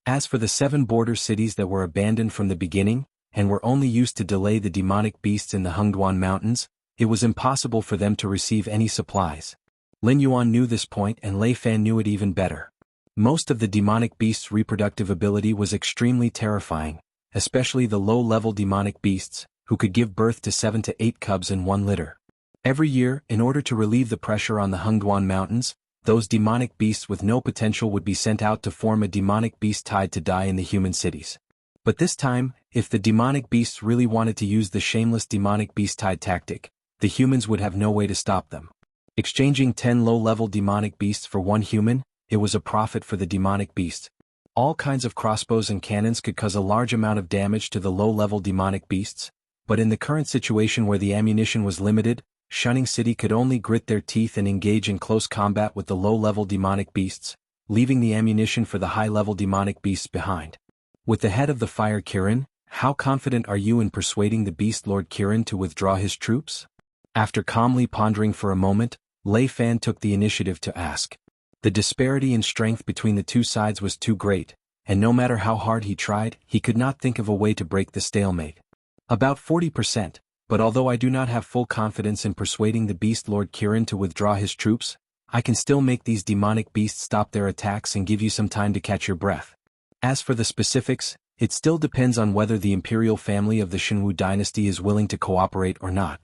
As for the 7 border cities that were abandoned from the beginning, and were only used to delay the demonic beasts in the Hungduan Mountains, it was impossible for them to receive any supplies. Lin Yuan knew this point and Lei Fan knew it even better. Most of the demonic beasts' reproductive ability was extremely terrifying, especially the low-level demonic beasts, who could give birth to 7 to 8 cubs in one litter. Every year, in order to relieve the pressure on the Hungduan Mountains, those demonic beasts with no potential would be sent out to form a demonic beast tide to die in the human cities. But this time, if the demonic beasts really wanted to use the shameless demonic beast tide tactic, the humans would have no way to stop them. Exchanging 10 low-level demonic beasts for 1 human, it was a profit for the demonic beast. All kinds of crossbows and cannons could cause a large amount of damage to the low-level demonic beasts, but in the current situation where the ammunition was limited, Shining City could only grit their teeth and engage in close combat with the low-level demonic beasts, leaving the ammunition for the high-level demonic beasts behind. With the head of the Fire Kirin, how confident are you in persuading the Beast Lord Kirin to withdraw his troops? After calmly pondering for a moment, Lei Fan took the initiative to ask. The disparity in strength between the 2 sides was too great, and no matter how hard he tried, he could not think of a way to break the stalemate. About 40%, but although I do not have full confidence in persuading the Beast Lord Kirin to withdraw his troops, I can still make these demonic beasts stop their attacks and give you some time to catch your breath. As for the specifics, it still depends on whether the imperial family of the Shenwu dynasty is willing to cooperate or not.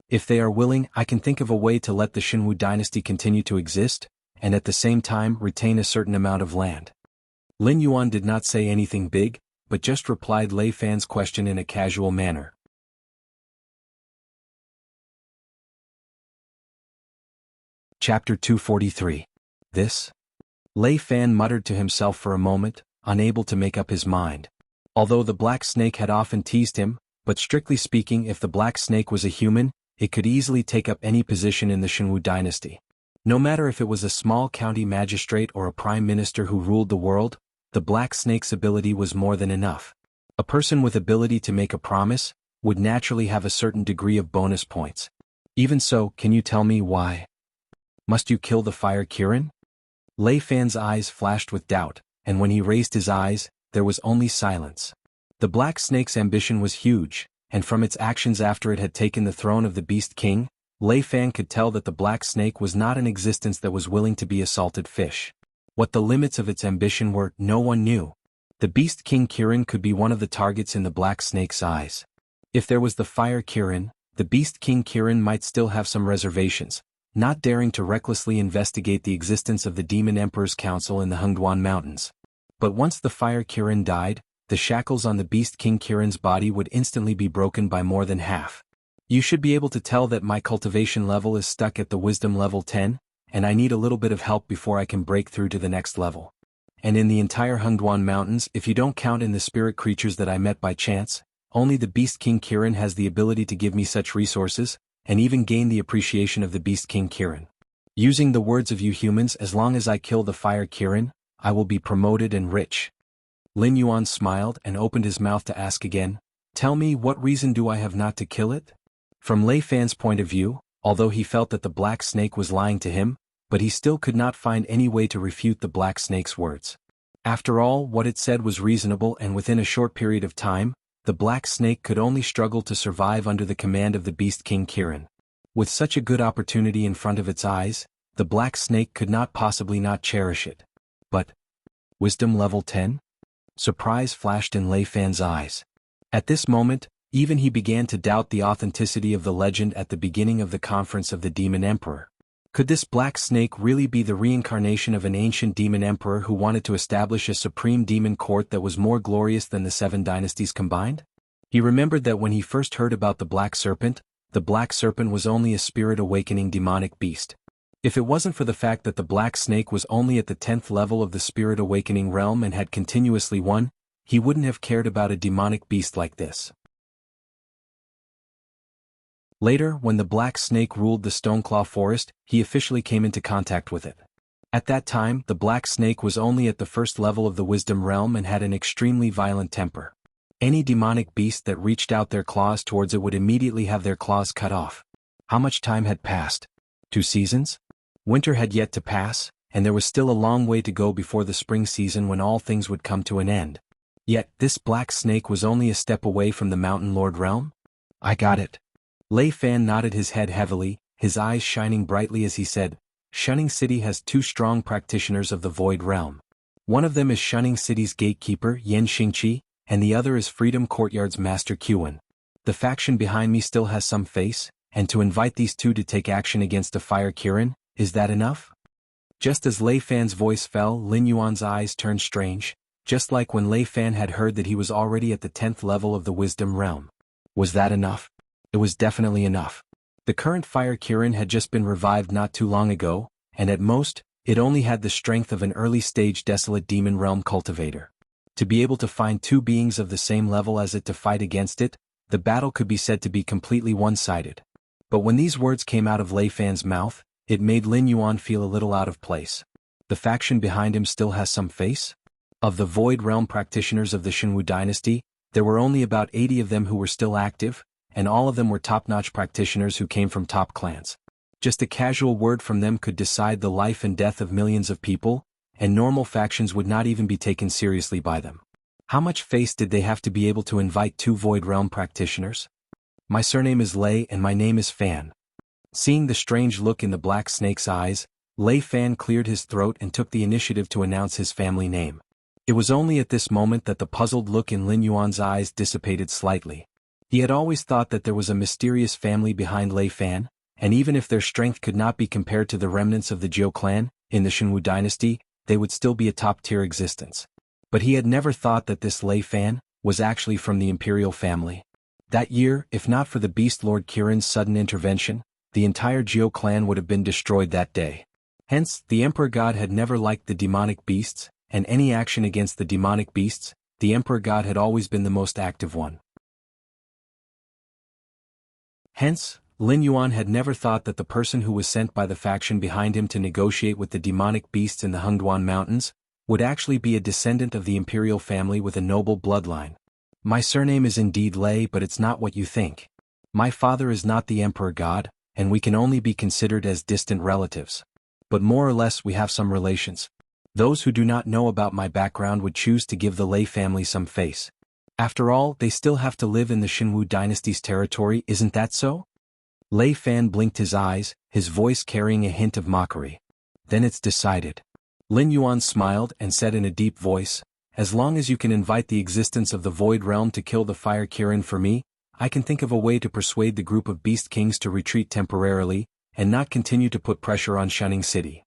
If they are willing, I can think of a way to let the Shenwu dynasty continue to exist, and at the same time retain a certain amount of land. Lin Yuan did not say anything big, but just replied Lei Fan's question in a casual manner. Chapter 243. This? Lei Fan muttered to himself for a moment, unable to make up his mind. Although the Black Snake had often teased him, but strictly speaking, if the Black Snake was a human, it could easily take up any position in the Shenwu dynasty. No matter if it was a small county magistrate or a prime minister who ruled the world, the Black Snake's ability was more than enough. A person with ability to make a promise would naturally have a certain degree of bonus points. Even so, can you tell me why? Must you kill the Fire Kirin? Lei Fan's eyes flashed with doubt, and when he raised his eyes, there was only silence. The Black Snake's ambition was huge, and from its actions after it had taken the throne of the Beast King, Lei Fan could tell that the Black Snake was not an existence that was willing to be a salted fish. What the limits of its ambition were, no one knew. The Beast King Kirin could be one of the targets in the Black Snake's eyes. If there was the Fire Kirin, the Beast King Kirin might still have some reservations, not daring to recklessly investigate the existence of the Demon Emperor's Council in the Hengduan Mountains. But once the Fire Kirin died, the shackles on the Beast King Kirin's body would instantly be broken by more than half. You should be able to tell that my cultivation level is stuck at the Wisdom level 10, and I need a little bit of help before I can break through to the next level. And in the entire Hengduan Mountains, if you don't count in the spirit creatures that I met by chance, only the Beast King Kirin has the ability to give me such resources, and even gain the appreciation of the Beast King Kirin. Using the words of you humans, as long as I kill the Fire Kirin, I will be promoted and rich. Lin Yuan smiled and opened his mouth to ask again, tell me, what reason do I have not to kill it? From Lei Fan's point of view, although he felt that the Black Snake was lying to him, but he still could not find any way to refute the Black Snake's words. After all, what it said was reasonable, and within a short period of time, the Black Snake could only struggle to survive under the command of the Beast King Kirin. With such a good opportunity in front of its eyes, the Black Snake could not possibly not cherish it. But, Wisdom level 10? Surprise flashed in Lei Fan's eyes. At this moment, even he began to doubt the authenticity of the legend at the beginning of the conference of the Demon Emperor. Could this Black Snake really be the reincarnation of an ancient demon emperor who wanted to establish a supreme demon court that was more glorious than the 7 dynasties combined? He remembered that when he first heard about the Black Serpent was only a spirit awakening demonic beast. If it wasn't for the fact that the Black Snake was only at the 10th level of the spirit awakening realm and had continuously won, he wouldn't have cared about a demonic beast like this. Later, when the Black Snake ruled the Stoneclaw Forest, he officially came into contact with it. At that time, the Black Snake was only at the 1st level of the Wisdom realm and had an extremely violent temper. Any demonic beast that reached out their claws towards it would immediately have their claws cut off. How much time had passed? 2 seasons? Winter had yet to pass, and there was still a long way to go before the spring season when all things would come to an end. Yet, this Black Snake was only a step away from the Mountain Lord realm? I got it. Lei Fan nodded his head heavily, his eyes shining brightly as he said, Shunning City has 2 strong practitioners of the Void Realm. One of them is Shunning City's gatekeeper, Yen Xingqi, and the other is Freedom Courtyard's Master Qin. The faction behind me still has some face, and to invite these 2 to take action against the Fire Kirin, is that enough? Just as Lei Fan's voice fell, Lin Yuan's eyes turned strange, just like when Lei Fan had heard that he was already at the 10th level of the Wisdom realm. Was that enough? It was definitely enough. The current Fire Kirin had just been revived not too long ago, and at most, it only had the strength of an early-stage desolate demon realm cultivator. To be able to find 2 beings of the same level as it to fight against it, the battle could be said to be completely one-sided. But when these words came out of Lei Fan's mouth, it made Lin Yuan feel a little out of place. The faction behind him still has some face? Of the Void Realm practitioners of the Shenwu dynasty, there were only about 80 of them who were still active, and all of them were top-notch practitioners who came from top clans. Just a casual word from them could decide the life and death of millions of people, and normal factions would not even be taken seriously by them. How much face did they have to be able to invite 2 Void Realm practitioners? My surname is Lei and my name is Fan. Seeing the strange look in the black snake's eyes, Lei Fan cleared his throat and took the initiative to announce his family name. It was only at this moment that the puzzled look in Lin Yuan's eyes dissipated slightly. He had always thought that there was a mysterious family behind Lei Fan, and even if their strength could not be compared to the remnants of the Jiu clan, in the Shenwu dynasty, they would still be a top-tier existence. But he had never thought that this Lei Fan was actually from the imperial family. That year, if not for the Beast Lord Kirin's sudden intervention, the entire Jiu clan would have been destroyed that day. Hence, the Emperor God had never liked the demonic beasts, and any action against the demonic beasts, the Emperor God had always been the most active one. Hence, Lin Yuan had never thought that the person who was sent by the faction behind him to negotiate with the demonic beasts in the Hengduan Mountains would actually be a descendant of the imperial family with a noble bloodline. My surname is indeed Lei, but it's not what you think. My father is not the Emperor God, and we can only be considered as distant relatives. But more or less we have some relations. Those who do not know about my background would choose to give the Lei family some face. After all, they still have to live in the Shenwu dynasty's territory, isn't that so? Lei Fan blinked his eyes, his voice carrying a hint of mockery. Then it's decided. Lin Yuan smiled and said in a deep voice, as long as you can invite the existence of the Void Realm to kill the Fire Kirin for me, I can think of a way to persuade the group of Beast Kings to retreat temporarily, and not continue to put pressure on Shunning City.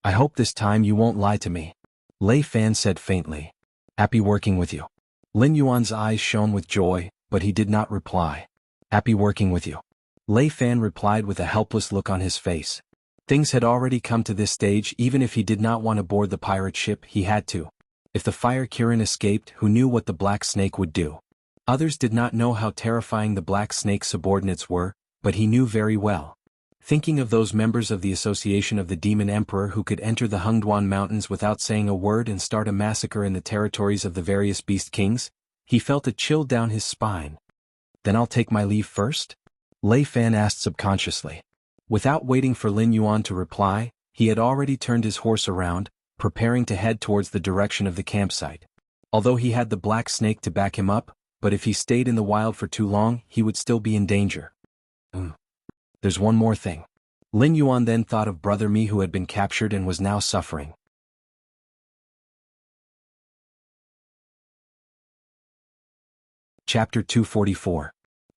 I hope this time you won't lie to me. Lei Fan said faintly. Happy working with you. Lin Yuan's eyes shone with joy, but he did not reply. Happy working with you. Lei Fan replied with a helpless look on his face. Things had already come to this stage. Even if he did not want to board the pirate ship, he had to. If the Fire Kirin escaped, who knew what the Black Snake would do? Others did not know how terrifying the Black Snake's subordinates were, but he knew very well. Thinking of those members of the Association of the Demon Emperor who could enter the Hengduan Mountains without saying a word and start a massacre in the territories of the various Beast Kings, he felt a chill down his spine. Then I'll take my leave first? Lei Fan asked subconsciously. Without waiting for Lin Yuan to reply, he had already turned his horse around, preparing to head towards the direction of the campsite. Although he had the Black Snake to back him up, but if he stayed in the wild for too long, he would still be in danger. There's one more thing. Lin Yuan then thought of Brother Mi, who had been captured and was now suffering. Chapter 244.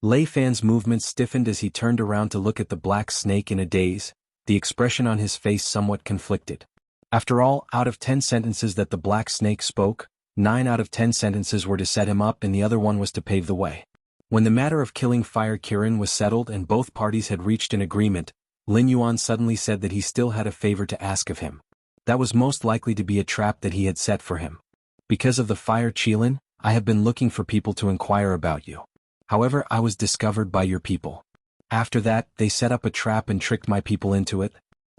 Lei Fan's movements stiffened as he turned around to look at the Black Snake in a daze, the expression on his face somewhat conflicted. After all, out of 10 sentences that the Black Snake spoke, 9 out of 10 sentences were to set him up and the other one was to pave the way. When the matter of killing Fire Kirin was settled and both parties had reached an agreement, Lin Yuan suddenly said that he still had a favor to ask of him. That was most likely to be a trap that he had set for him. Because of the Fire Qilin, I have been looking for people to inquire about you. However, I was discovered by your people. After that, they set up a trap and tricked my people into it.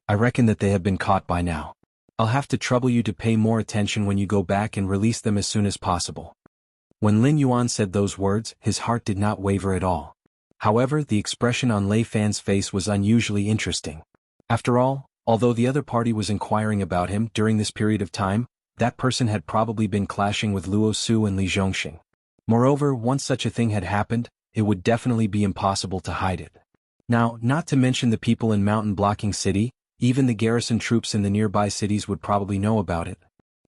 I reckon that they have been caught by now. I'll have to trouble you to pay more attention when you go back and release them as soon as possible. When Lin Yuan said those words, his heart did not waver at all. However, the expression on Lei Fan's face was unusually interesting. After all, although the other party was inquiring about him during this period of time, that person had probably been clashing with Luo Su and Li Zhongxing. Moreover, once such a thing had happened, it would definitely be impossible to hide it. Now, not to mention the people in Mountain Blocking City, even the garrison troops in the nearby cities would probably know about it.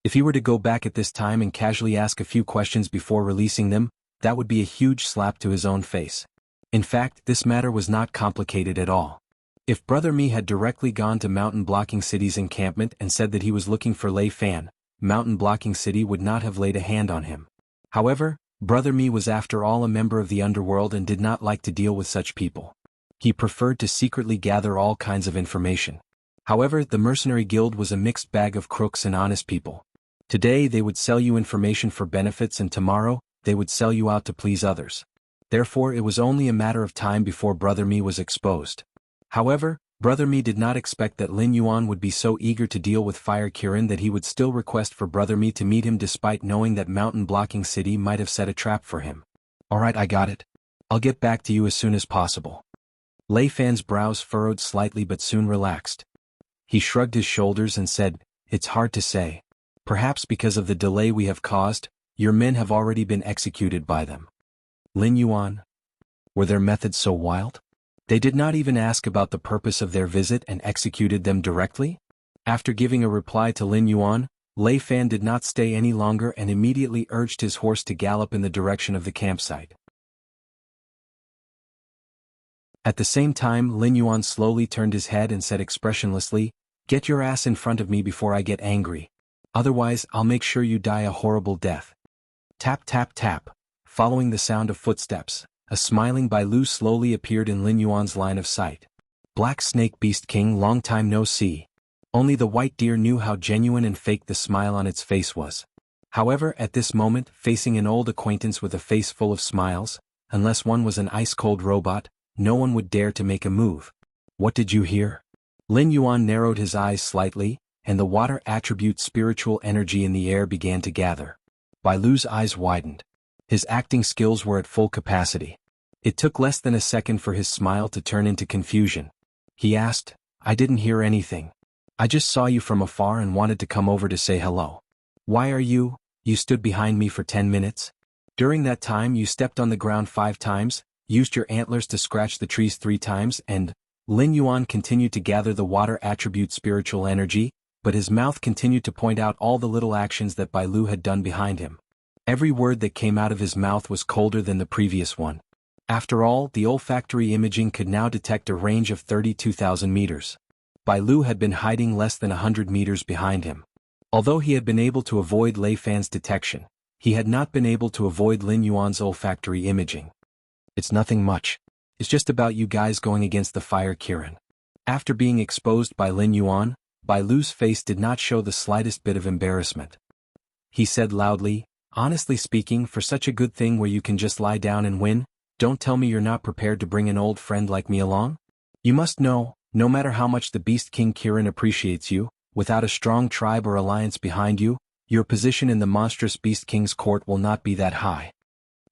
If he were to go back at this time and casually ask a few questions before releasing them, that would be a huge slap to his own face. In fact, this matter was not complicated at all. If Brother Mi had directly gone to Mountain Blocking City's encampment and said that he was looking for Lei Fan, Mountain Blocking City would not have laid a hand on him. However, Brother Mi was after all a member of the underworld and did not like to deal with such people. He preferred to secretly gather all kinds of information. However, the mercenary guild was a mixed bag of crooks and honest people. Today they would sell you information for benefits and tomorrow, they would sell you out to please others. Therefore it was only a matter of time before Brother Mi was exposed. However, Brother Mi did not expect that Lin Yuan would be so eager to deal with Fire Kirin that he would still request for Brother Mi to meet him despite knowing that Mountain Blocking City might have set a trap for him. Alright, I got it. I'll get back to you as soon as possible. Lei Fan's brows furrowed slightly but soon relaxed. He shrugged his shoulders and said, It's hard to say. Perhaps because of the delay we have caused, Your men have already been executed by them. Lin Yuan. Were their methods so wild? They did not even ask about the purpose of their visit and executed them directly? After giving a reply to Lin Yuan, Lei Fan did not stay any longer and immediately urged his horse to gallop in the direction of the campsite. At the same time, Lin Yuan slowly turned his head and said expressionlessly, "Get your ass in front of me before I get angry. Otherwise, I'll make sure you die a horrible death." Tap tap tap. Following the sound of footsteps, a smiling Bai Lu slowly appeared in Lin Yuan's line of sight. Black Snake Beast King, long time no see. Only the white deer knew how genuine and fake the smile on its face was. However, at this moment, facing an old acquaintance with a face full of smiles, unless one was an ice-cold robot, no one would dare to make a move. What did you hear? Lin Yuan narrowed his eyes slightly, and the water attribute spiritual energy in the air began to gather. Bai Lu's eyes widened. His acting skills were at full capacity. It took less than a second for his smile to turn into confusion. He asked, "I didn't hear anything. I just saw you from afar and wanted to come over to say hello. Why are you stood behind me for 10 minutes? During that time you stepped on the ground 5 times, used your antlers to scratch the trees 3 times and..." Lin Yuan continued to gather the water attribute spiritual energy, but his mouth continued to point out all the little actions that Bai Lu had done behind him. Every word that came out of his mouth was colder than the previous one. After all, the olfactory imaging could now detect a range of 32,000 meters. Bai Lu had been hiding less than 100 meters behind him. Although he had been able to avoid Lei Fan's detection, he had not been able to avoid Lin Yuan's olfactory imaging. "It's nothing much. It's just about you guys going against the Fire Kirin." After being exposed by Lin Yuan, Bai Lu's face did not show the slightest bit of embarrassment. He said loudly, "Honestly speaking, for such a good thing where you can just lie down and win, don't tell me you're not prepared to bring an old friend like me along? You must know, no matter how much the Beast King Kirin appreciates you, without a strong tribe or alliance behind you, your position in the monstrous Beast King's court will not be that high."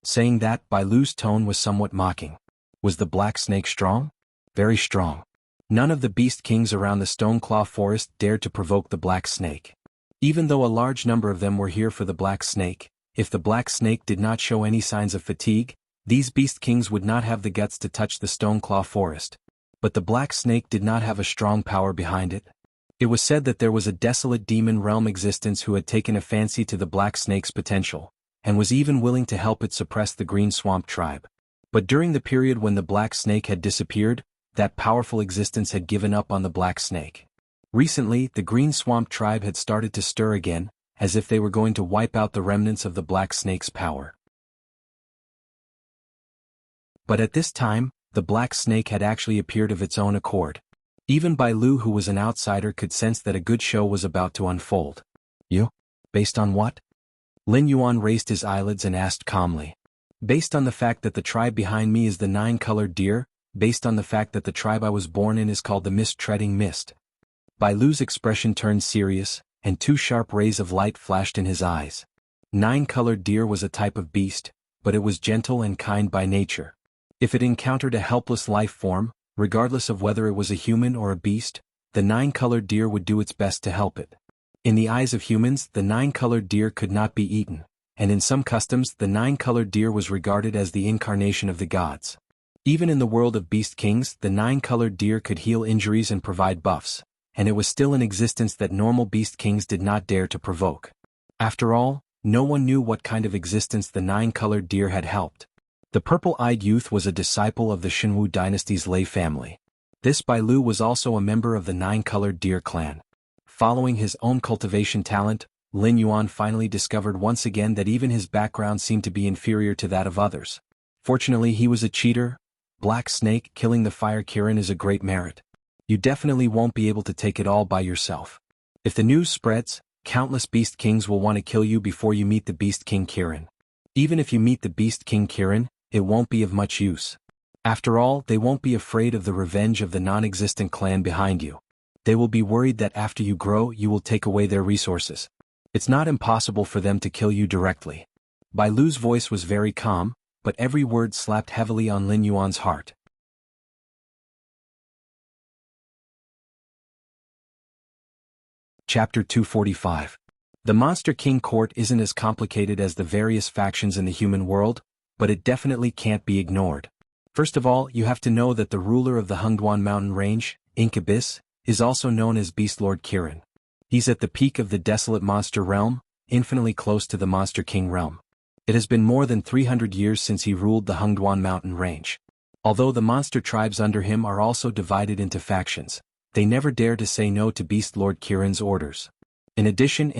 Saying that, Bai Lu's tone was somewhat mocking. Was the Black Snake strong? Very strong. None of the Beast Kings around the Stoneclaw Forest dared to provoke the Black Snake. Even though a large number of them were here for the Black Snake, if the Black Snake did not show any signs of fatigue, these Beast Kings would not have the guts to touch the Stoneclaw Forest. But the Black Snake did not have a strong power behind it. It was said that there was a desolate demon realm existence who had taken a fancy to the Black Snake's potential, and was even willing to help it suppress the Green Swamp tribe. But during the period when the Black Snake had disappeared, that powerful existence had given up on the Black Snake. Recently, the Green Swamp tribe had started to stir again, as if they were going to wipe out the remnants of the Black Snake's power. But at this time, the Black Snake had actually appeared of its own accord. Even Bai Lu, who was an outsider, could sense that a good show was about to unfold. "You? Based on what?" Lin Yuan raised his eyelids and asked calmly. "Based on the fact that the tribe behind me is the 9-colored deer, based on the fact that the tribe I was born in is called the Mist-Treading Mist." Bai Lu's expression turned serious, and 2 sharp rays of light flashed in his eyes. 9-colored deer was a type of beast, but it was gentle and kind by nature. If it encountered a helpless life form, regardless of whether it was a human or a beast, the 9-colored deer would do its best to help it. In the eyes of humans, the 9-colored deer could not be eaten, and in some customs the 9-colored deer was regarded as the incarnation of the gods. Even in the world of Beast Kings, the 9-colored deer could heal injuries and provide buffs, and it was still an existence that normal Beast Kings did not dare to provoke. After all, no one knew what kind of existence the 9-colored deer had helped. The purple-eyed youth was a disciple of the Shenwu dynasty's Lei family. This Bai Lu was also a member of the 9-colored deer clan. Following his own cultivation talent, Lin Yuan finally discovered once again that even his background seemed to be inferior to that of others. Fortunately, he was a cheater. Black Snake, killing the Fire Kirin is a great merit. You definitely won't be able to take it all by yourself. If the news spreads, countless Beast Kings will want to kill you before you meet the Beast King Kirin. Even if you meet the Beast King Kirin, it won't be of much use. After all, they won't be afraid of the revenge of the non-existent clan behind you. They will be worried that after you grow, you will take away their resources. It's not impossible for them to kill you directly. Bai Lu's voice was very calm, but every word slapped heavily on Lin Yuan's heart. Chapter 245. The Monster King court isn't as complicated as the various factions in the human world, but it definitely can't be ignored. First of all, you have to know that the ruler of the Hungduan mountain range, Incubus, is also known as Beast Lord Kirin. He's at the peak of the desolate monster realm, infinitely close to the Monster King realm. It has been more than 300 years since he ruled the Hungduan mountain range. Although the monster tribes under him are also divided into factions, they never dare to say no to Beast Lord Kirin's orders. In addition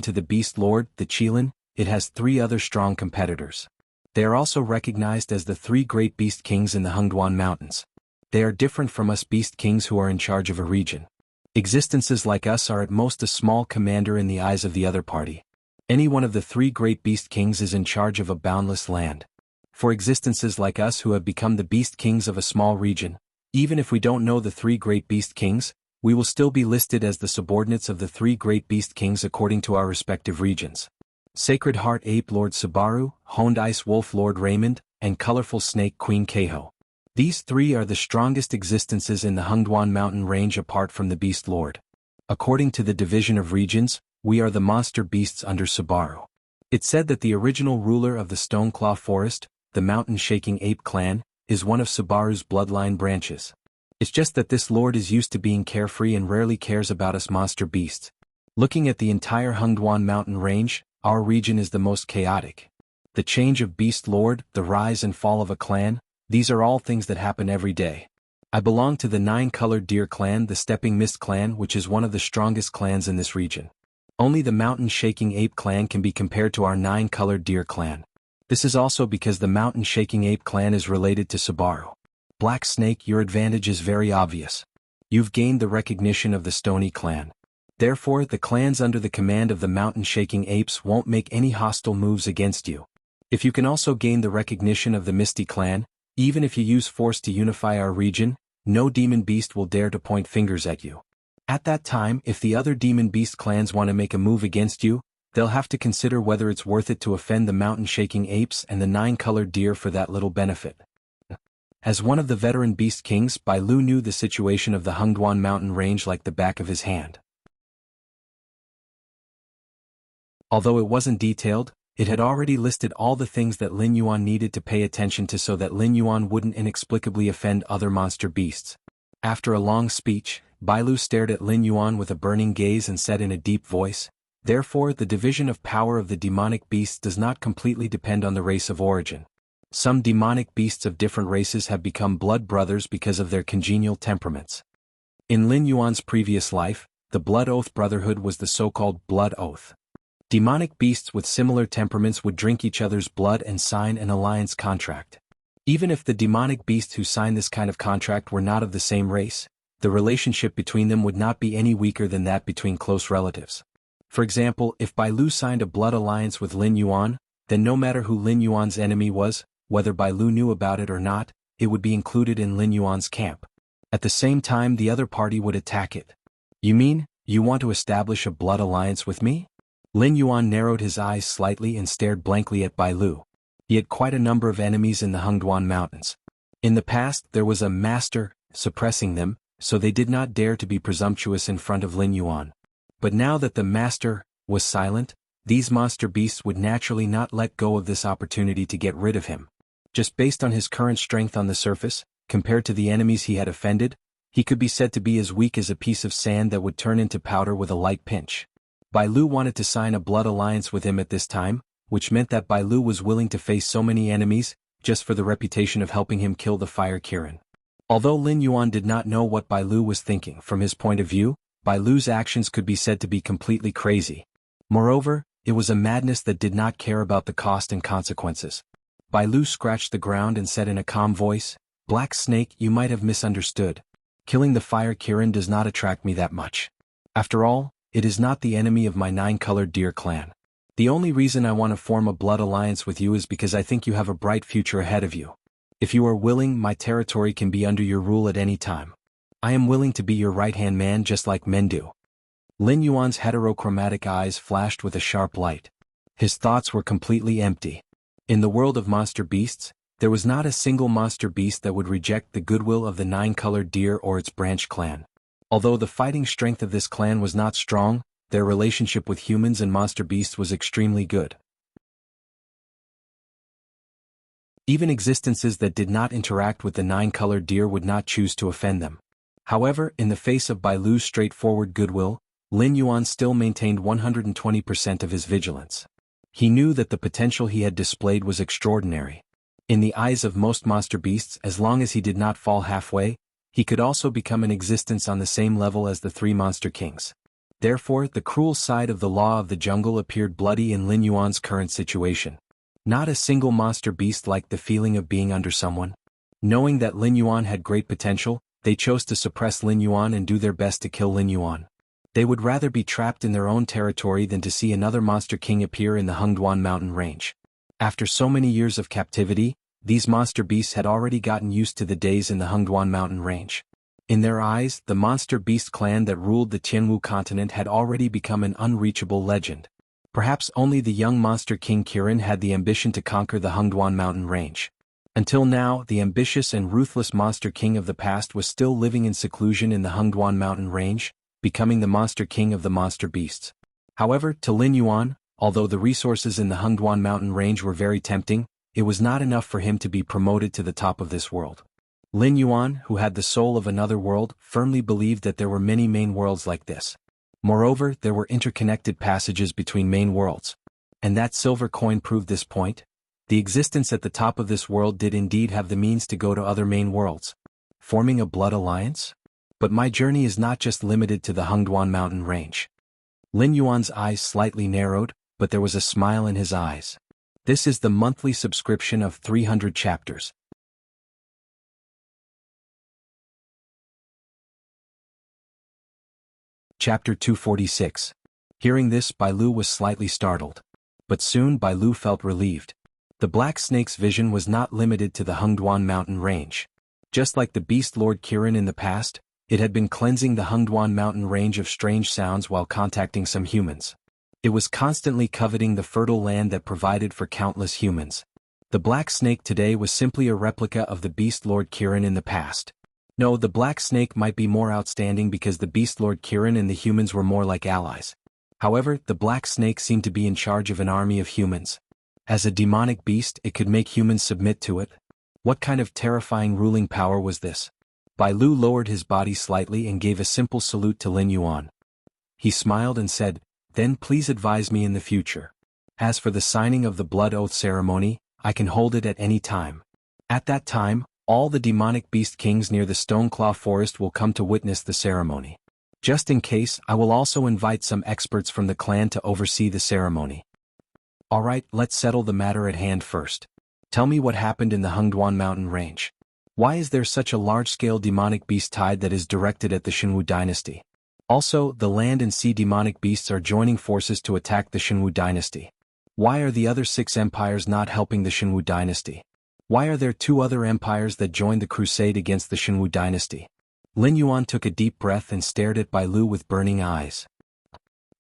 to the Beast Lord, the Qilin, it has 3 other strong competitors. They are also recognized as the 3 great Beast Kings in the Hungduan Mountains. They are different from us Beast Kings who are in charge of a region. Existences like us are at most a small commander in the eyes of the other party. Any one of the 3 great Beast Kings is in charge of a boundless land. For existences like us who have become the Beast Kings of a small region, even if we don't know the 3 great Beast Kings, we will still be listed as the subordinates of the 3 great Beast Kings according to our respective regions. Sacred Heart Ape Lord Subaru, Honed Ice Wolf Lord Raymond, and Colorful Snake Queen Keiho. These 3 are the strongest existences in the Hungduan mountain range apart from the Beast Lord. According to the division of regions, we are the monster beasts under Subaru. It's said that the original ruler of the Stoneclaw Forest, the mountain-shaking ape clan, is one of Subaru's bloodline branches. It's just that this lord is used to being carefree and rarely cares about us monster beasts. Looking at the entire Hungduan mountain range, our region is the most chaotic. The change of Beast Lord, the rise and fall of a clan, these are all things that happen every day. I belong to the 9-colored deer clan, the Stepping Mist clan, which is one of the strongest clans in this region. Only the mountain-shaking ape clan can be compared to our 9-colored deer clan. This is also because the mountain-shaking ape clan is related to Subaru. Black Snake, your advantage is very obvious. You've gained the recognition of the Stony clan. Therefore, the clans under the command of the mountain-shaking apes won't make any hostile moves against you. If you can also gain the recognition of the Misty clan, even if you use force to unify our region, no demon beast will dare to point fingers at you. At that time, if the other demon beast clans want to make a move against you, they'll have to consider whether it's worth it to offend the mountain-shaking apes and the 9-colored deer for that little benefit. As one of the veteran Beast Kings, Bai Lu knew the situation of the Hungduan mountain range like the back of his hand. Although it wasn't detailed, it had already listed all the things that Lin Yuan needed to pay attention to so that Lin Yuan wouldn't inexplicably offend other monster beasts. After a long speech, Bai Lu stared at Lin Yuan with a burning gaze and said in a deep voice, "Therefore, the division of power of the demonic beasts does not completely depend on the race of origin. Some demonic beasts of different races have become blood brothers because of their congenial temperaments. In Lin Yuan's previous life, the Blood Oath Brotherhood was the so-called Blood Oath. Demonic beasts with similar temperaments would drink each other's blood and sign an alliance contract. Even if the demonic beasts who signed this kind of contract were not of the same race, the relationship between them would not be any weaker than that between close relatives. For example, if Bai Lu signed a blood alliance with Lin Yuan, then no matter who Lin Yuan's enemy was, whether Bai Lu knew about it or not, it would be included in Lin Yuan's camp. At the same time, the other party would attack it. You mean, you want to establish a blood alliance with me? Lin Yuan narrowed his eyes slightly and stared blankly at Bai Lu. He had quite a number of enemies in the Hungduan Mountains. In the past, there was a master, suppressing them, so they did not dare to be presumptuous in front of Lin Yuan. But now that the master was silent, these monster beasts would naturally not let go of this opportunity to get rid of him. Just based on his current strength on the surface, compared to the enemies he had offended, he could be said to be as weak as a piece of sand that would turn into powder with a light pinch. Bai Lu wanted to sign a blood alliance with him at this time, which meant that Bai Lu was willing to face so many enemies, just for the reputation of helping him kill the Fire Kirin. Although Lin Yuan did not know what Bai Lu was thinking from his point of view, Bai Lu's actions could be said to be completely crazy. Moreover, it was a madness that did not care about the cost and consequences. Bai Lu scratched the ground and said in a calm voice, "Black Snake, you might have misunderstood. Killing the Fire Kirin does not attract me that much. After all, it is not the enemy of my 9-colored deer clan. The only reason I want to form a blood alliance with you is because I think you have a bright future ahead of you. If you are willing, my territory can be under your rule at any time. I am willing to be your right-hand man just like men do." Lin Yuan's heterochromatic eyes flashed with a sharp light. His thoughts were completely empty. In the world of monster beasts, there was not a single monster beast that would reject the goodwill of the 9-colored deer or its branch clan. Although the fighting strength of this clan was not strong, their relationship with humans and monster beasts was extremely good. Even existences that did not interact with the nine-colored deer would not choose to offend them. However, in the face of Bai Lu's straightforward goodwill, Lin Yuan still maintained 120% of his vigilance. He knew that the potential he had displayed was extraordinary. In the eyes of most monster beasts, as long as he did not fall halfway, he could also become an existence on the same level as the three monster kings. Therefore, the cruel side of the law of the jungle appeared bloody in Lin Yuan's current situation. Not a single monster beast liked the feeling of being under someone. Knowing that Lin Yuan had great potential, they chose to suppress Lin Yuan and do their best to kill Lin Yuan. They would rather be trapped in their own territory than to see another monster king appear in the Hengduan mountain range. After so many years of captivity, these monster beasts had already gotten used to the days in the Hengduan mountain range. In their eyes, the monster beast clan that ruled the Tianwu continent had already become an unreachable legend. Perhaps only the young monster king Kirin had the ambition to conquer the Hengduan mountain range. Until now, the ambitious and ruthless monster king of the past was still living in seclusion in the Hengduan mountain range, becoming the monster king of the monster beasts. However, to Lin Yuan, although the resources in the Hengduan mountain range were very tempting, it was not enough for him to be promoted to the top of this world. Lin Yuan, who had the soul of another world, firmly believed that there were many main worlds like this. Moreover, there were interconnected passages between main worlds. And that silver coin proved this point. The existence at the top of this world did indeed have the means to go to other main worlds. Forming a blood alliance? But my journey is not just limited to the Hengduan mountain range. Lin Yuan's eyes slightly narrowed, but there was a smile in his eyes. This is the monthly subscription of 300 chapters. Chapter 246. Hearing this, Bai Lu was slightly startled. But soon Bai Lu felt relieved. The Black Snake's vision was not limited to the Hengduan mountain range. Just like the Beast Lord Kirin in the past, it had been cleansing the Hengduan mountain range of strange sounds while contacting some humans. It was constantly coveting the fertile land that provided for countless humans. The Black Snake today was simply a replica of the Beast Lord Kirin in the past. No, the Black Snake might be more outstanding because the Beast Lord Kirin and the humans were more like allies. However, the Black Snake seemed to be in charge of an army of humans. As a demonic beast, it could make humans submit to it. What kind of terrifying ruling power was this? Bai Lu lowered his body slightly and gave a simple salute to Lin Yuan. He smiled and said, "Then please advise me in the future. As for the signing of the blood oath ceremony, I can hold it at any time. At that time, all the demonic beast kings near the Stoneclaw Forest will come to witness the ceremony. Just in case, I will also invite some experts from the clan to oversee the ceremony." Alright, let's settle the matter at hand first. Tell me what happened in the Hengduan mountain range. Why is there such a large-scale demonic beast tide that is directed at the Xinwu dynasty? Also, the land and sea demonic beasts are joining forces to attack the Xinwu dynasty. Why are the other 6 empires not helping the Xinwu dynasty? Why are there 2 other empires that joined the crusade against the Xinwu dynasty? Lin Yuan took a deep breath and stared at Bai Lu with burning eyes.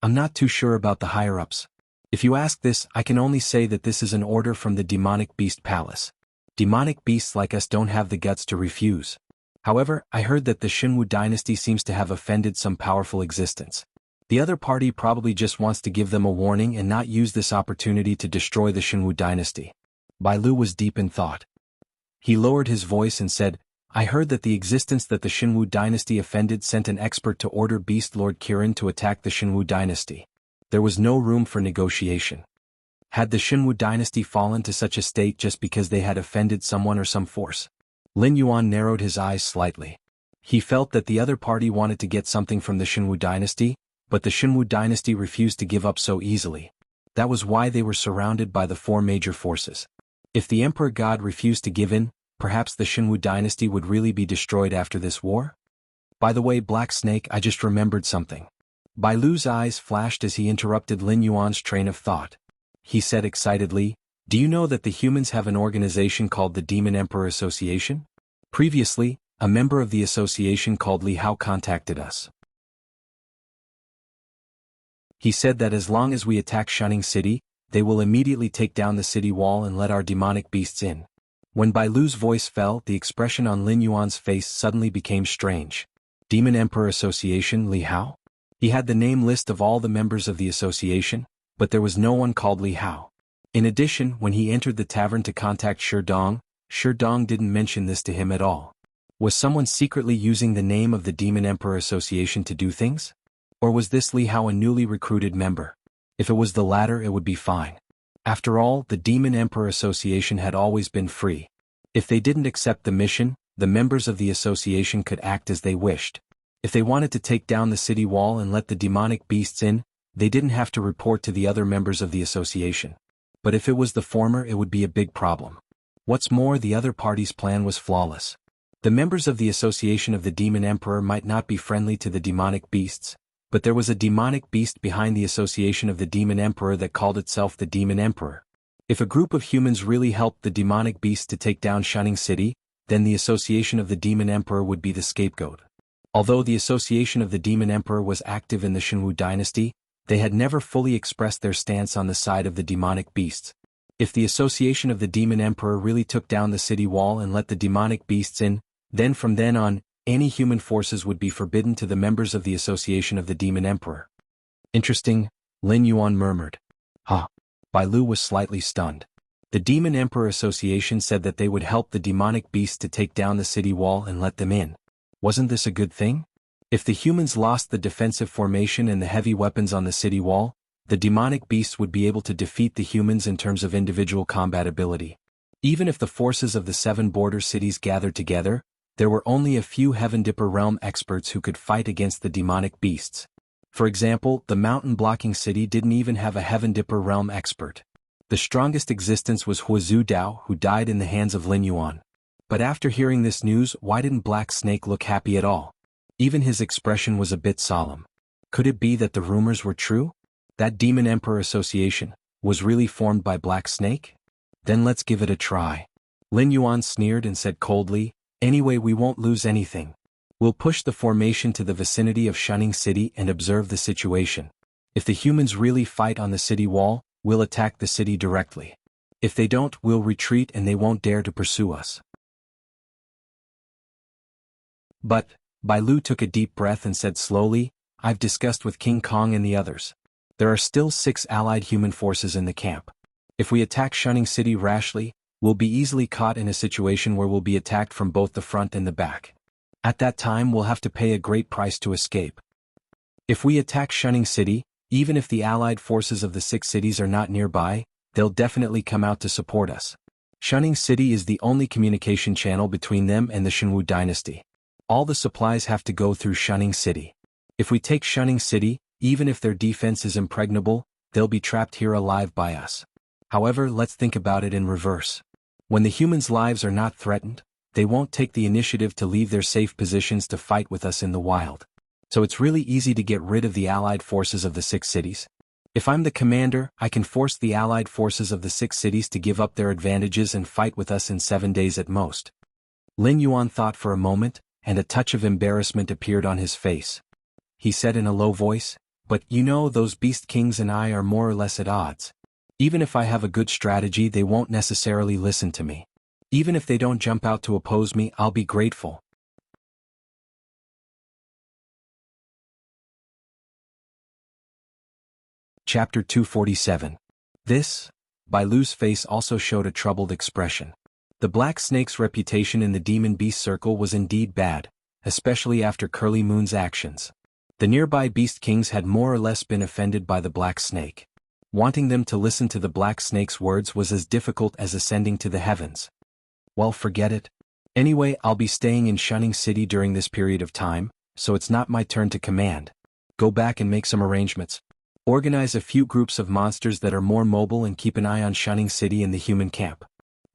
I'm not too sure about the higher-ups. If you ask this, I can only say that this is an order from the demonic beast palace. Demonic beasts like us don't have the guts to refuse. However, I heard that the Xinwu dynasty seems to have offended some powerful existence. The other party probably just wants to give them a warning and not use this opportunity to destroy the Xinwu dynasty. Bai Lu was deep in thought. He lowered his voice and said, I heard that the existence that the Xinwu dynasty offended sent an expert to order Beast Lord Kirin to attack the Xinwu dynasty. There was no room for negotiation. Had the Xinwu dynasty fallen to such a state just because they had offended someone or some force? Lin Yuan narrowed his eyes slightly. He felt that the other party wanted to get something from the Xinwu dynasty, but the Xinwu dynasty refused to give up so easily. That was why they were surrounded by the 4 major forces. If the Emperor God refused to give in, perhaps the Xinwu dynasty would really be destroyed after this war? By the way, Black Snake, I just remembered something. Bai Lu's eyes flashed as he interrupted Lin Yuan's train of thought. He said excitedly, Do you know that the humans have an organization called the Demon Emperor Association? Previously, a member of the association called Li Hao contacted us. He said that as long as we attack Shunning City, they will immediately take down the city wall and let our demonic beasts in. When Bai Lu's voice fell, the expression on Lin Yuan's face suddenly became strange. Demon Emperor Association, Li Hao? He had the name list of all the members of the association, but there was no one called Li Hao. In addition, when he entered the tavern to contact Shi Dong didn't mention this to him at all. Was someone secretly using the name of the Demon Emperor Association to do things? Or was this Li Hao a newly recruited member? If it was the latter, it would be fine. After all, the Demon Emperor Association had always been free. If they didn't accept the mission, the members of the association could act as they wished. If they wanted to take down the city wall and let the demonic beasts in, they didn't have to report to the other members of the association. But if it was the former, it would be a big problem. What's more, the other party's plan was flawless. The members of the Association of the Demon Emperor might not be friendly to the demonic beasts, but there was a demonic beast behind the Association of the Demon Emperor that called itself the Demon Emperor. If a group of humans really helped the demonic beast to take down Shining City, then the Association of the Demon Emperor would be the scapegoat. Although the Association of the Demon Emperor was active in the Shenwu dynasty, they had never fully expressed their stance on the side of the demonic beasts. If the Association of the Demon Emperor really took down the city wall and let the demonic beasts in, then from then on, any human forces would be forbidden to the members of the Association of the Demon Emperor. Interesting, Lin Yuan murmured. Huh. Bai Lu was slightly stunned. The Demon Emperor Association said that they would help the demonic beasts to take down the city wall and let them in. Wasn't this a good thing? If the humans lost the defensive formation and the heavy weapons on the city wall, the demonic beasts would be able to defeat the humans in terms of individual combat ability. Even if the forces of the 7 border cities gathered together, there were only a few Heaven Dipper realm experts who could fight against the demonic beasts. For example, the mountain-blocking city didn't even have a Heaven Dipper realm expert. The strongest existence was Huazhu Dao, who died in the hands of Lin Yuan. But after hearing this news, why didn't Black Snake look happy at all? Even his expression was a bit solemn. Could it be that the rumors were true? That Demon Emperor Association was really formed by Black Snake? Then let's give it a try. Lin Yuan sneered and said coldly, anyway, we won't lose anything. We'll push the formation to the vicinity of Shining City and observe the situation. If the humans really fight on the city wall, we'll attack the city directly. If they don't, we'll retreat and they won't dare to pursue us. But, Bai Lu took a deep breath and said slowly, I've discussed with King Kong and the others. There are still 6 allied human forces in the camp. If we attack Shining City rashly, we'll be easily caught in a situation where we'll be attacked from both the front and the back. At that time, we'll have to pay a great price to escape. If we attack Shining City, even if the allied forces of the 6 cities are not nearby, they'll definitely come out to support us. Shining City is the only communication channel between them and the Shenwu dynasty. All the supplies have to go through Shining City. If we take Shining City, even if their defense is impregnable, they'll be trapped here alive by us. However, let's think about it in reverse. When the humans' lives are not threatened, they won't take the initiative to leave their safe positions to fight with us in the wild. So it's really easy to get rid of the allied forces of the 6 cities. If I'm the commander, I can force the allied forces of the 6 cities to give up their advantages and fight with us in 7 days at most. Lin Yuan thought for a moment, and a touch of embarrassment appeared on his face. He said in a low voice, but you know, those beast kings and I are more or less at odds. Even if I have a good strategy, they won't necessarily listen to me. Even if they don't jump out to oppose me, I'll be grateful. Chapter 247. Bai Lu's face also showed a troubled expression. The Black Snake's reputation in the Demon Beast Circle was indeed bad, especially after Curly Moon's actions. The nearby Beast Kings had more or less been offended by the Black Snake. Wanting them to listen to the Black Snake's words was as difficult as ascending to the heavens. Well, forget it. Anyway, I'll be staying in Shining City during this period of time, so it's not my turn to command. Go back and make some arrangements. Organize a few groups of monsters that are more mobile and keep an eye on Shining City and the human camp.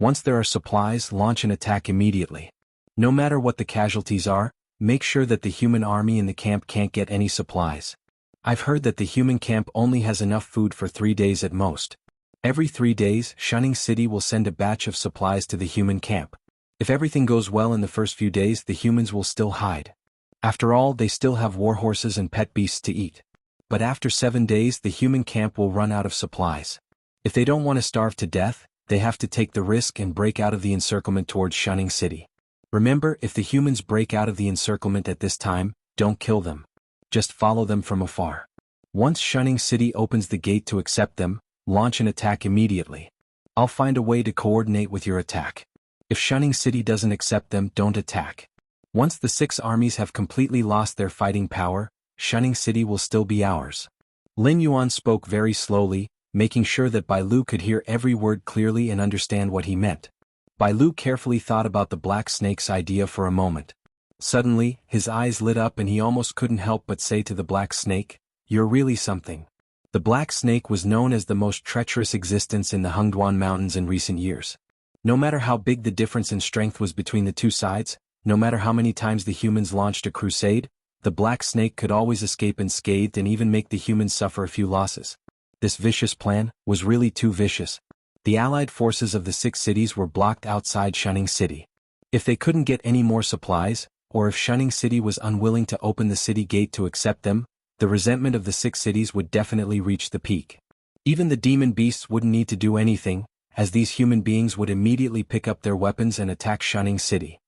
Once there are supplies, launch an attack immediately. No matter what the casualties are, make sure that the human army in the camp can't get any supplies. I've heard that the human camp only has enough food for 3 days at most. Every 3 days, Shining City will send a batch of supplies to the human camp. If everything goes well in the first few days, the humans will still hide. After all, they still have warhorses and pet beasts to eat. But after 7 days, the human camp will run out of supplies. If they don't want to starve to death, they have to take the risk and break out of the encirclement towards Shining City. Remember, if the humans break out of the encirclement at this time, don't kill them. just follow them from afar. Once Shunning City opens the gate to accept them, launch an attack immediately. I'll find a way to coordinate with your attack. If Shunning City doesn't accept them, don't attack. Once the 6 armies have completely lost their fighting power, Shunning City will still be ours. Lin Yuan spoke very slowly, making sure that Bai Lu could hear every word clearly and understand what he meant. Bai Lu carefully thought about the Black Snake's idea for a moment. Suddenly, his eyes lit up and he almost couldn't help but say to the Black Snake, "You're really something." The Black Snake was known as the most treacherous existence in the Hengduan Mountains in recent years. No matter how big the difference in strength was between the two sides, no matter how many times the humans launched a crusade, the Black Snake could always escape unscathed and even make the humans suffer a few losses. This vicious plan was really too vicious. The allied forces of the 6 cities were blocked outside Shunning City. If they couldn't get any more supplies, or if Shunning City was unwilling to open the city gate to accept them, the resentment of the 6 cities would definitely reach the peak. Even the demon beasts wouldn't need to do anything, as these human beings would immediately pick up their weapons and attack Shunning City.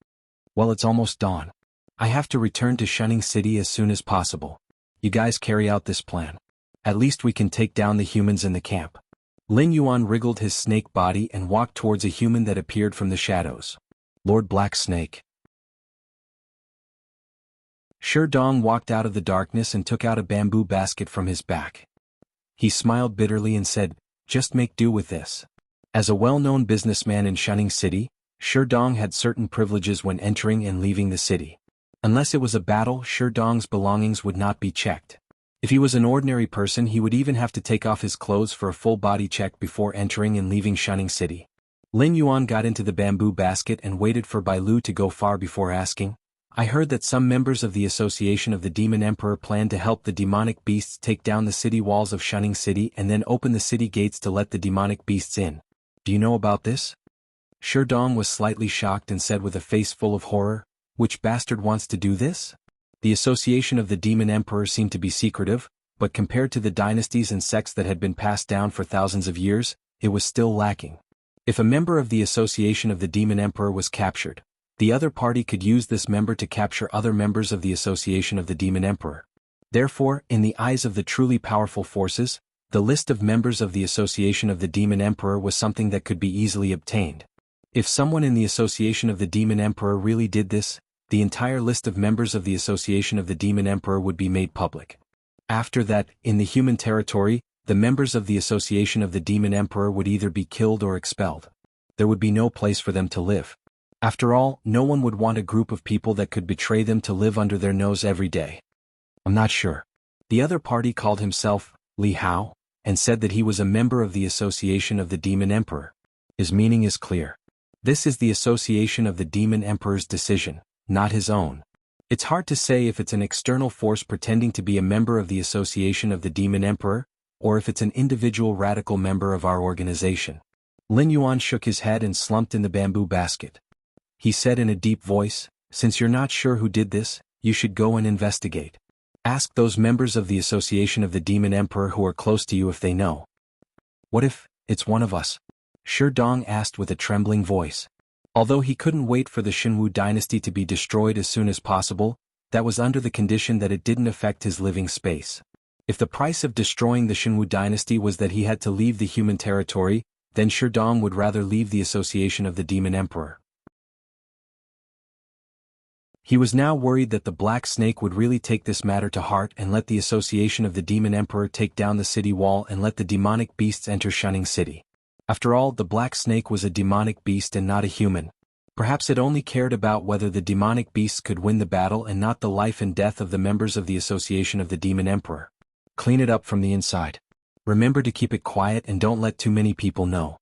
Well, it's almost dawn. I have to return to Shunning City as soon as possible. You guys carry out this plan. At least we can take down the humans in the camp. Lin Yuan wriggled his snake body and walked towards a human that appeared from the shadows. Lord Black Snake. Shi Dong walked out of the darkness and took out a bamboo basket from his back. He smiled bitterly and said, "Just make do with this." As a well-known businessman in Shunning City, Shi Dong had certain privileges when entering and leaving the city. Unless it was a battle, Shi Dong's belongings would not be checked. If he was an ordinary person, he would even have to take off his clothes for a full body check before entering and leaving Shunning City. Lin Yuan got into the bamboo basket and waited for Bai Lu to go far before asking, "I heard that some members of the Association of the Demon Emperor plan to help the demonic beasts take down the city walls of Shunning City and then open the city gates to let the demonic beasts in. Do you know about this?" Shi Dong was slightly shocked and said with a face full of horror, "Which bastard wants to do this?" The Association of the Demon Emperor seemed to be secretive, but compared to the dynasties and sects that had been passed down for thousands of years, it was still lacking. If a member of the Association of the Demon Emperor was captured, the other party could use this member to capture other members of the Association of the Demon Emperor. Therefore, in the eyes of the truly powerful forces, the list of members of the Association of the Demon Emperor was something that could be easily obtained. If someone in the Association of the Demon Emperor really did this, the entire list of members of the Association of the Demon Emperor would be made public. After that, in the human territory, the members of the Association of the Demon Emperor would either be killed or expelled. There would be no place for them to live. After all, no one would want a group of people that could betray them to live under their nose every day. I'm not sure. The other party called himself Li Hao, and said that he was a member of the Association of the Demon Emperor. His meaning is clear. This is the Association of the Demon Emperor's decision, not his own. It's hard to say if it's an external force pretending to be a member of the Association of the Demon Emperor, or if it's an individual radical member of our organization. Lin Yuan shook his head and slumped in the bamboo basket. He said in a deep voice, "Since you're not sure who did this, you should go and investigate. Ask those members of the Association of the Demon Emperor who are close to you if they know." "What if it's one of us?" Shi Dong asked with a trembling voice. Although he couldn't wait for the Xinwu dynasty to be destroyed as soon as possible, that was under the condition that it didn't affect his living space. If the price of destroying the Xinwu dynasty was that he had to leave the human territory, then Shi Dong would rather leave the Association of the Demon Emperor. He was now worried that the Black Snake would really take this matter to heart and let the Association of the Demon Emperor take down the city wall and let the demonic beasts enter Shunning City. After all, the Black Snake was a demonic beast and not a human. Perhaps it only cared about whether the demonic beasts could win the battle and not the life and death of the members of the Association of the Demon Emperor. Clean it up from the inside. Remember to keep it quiet and don't let too many people know.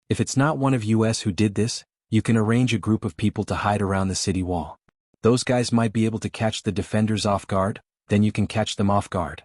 If it's not one of us who did this, you can arrange a group of people to hide around the city wall. Those guys might be able to catch the defenders off guard, then you can catch them off guard.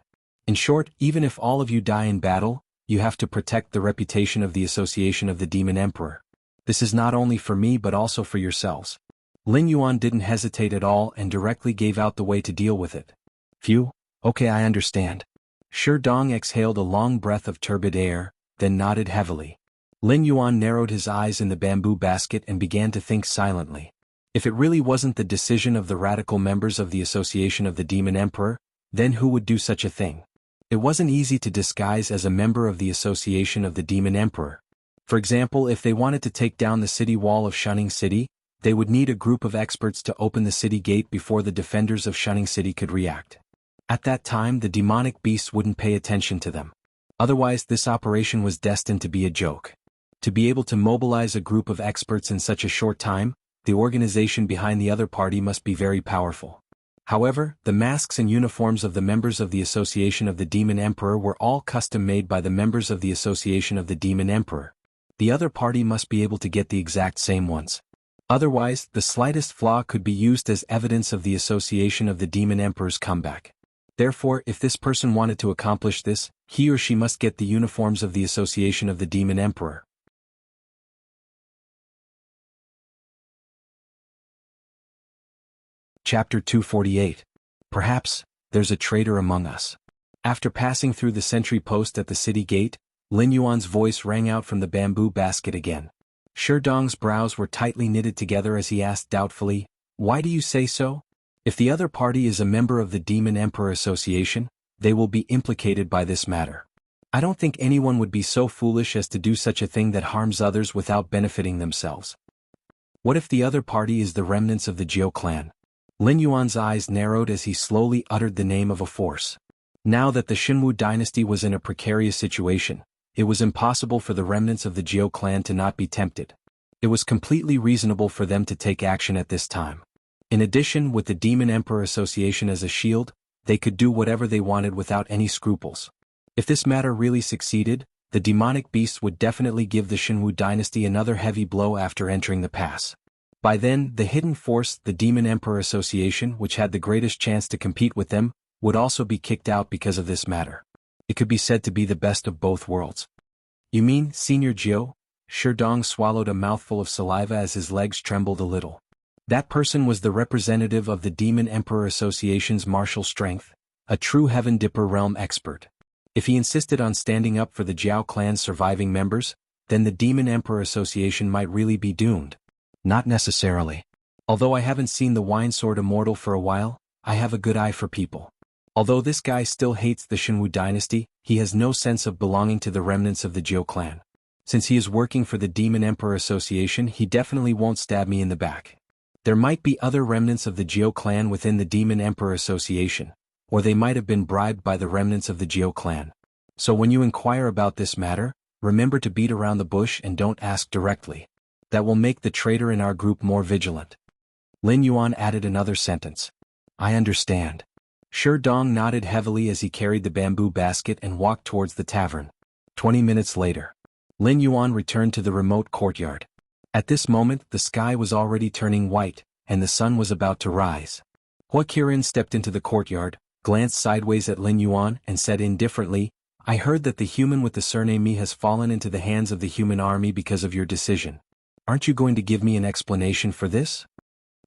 In short, even if all of you die in battle, you have to protect the reputation of the Association of the Demon Emperor. This is not only for me but also for yourselves. Lin Yuan didn't hesitate at all and directly gave out the way to deal with it. Phew, okay, I understand. Shi Dong exhaled a long breath of turbid air, then nodded heavily. Lin Yuan narrowed his eyes in the bamboo basket and began to think silently. If it really wasn't the decision of the radical members of the Association of the Demon Emperor, Then who would do such a thing? It wasn't easy to disguise as a member of the Association of the Demon Emperor. For example, if they wanted to take down the city wall of Shunning City, they would need a group of experts to open the city gate before the defenders of Shunning City could react. At that time, the demonic beasts wouldn't pay attention to them. Otherwise, this operation was destined to be a joke. To be able to mobilize a group of experts in such a short time, the organization behind the other party must be very powerful. However, the masks and uniforms of the members of the Association of the Demon Emperor were all custom-made by the members of the Association of the Demon Emperor. The other party must be able to get the exact same ones. Otherwise, the slightest flaw could be used as evidence of the Association of the Demon Emperor's comeback. Therefore, if this person wanted to accomplish this, he or she must get the uniforms of the Association of the Demon Emperor. Chapter 248. Perhaps, there's a traitor among us. After passing through the sentry post at the city gate, Lin Yuan's voice rang out from the bamboo basket again. Sherdong's brows were tightly knitted together as he asked doubtfully, "Why do you say so? If the other party is a member of the Demon Emperor Association, they will be implicated by this matter. I don't think anyone would be so foolish as to do such a thing that harms others without benefiting themselves. What if the other party is the remnants of the Jiao clan?" Lin Yuan's eyes narrowed as he slowly uttered the name of a force. Now that the Xinwu dynasty was in a precarious situation, it was impossible for the remnants of the Jiao clan to not be tempted. It was completely reasonable for them to take action at this time. In addition, with the Demon Emperor Association as a shield, they could do whatever they wanted without any scruples. If this matter really succeeded, the demonic beasts would definitely give the Xinwu dynasty another heavy blow after entering the pass. By then, the hidden force, the Demon Emperor Association, which had the greatest chance to compete with them, would also be kicked out because of this matter. It could be said to be the best of both worlds. "You mean, Senior Jiao?" Sherdong swallowed a mouthful of saliva as his legs trembled a little. That person was the representative of the Demon Emperor Association's martial strength, a true Heaven Dipper realm expert. If he insisted on standing up for the Jiao clan's surviving members, then the Demon Emperor Association might really be doomed. Not necessarily. Although I haven't seen the Wine Sword Immortal for a while, I have a good eye for people. Although this guy still hates the Xinwu dynasty, he has no sense of belonging to the remnants of the Jiao clan. Since he is working for the Demon Emperor Association, he definitely won't stab me in the back. There might be other remnants of the Jiao clan within the Demon Emperor Association, or they might have been bribed by the remnants of the Jiao clan. So when you inquire about this matter, remember to beat around the bush and don't ask directly. That will make the traitor in our group more vigilant. Lin Yuan added another sentence. I understand. Sherdong nodded heavily as he carried the bamboo basket and walked towards the tavern. 20 minutes later, Lin Yuan returned to the remote courtyard. At this moment, the sky was already turning white, and the sun was about to rise. Hua Qiren stepped into the courtyard, glanced sideways at Lin Yuan, and said indifferently, "I heard that the human with the surname Mi has fallen into the hands of the human army because of your decision. Aren't you going to give me an explanation for this?"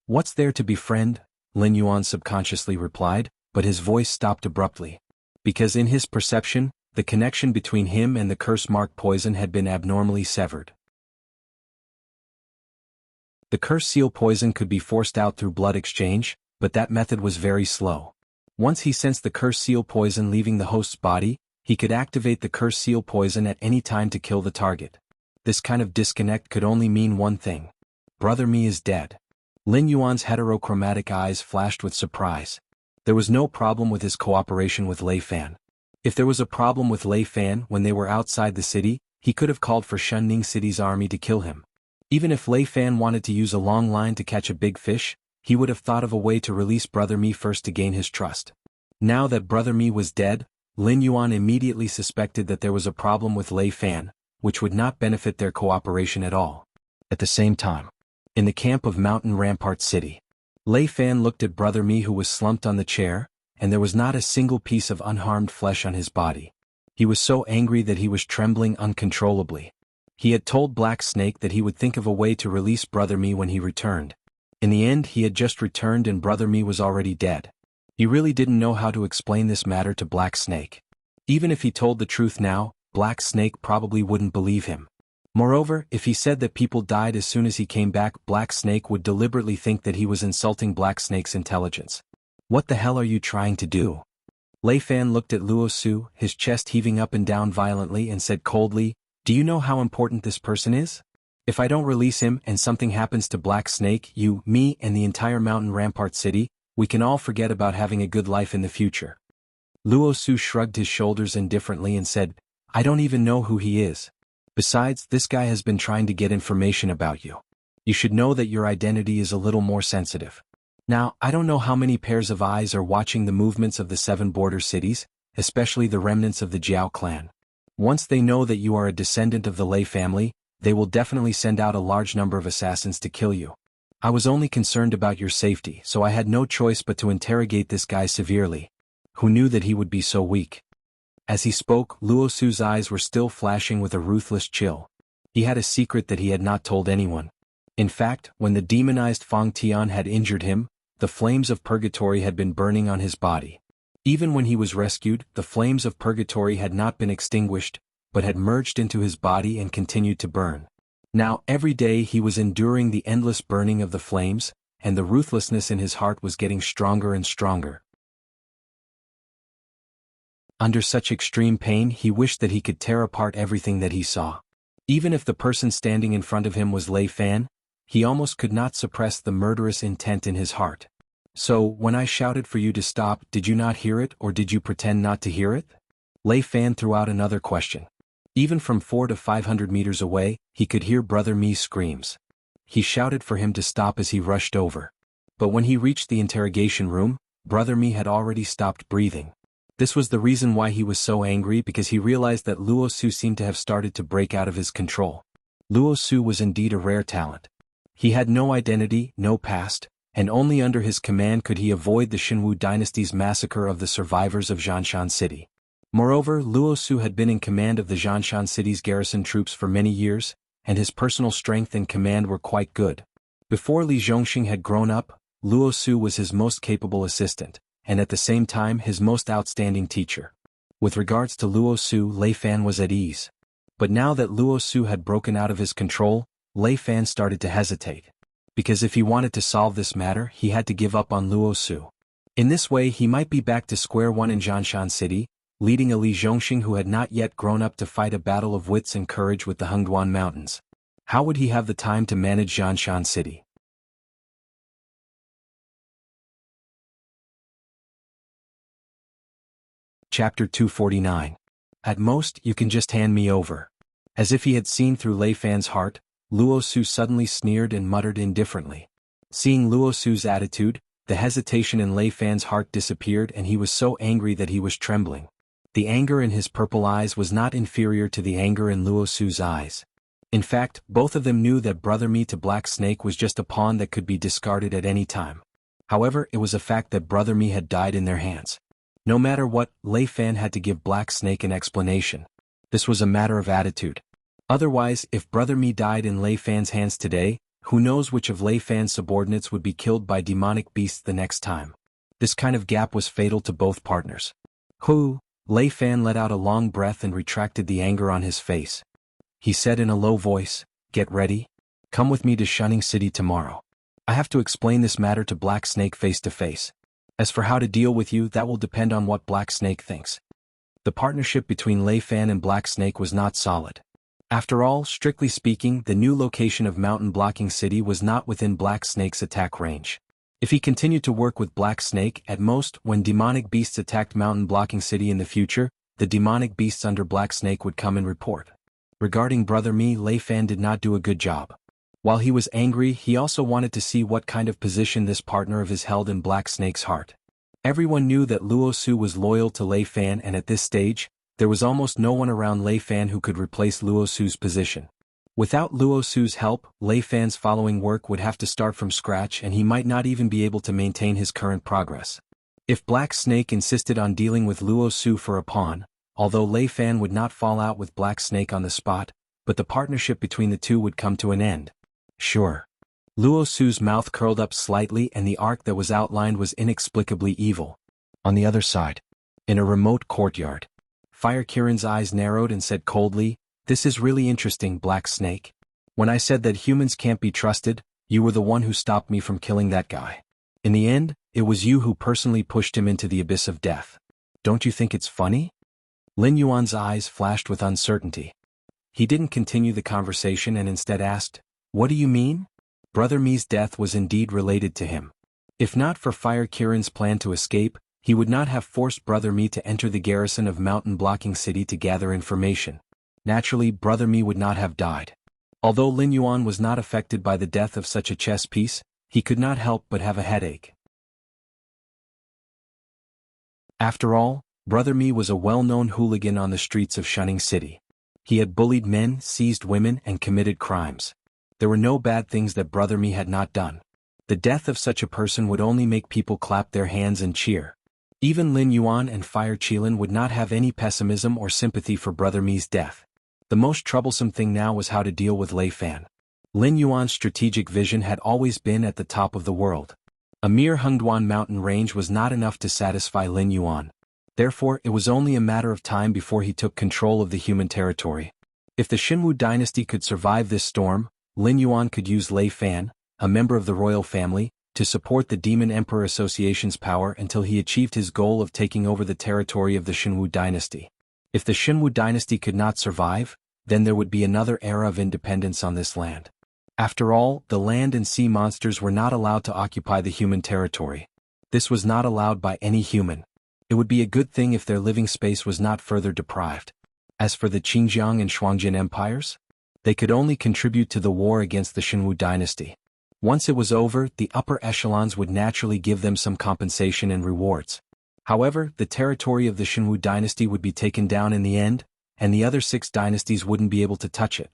"What's there to befriend?" Lin Yuan subconsciously replied, but his voice stopped abruptly. Because in his perception, the connection between him and the curse-marked poison had been abnormally severed. The curse seal poison could be forced out through blood exchange, but that method was very slow. Once he sensed the curse seal poison leaving the host's body, he could activate the curse seal poison at any time to kill the target. This kind of disconnect could only mean one thing. Brother Mi is dead. Lin Yuan's heterochromatic eyes flashed with surprise. There was no problem with his cooperation with Lei Fan. If there was a problem with Lei Fan when they were outside the city, he could have called for Shunning City's army to kill him. Even if Lei Fan wanted to use a long line to catch a big fish, he would have thought of a way to release Brother Mi first to gain his trust. Now that Brother Mi was dead, Lin Yuan immediately suspected that there was a problem with Lei Fan, which would not benefit their cooperation at all. At the same time, in the camp of Mountain Rampart City, Lei Fan looked at Brother Mi, who was slumped on the chair, and there was not a single piece of unharmed flesh on his body. He was so angry that he was trembling uncontrollably. He had told Black Snake that he would think of a way to release Brother Mi when he returned. In the end, he had just returned and Brother Mi was already dead. He really didn't know how to explain this matter to Black Snake. Even if he told the truth now, Black Snake probably wouldn't believe him. Moreover, if he said that people died as soon as he came back, Black Snake would deliberately think that he was insulting Black Snake's intelligence. "What the hell are you trying to do?" Lei Fan looked at Luo Su, his chest heaving up and down violently, and said coldly, "Do you know how important this person is? If I don't release him and something happens to Black Snake, you, me, and the entire mountain rampart city, we can all forget about having a good life in the future." Luo Su shrugged his shoulders indifferently and said, "I don't even know who he is. Besides, this guy has been trying to get information about you. You should know that your identity is a little more sensitive. Now, I don't know how many pairs of eyes are watching the movements of the 7 border cities, especially the remnants of the Jiao clan. Once they know that you are a descendant of the Lei family, they will definitely send out a large number of assassins to kill you. I was only concerned about your safety, so I had no choice but to interrogate this guy severely. Who knew that he would be so weak?" As he spoke, Luo Su's eyes were still flashing with a ruthless chill. He had a secret that he had not told anyone. In fact, when the demonized Fang Tian had injured him, the flames of purgatory had been burning on his body. Even when he was rescued, the flames of purgatory had not been extinguished, but had merged into his body and continued to burn. Now, every day he was enduring the endless burning of the flames, and the ruthlessness in his heart was getting stronger and stronger. Under such extreme pain, he wished that he could tear apart everything that he saw. Even if the person standing in front of him was Lei Fan, he almost could not suppress the murderous intent in his heart. "So, when I shouted for you to stop, did you not hear it, or did you pretend not to hear it?" Lei Fan threw out another question. Even from 400 to 500 meters away, he could hear Brother Mi's screams. He shouted for him to stop as he rushed over. But when he reached the interrogation room, Brother Mi had already stopped breathing. This was the reason why he was so angry, because he realized that Luo Su seemed to have started to break out of his control. Luo Su was indeed a rare talent. He had no identity, no past, and only under his command could he avoid the Xinwu dynasty's massacre of the survivors of Zhanshan City. Moreover, Luo Su had been in command of the Zhanshan City's garrison troops for many years, and his personal strength and command were quite good. Before Li Zhongxing had grown up, Luo Su was his most capable assistant, and at the same time his most outstanding teacher. With regards to Luo Su, Lei Fan was at ease. But now that Luo Su had broken out of his control, Lei Fan started to hesitate. Because if he wanted to solve this matter, he had to give up on Luo Su. In this way he might be back to square one in Zhanshan City, leading a Li Zhongxing who had not yet grown up to fight a battle of wits and courage with the Hengduan Mountains. How would he have the time to manage Zhanshan City? Chapter 249. At most, you can just hand me over. As if he had seen through Lei Fan's heart, Luo Su suddenly sneered and muttered indifferently. Seeing Luo Su's attitude, the hesitation in Lei Fan's heart disappeared, and he was so angry that he was trembling. The anger in his purple eyes was not inferior to the anger in Luo Su's eyes. In fact, both of them knew that Brother Mi to Black Snake was just a pawn that could be discarded at any time. However, it was a fact that Brother Mi had died in their hands. No matter what, Lei Fan had to give Black Snake an explanation. This was a matter of attitude. Otherwise, if Brother Mi died in Lei Fan's hands today, who knows which of Lei Fan's subordinates would be killed by demonic beasts the next time. This kind of gap was fatal to both partners. Lei Fan let out a long breath and retracted the anger on his face. He said in a low voice, "Get ready. Come with me to Shunning City tomorrow. I have to explain this matter to Black Snake face to face. As for how to deal with you, that will depend on what Black Snake thinks." The partnership between Lei Fan and Black Snake was not solid. After all, strictly speaking, the new location of Mountain Blocking City was not within Black Snake's attack range. If he continued to work with Black Snake, at most, when demonic beasts attacked Mountain Blocking City in the future, the demonic beasts under Black Snake would come and report. Regarding Brother Mi, Lei Fan did not do a good job. While he was angry, he also wanted to see what kind of position this partner of his held in Black Snake's heart. Everyone knew that Luo Su was loyal to Lei Fan, and at this stage, there was almost no one around Lei Fan who could replace Luo Su's position. Without Luo Su's help, Lei Fan's following work would have to start from scratch, and he might not even be able to maintain his current progress. If Black Snake insisted on dealing with Luo Su for a pawn, although Lei Fan would not fall out with Black Snake on the spot, but the partnership between the two would come to an end. Sure. Luo Su's mouth curled up slightly, and the arc that was outlined was inexplicably evil. On the other side, in a remote courtyard, Fire Kirin's eyes narrowed and said coldly, "This is really interesting, Black Snake. When I said that humans can't be trusted, you were the one who stopped me from killing that guy. In the end, it was you who personally pushed him into the abyss of death. Don't you think it's funny? Lin Yuan's eyes flashed with uncertainty. He didn't continue the conversation and instead asked, "What do you mean?" Brother Mi's death was indeed related to him. If not for Fire Kirin's plan to escape, he would not have forced Brother Mi to enter the garrison of Mountain Blocking City to gather information. Naturally, Brother Mi would not have died. Although Lin Yuan was not affected by the death of such a chess piece, he could not help but have a headache. After all, Brother Mi was a well-known hooligan on the streets of Shunning City. He had bullied men, seized women, and committed crimes. There were no bad things that Brother Mi had not done. The death of such a person would only make people clap their hands and cheer. Even Lin Yuan and Fire Qilin would not have any pessimism or sympathy for Brother Mi's death. The most troublesome thing now was how to deal with Lei Fan. Lin Yuan's strategic vision had always been at the top of the world. A mere Hengduan mountain range was not enough to satisfy Lin Yuan. Therefore, it was only a matter of time before he took control of the human territory. If the Xinwu dynasty could survive this storm, Lin Yuan could use Lei Fan, a member of the royal family, to support the Demon Emperor Association's power until he achieved his goal of taking over the territory of the Xinwu dynasty. If the Xinwu dynasty could not survive, then there would be another era of independence on this land. After all, the land and sea monsters were not allowed to occupy the human territory. This was not allowed by any human. It would be a good thing if their living space was not further deprived. As for the Qingjiang and Shuangjin empires, they could only contribute to the war against the Xinwu dynasty. Once it was over, the upper echelons would naturally give them some compensation and rewards. However, the territory of the Xinwu dynasty would be taken down in the end, and the other 6 dynasties wouldn't be able to touch it.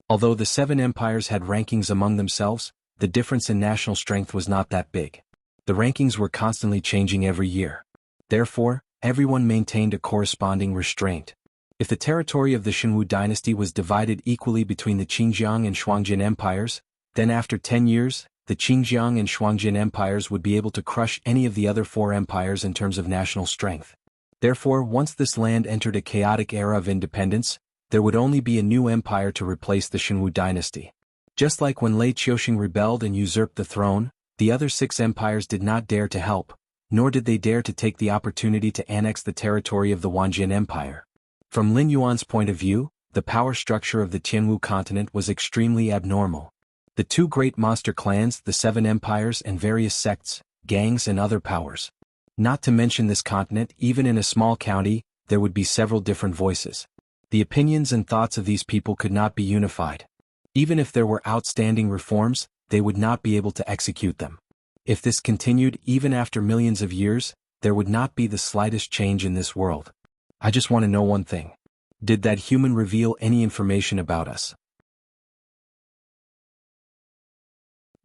Although the 7 empires had rankings among themselves, the difference in national strength was not that big. The rankings were constantly changing every year. Therefore, everyone maintained a corresponding restraint. If the territory of the Xinwu dynasty was divided equally between the Qingjiang and Shuangjin empires, then after 10 years, the Qingjiang and Shuangjin empires would be able to crush any of the other 4 empires in terms of national strength. Therefore, once this land entered a chaotic era of independence, there would only be a new empire to replace the Xinwu dynasty. Just like when Lei Qiuxing rebelled and usurped the throne, the other 6 empires did not dare to help, nor did they dare to take the opportunity to annex the territory of the Wanjin Empire. From Lin Yuan's point of view, the power structure of the Tianwu continent was extremely abnormal. The 2 great monster clans, the 7 empires and various sects, gangs and other powers. Not to mention this continent, even in a small county, there would be several different voices. The opinions and thoughts of these people could not be unified. Even if there were outstanding reforms, they would not be able to execute them. If this continued even after millions of years, there would not be the slightest change in this world. I just want to know one thing. Did that human reveal any information about us?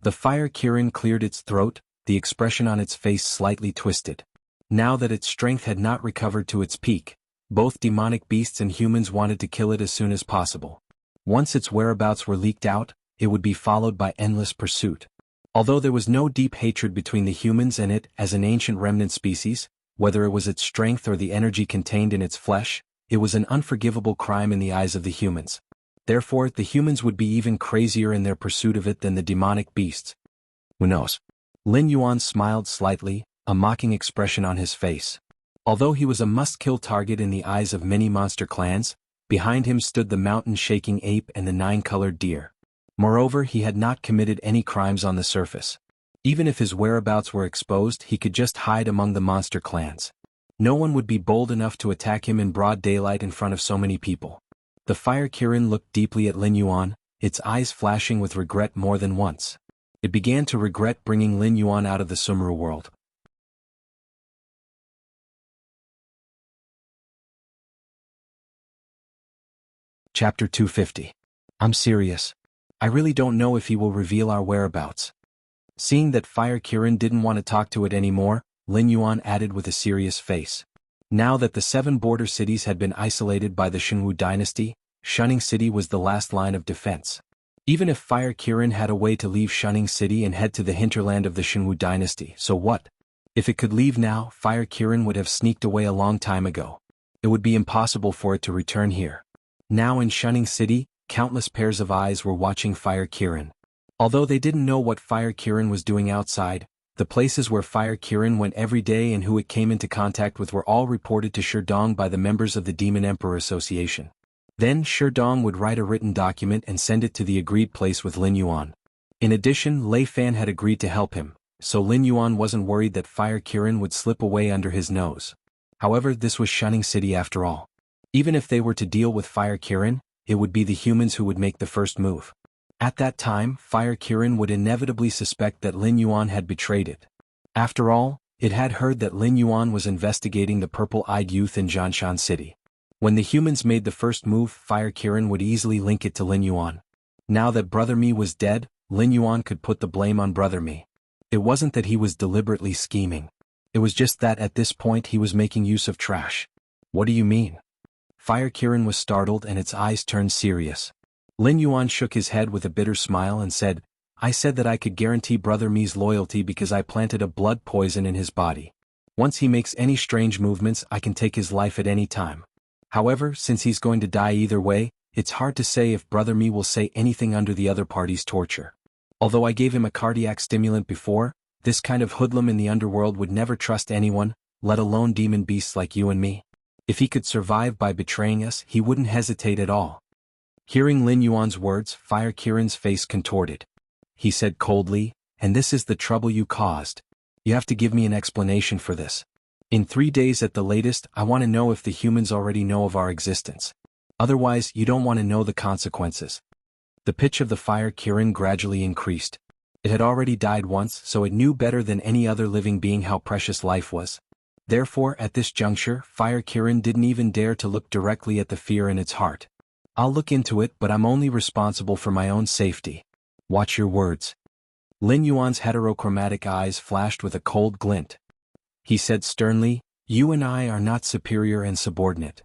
The Fire Kirin cleared its throat, the expression on its face slightly twisted. Now that its strength had not recovered to its peak, both demonic beasts and humans wanted to kill it as soon as possible. Once its whereabouts were leaked out, it would be followed by endless pursuit. Although there was no deep hatred between the humans and it as an ancient remnant species, whether it was its strength or the energy contained in its flesh, it was an unforgivable crime in the eyes of the humans. Therefore, the humans would be even crazier in their pursuit of it than the demonic beasts. Who knows? Lin Yuan smiled slightly, a mocking expression on his face. Although he was a must-kill target in the eyes of many monster clans, behind him stood the mountain-shaking ape and the 9-colored deer. Moreover, he had not committed any crimes on the surface. Even if his whereabouts were exposed, he could just hide among the monster clans. No one would be bold enough to attack him in broad daylight in front of so many people. The Fire Kirin looked deeply at Lin Yuan, its eyes flashing with regret more than once. It began to regret bringing Lin Yuan out of the Sumru world. Chapter 250. I'm serious. I really don't know if he will reveal our whereabouts. Seeing that Fire Kirin didn't want to talk to it anymore, Lin Yuan added with a serious face. Now that the 7 border cities had been isolated by the Xinwu dynasty, Shunning City was the last line of defense. Even if Fire Kirin had a way to leave Shunning City and head to the hinterland of the Xinwu dynasty, so what? If it could leave now, Fire Kirin would have sneaked away a long time ago. It would be impossible for it to return here. Now in Shunning City, countless pairs of eyes were watching Fire Kirin. Although they didn't know what Fire Kirin was doing outside, The places where Fire Kirin went every day and who it came into contact with were all reported to Sherdong by the members of the Demon Emperor Association. Then Sherdong would write a written document and send it to the agreed place with Lin Yuan. In addition, Lei Fan had agreed to help him, so Lin Yuan wasn't worried that Fire Kirin would slip away under his nose. However, this was Shunning City after all. Even if they were to deal with Fire Kirin, it would be the humans who would make the first move. At that time, Fire Kirin would inevitably suspect that Lin Yuan had betrayed it. After all, it had heard that Lin Yuan was investigating the purple-eyed youth in Jianshan City. When the humans made the first move, Fire Kirin would easily link it to Lin Yuan. Now that Brother Mi was dead, Lin Yuan could put the blame on Brother Mi. It wasn't that he was deliberately scheming. It was just that at this point he was making use of trash. What do you mean? Fire Kirin was startled and its eyes turned serious. Lin Yuan shook his head with a bitter smile and said, I said that I could guarantee Brother Mi's loyalty because I planted a blood poison in his body. Once he makes any strange movements, I can take his life at any time. However, since he's going to die either way, it's hard to say if Brother Mi will say anything under the other party's torture. Although I gave him a cardiac stimulant before, this kind of hoodlum in the underworld would never trust anyone, let alone demon beasts like you and me. If he could survive by betraying us, he wouldn't hesitate at all. Hearing Lin Yuan's words, Fire Kirin's face contorted. He said coldly, and this is the trouble you caused. You have to give me an explanation for this. In 3 days at the latest, I want to know if the humans already know of our existence. Otherwise, you don't want to know the consequences. The pitch of the Fire Kirin gradually increased. It had already died once, so it knew better than any other living being how precious life was. Therefore, at this juncture, Fire Kirin didn't even dare to look directly at the fear in its heart. I'll look into it, but I'm only responsible for my own safety. Watch your words. Lin Yuan's heterochromatic eyes flashed with a cold glint. He said sternly, you and I are not superior and subordinate.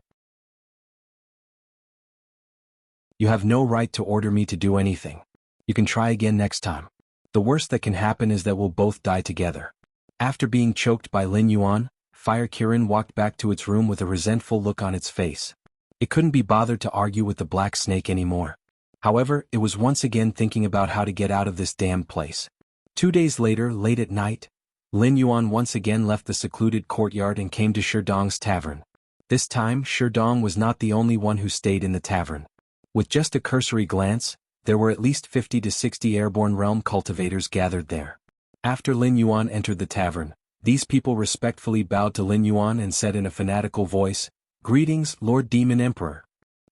You have no right to order me to do anything. You can try again next time. The worst that can happen is that we'll both die together. After being choked by Lin Yuan, Fire Kirin walked back to its room with a resentful look on its face. It couldn't be bothered to argue with the black snake anymore. However, it was once again thinking about how to get out of this damned place. 2 days later, late at night, Lin Yuan once again left the secluded courtyard and came to Sherdong's tavern. This time, Sherdong was not the only one who stayed in the tavern. With just a cursory glance, there were at least 50 to 60 airborne realm cultivators gathered there. After Lin Yuan entered the tavern, these people respectfully bowed to Lin Yuan and said in a fanatical voice, Greetings, Lord Demon Emperor.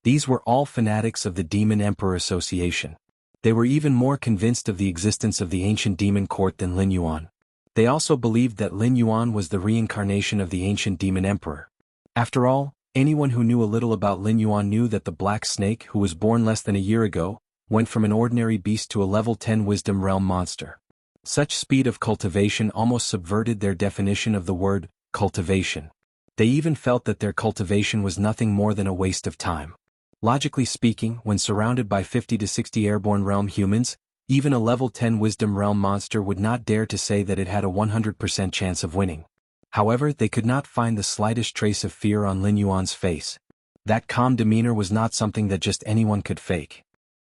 These were all fanatics of the Demon Emperor Association. They were even more convinced of the existence of the ancient demon court than Lin Yuan. They also believed that Lin Yuan was the reincarnation of the ancient demon emperor. After all, anyone who knew a little about Lin Yuan knew that the black snake, who was born less than a year ago, went from an ordinary beast to a level 10 wisdom realm monster. Such speed of cultivation almost subverted their definition of the word cultivation. They even felt that their cultivation was nothing more than a waste of time. Logically speaking, when surrounded by 50 to 60 airborne realm humans, even a level 10 wisdom realm monster would not dare to say that it had a 100% chance of winning. However, they could not find the slightest trace of fear on Lin Yuan's face. That calm demeanor was not something that just anyone could fake.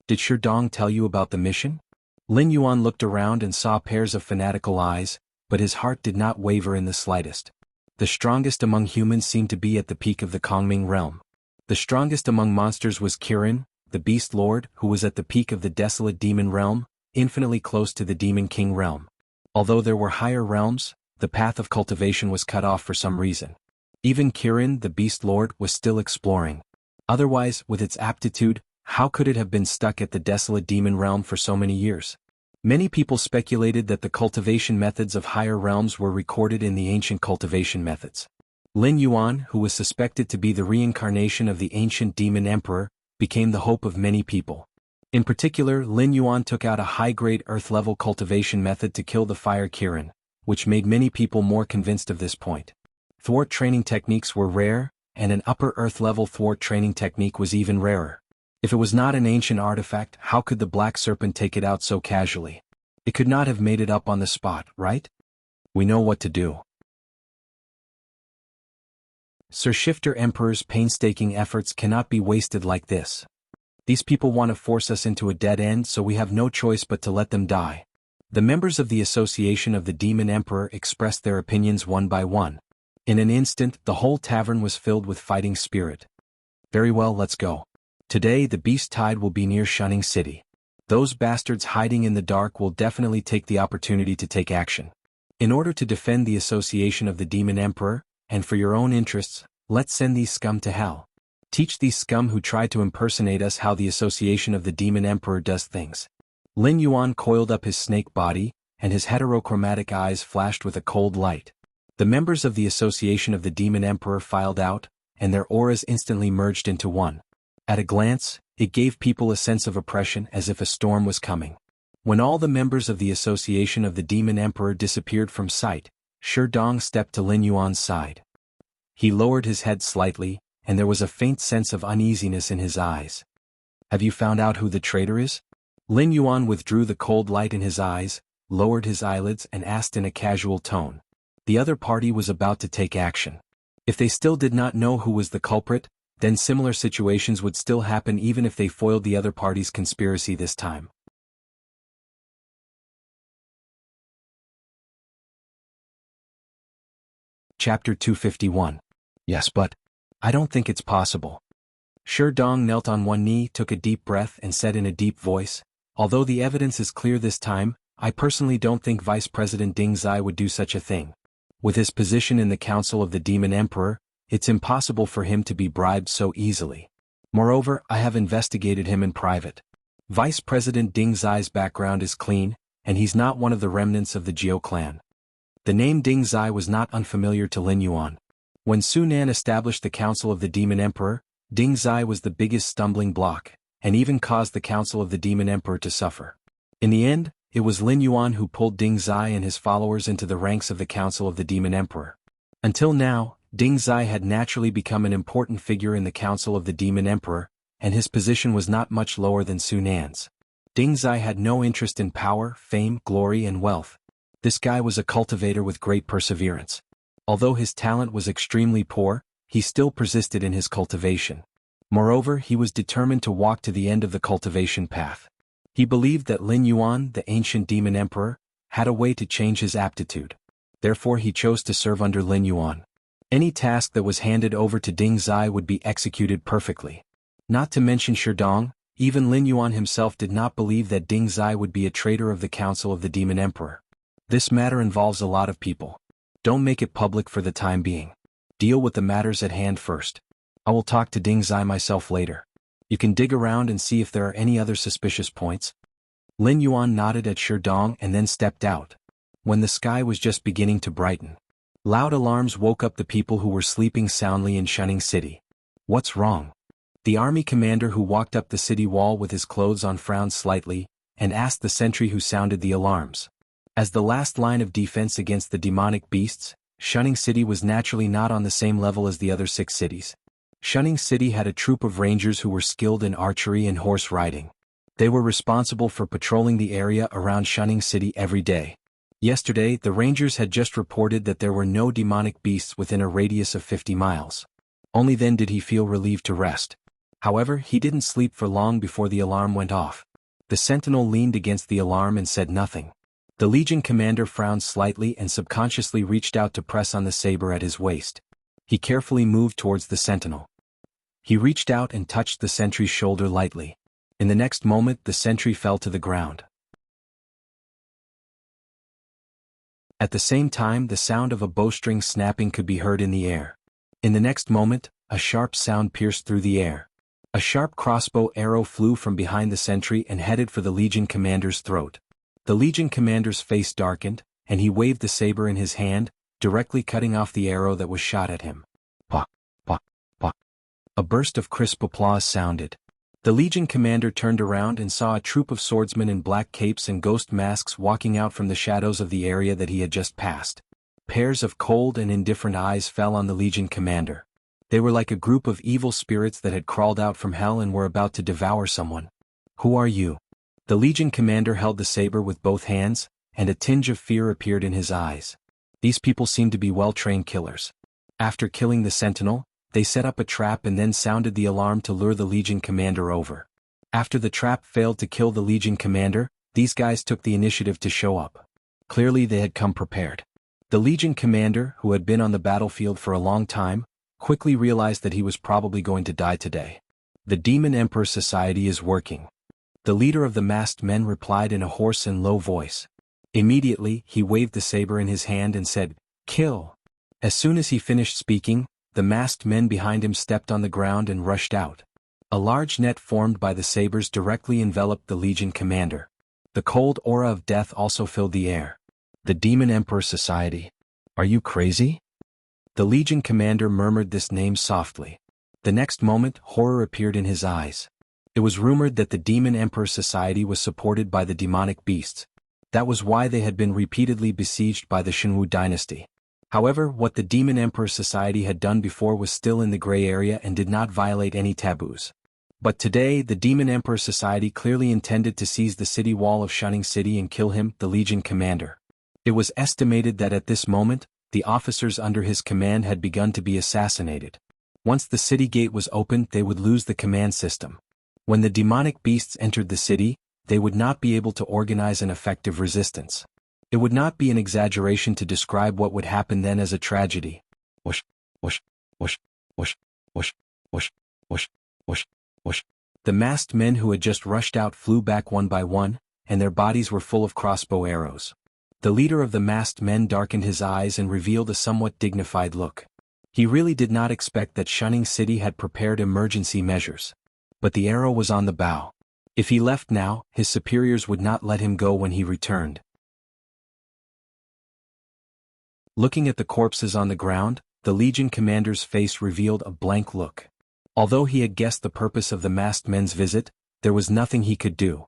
Did Sherdong tell you about the mission? Lin Yuan looked around and saw pairs of fanatical eyes, but his heart did not waver in the slightest. The strongest among humans seemed to be at the peak of the Kongming realm. The strongest among monsters was Kirin, the Beast Lord, who was at the peak of the desolate demon realm, infinitely close to the Demon King realm. Although there were higher realms, the path of cultivation was cut off for some reason. Even Kirin, the Beast Lord, was still exploring. Otherwise, with its aptitude, how could it have been stuck at the desolate demon realm for so many years? Many people speculated that the cultivation methods of higher realms were recorded in the ancient cultivation methods. Lin Yuan, who was suspected to be the reincarnation of the ancient demon emperor, became the hope of many people. In particular, Lin Yuan took out a high-grade earth-level cultivation method to kill the Fire Kirin, which made many people more convinced of this point. Thwart training techniques were rare, and an upper earth-level thwart training technique was even rarer. If it was not an ancient artifact, how could the Black Serpent take it out so casually? It could not have made it up on the spot, right? We know what to do. Sir Shifter Emperor's painstaking efforts cannot be wasted like this. These people want to force us into a dead end, so we have no choice but to let them die. The members of the Association of the Demon Emperor expressed their opinions one by one. In an instant, the whole tavern was filled with fighting spirit. Very well, let's go. Today the beast tide will be near Shunning City. Those bastards hiding in the dark will definitely take the opportunity to take action. In order to defend the Association of the Demon Emperor, and for your own interests, let's send these scum to hell. Teach these scum who try to impersonate us how the Association of the Demon Emperor does things. Lin Yuan coiled up his snake body, and his heterochromatic eyes flashed with a cold light. The members of the Association of the Demon Emperor filed out, and their auras instantly merged into one. At a glance, it gave people a sense of oppression as if a storm was coming. When all the members of the Association of the Demon Emperor disappeared from sight, Shi Dong stepped to Lin Yuan's side. He lowered his head slightly, and there was a faint sense of uneasiness in his eyes. Have you found out who the traitor is? Lin Yuan withdrew the cold light in his eyes, lowered his eyelids and asked in a casual tone. The other party was about to take action. If they still did not know who was the culprit, then similar situations would still happen even if they foiled the other party's conspiracy this time. Chapter 251. Yes, but I don't think it's possible. Shi Dong knelt on one knee, took a deep breath and said in a deep voice, although the evidence is clear this time, I personally don't think Vice President Ding Zai would do such a thing. With his position in the Council of the Demon Emperor, it's impossible for him to be bribed so easily. Moreover, I have investigated him in private. Vice President Ding Zai's background is clean, and he's not one of the remnants of the Jiao clan. The name Ding Zai was not unfamiliar to Lin Yuan. When Su Nan established the Council of the Demon Emperor, Ding Zai was the biggest stumbling block, and even caused the Council of the Demon Emperor to suffer. In the end, it was Lin Yuan who pulled Ding Zai and his followers into the ranks of the Council of the Demon Emperor. Until now, Ding Zai had naturally become an important figure in the Council of the Demon Emperor, and his position was not much lower than Su Nan's. Ding Zai had no interest in power, fame, glory and wealth. This guy was a cultivator with great perseverance. Although his talent was extremely poor, he still persisted in his cultivation. Moreover, he was determined to walk to the end of the cultivation path. He believed that Lin Yuan, the ancient demon emperor, had a way to change his aptitude. Therefore he chose to serve under Lin Yuan. Any task that was handed over to Ding Zai would be executed perfectly. Not to mention Shi Dong, even Lin Yuan himself did not believe that Ding Zai would be a traitor of the Council of the Demon Emperor. This matter involves a lot of people. Don't make it public for the time being. Deal with the matters at hand first. I will talk to Ding Zai myself later. You can dig around and see if there are any other suspicious points. Lin Yuan nodded at Shi Dong and then stepped out. When the sky was just beginning to brighten, loud alarms woke up the people who were sleeping soundly in Shunning City. What's wrong? The army commander who walked up the city wall with his clothes on frowned slightly, and asked the sentry who sounded the alarms. As the last line of defense against the demonic beasts, Shunning City was naturally not on the same level as the other 6 cities. Shunning City had a troop of rangers who were skilled in archery and horse riding. They were responsible for patrolling the area around Shunning City every day. Yesterday, the rangers had just reported that there were no demonic beasts within a radius of 50 miles. Only then did he feel relieved to rest. However, he didn't sleep for long before the alarm went off. The sentinel leaned against the alarm and said nothing. The Legion commander frowned slightly and subconsciously reached out to press on the saber at his waist. He carefully moved towards the sentinel. He reached out and touched the sentry's shoulder lightly. In the next moment, the sentry fell to the ground. At the same time, the sound of a bowstring snapping could be heard in the air. In the next moment, a sharp sound pierced through the air. A sharp crossbow arrow flew from behind the sentry and headed for the Legion commander's throat. The Legion commander's face darkened, and he waved the saber in his hand, directly cutting off the arrow that was shot at him. Pah, pah, pah. A burst of crisp applause sounded. The Legion commander turned around and saw a troop of swordsmen in black capes and ghost masks walking out from the shadows of the area that he had just passed. Pairs of cold and indifferent eyes fell on the Legion commander. They were like a group of evil spirits that had crawled out from hell and were about to devour someone. Who are you? The Legion commander held the saber with both hands, and a tinge of fear appeared in his eyes. These people seemed to be well-trained killers. After killing the sentinel, they set up a trap and then sounded the alarm to lure the Legion commander over. After the trap failed to kill the Legion commander, these guys took the initiative to show up. Clearly they had come prepared. The Legion commander, who had been on the battlefield for a long time, quickly realized that he was probably going to die today. The Demon Emperor Society is working. The leader of the masked men replied in a hoarse and low voice. Immediately, he waved the saber in his hand and said, "Kill." As soon as he finished speaking, the masked men behind him stepped on the ground and rushed out. A large net formed by the sabers directly enveloped the Legion commander. The cold aura of death also filled the air. The Demon Emperor Society. Are you crazy? The Legion commander murmured this name softly. The next moment, horror appeared in his eyes. It was rumored that the Demon Emperor Society was supported by the demonic beasts. That was why they had been repeatedly besieged by the Shenwu dynasty. However, what the Demon Emperor Society had done before was still in the gray area and did not violate any taboos. But today, the Demon Emperor Society clearly intended to seize the city wall of Shining City and kill him, the Legion commander. It was estimated that at this moment, the officers under his command had begun to be assassinated. Once the city gate was opened, they would lose the command system. When the demonic beasts entered the city, they would not be able to organize an effective resistance. It would not be an exaggeration to describe what would happen then as a tragedy. Whoosh, whoosh, whoosh, whoosh, whoosh, whoosh, whoosh, whoosh, whoosh. The masked men who had just rushed out flew back one by one, and their bodies were full of crossbow arrows. The leader of the masked men darkened his eyes and revealed a somewhat dignified look. He really did not expect that Shining City had prepared emergency measures. But the arrow was on the bow. If he left now, his superiors would not let him go when he returned. Looking at the corpses on the ground, the Legion commander's face revealed a blank look. Although he had guessed the purpose of the masked men's visit, there was nothing he could do.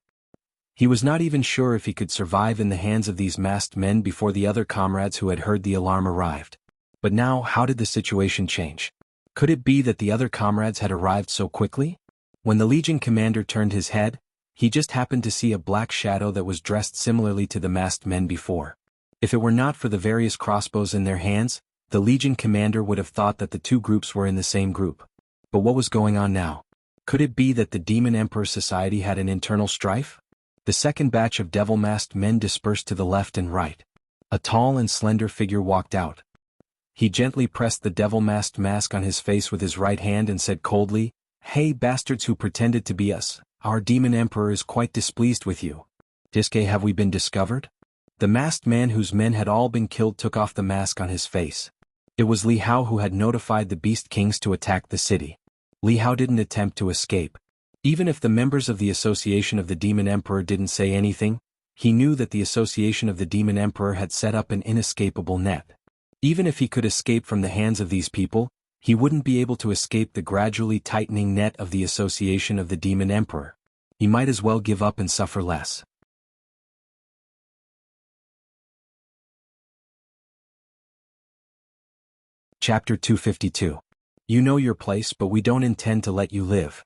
He was not even sure if he could survive in the hands of these masked men before the other comrades who had heard the alarm arrived. But now, how did the situation change? Could it be that the other comrades had arrived so quickly? When the Legion commander turned his head, he just happened to see a black shadow that was dressed similarly to the masked men before. If it were not for the various crossbows in their hands, the Legion commander would have thought that the two groups were in the same group. But what was going on now? Could it be that the Demon Emperor Society had an internal strife? The second batch of devil-masked men dispersed to the left and right. A tall and slender figure walked out. He gently pressed the devil-masked mask on his face with his right hand and said coldly, "Hey bastards who pretended to be us, our Demon Emperor is quite displeased with you. Diske, have we been discovered?" The masked man whose men had all been killed took off the mask on his face. It was Li Hao who had notified the Beast Kings to attack the city. Li Hao didn't attempt to escape. Even if the members of the Association of the Demon Emperor didn't say anything, he knew that the Association of the Demon Emperor had set up an inescapable net. Even if he could escape from the hands of these people, he wouldn't be able to escape the gradually tightening net of the Association of the Demon Emperor. He might as well give up and suffer less. Chapter 252. You know your place, but we don't intend to let you live.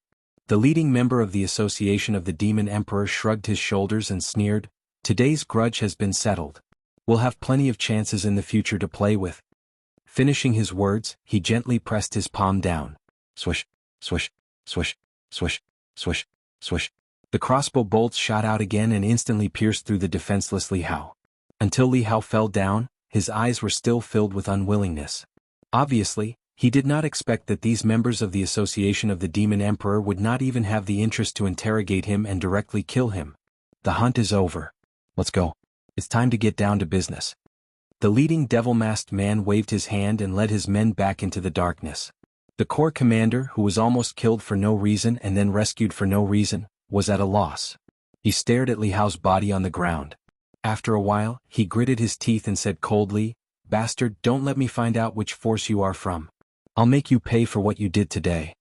The leading member of the Association of the Demon Emperor shrugged his shoulders and sneered, "Today's grudge has been settled. We'll have plenty of chances in the future to play with." Finishing his words, he gently pressed his palm down. Swish, swish, swish, swish, swish, swish. The crossbow bolts shot out again and instantly pierced through the defenseless Li Hao. Until Li Hao fell down, his eyes were still filled with unwillingness. Obviously, he did not expect that these members of the Association of the Demon Emperor would not even have the interest to interrogate him and directly kill him. The hunt is over. Let's go. It's time to get down to business. The leading devil-masked man waved his hand and led his men back into the darkness. The corps commander, who was almost killed for no reason and then rescued for no reason, was at a loss. He stared at Li Hao's body on the ground. After a while, he gritted his teeth and said coldly, "Bastard, don't let me find out which force you are from. I'll make you pay for what you did today."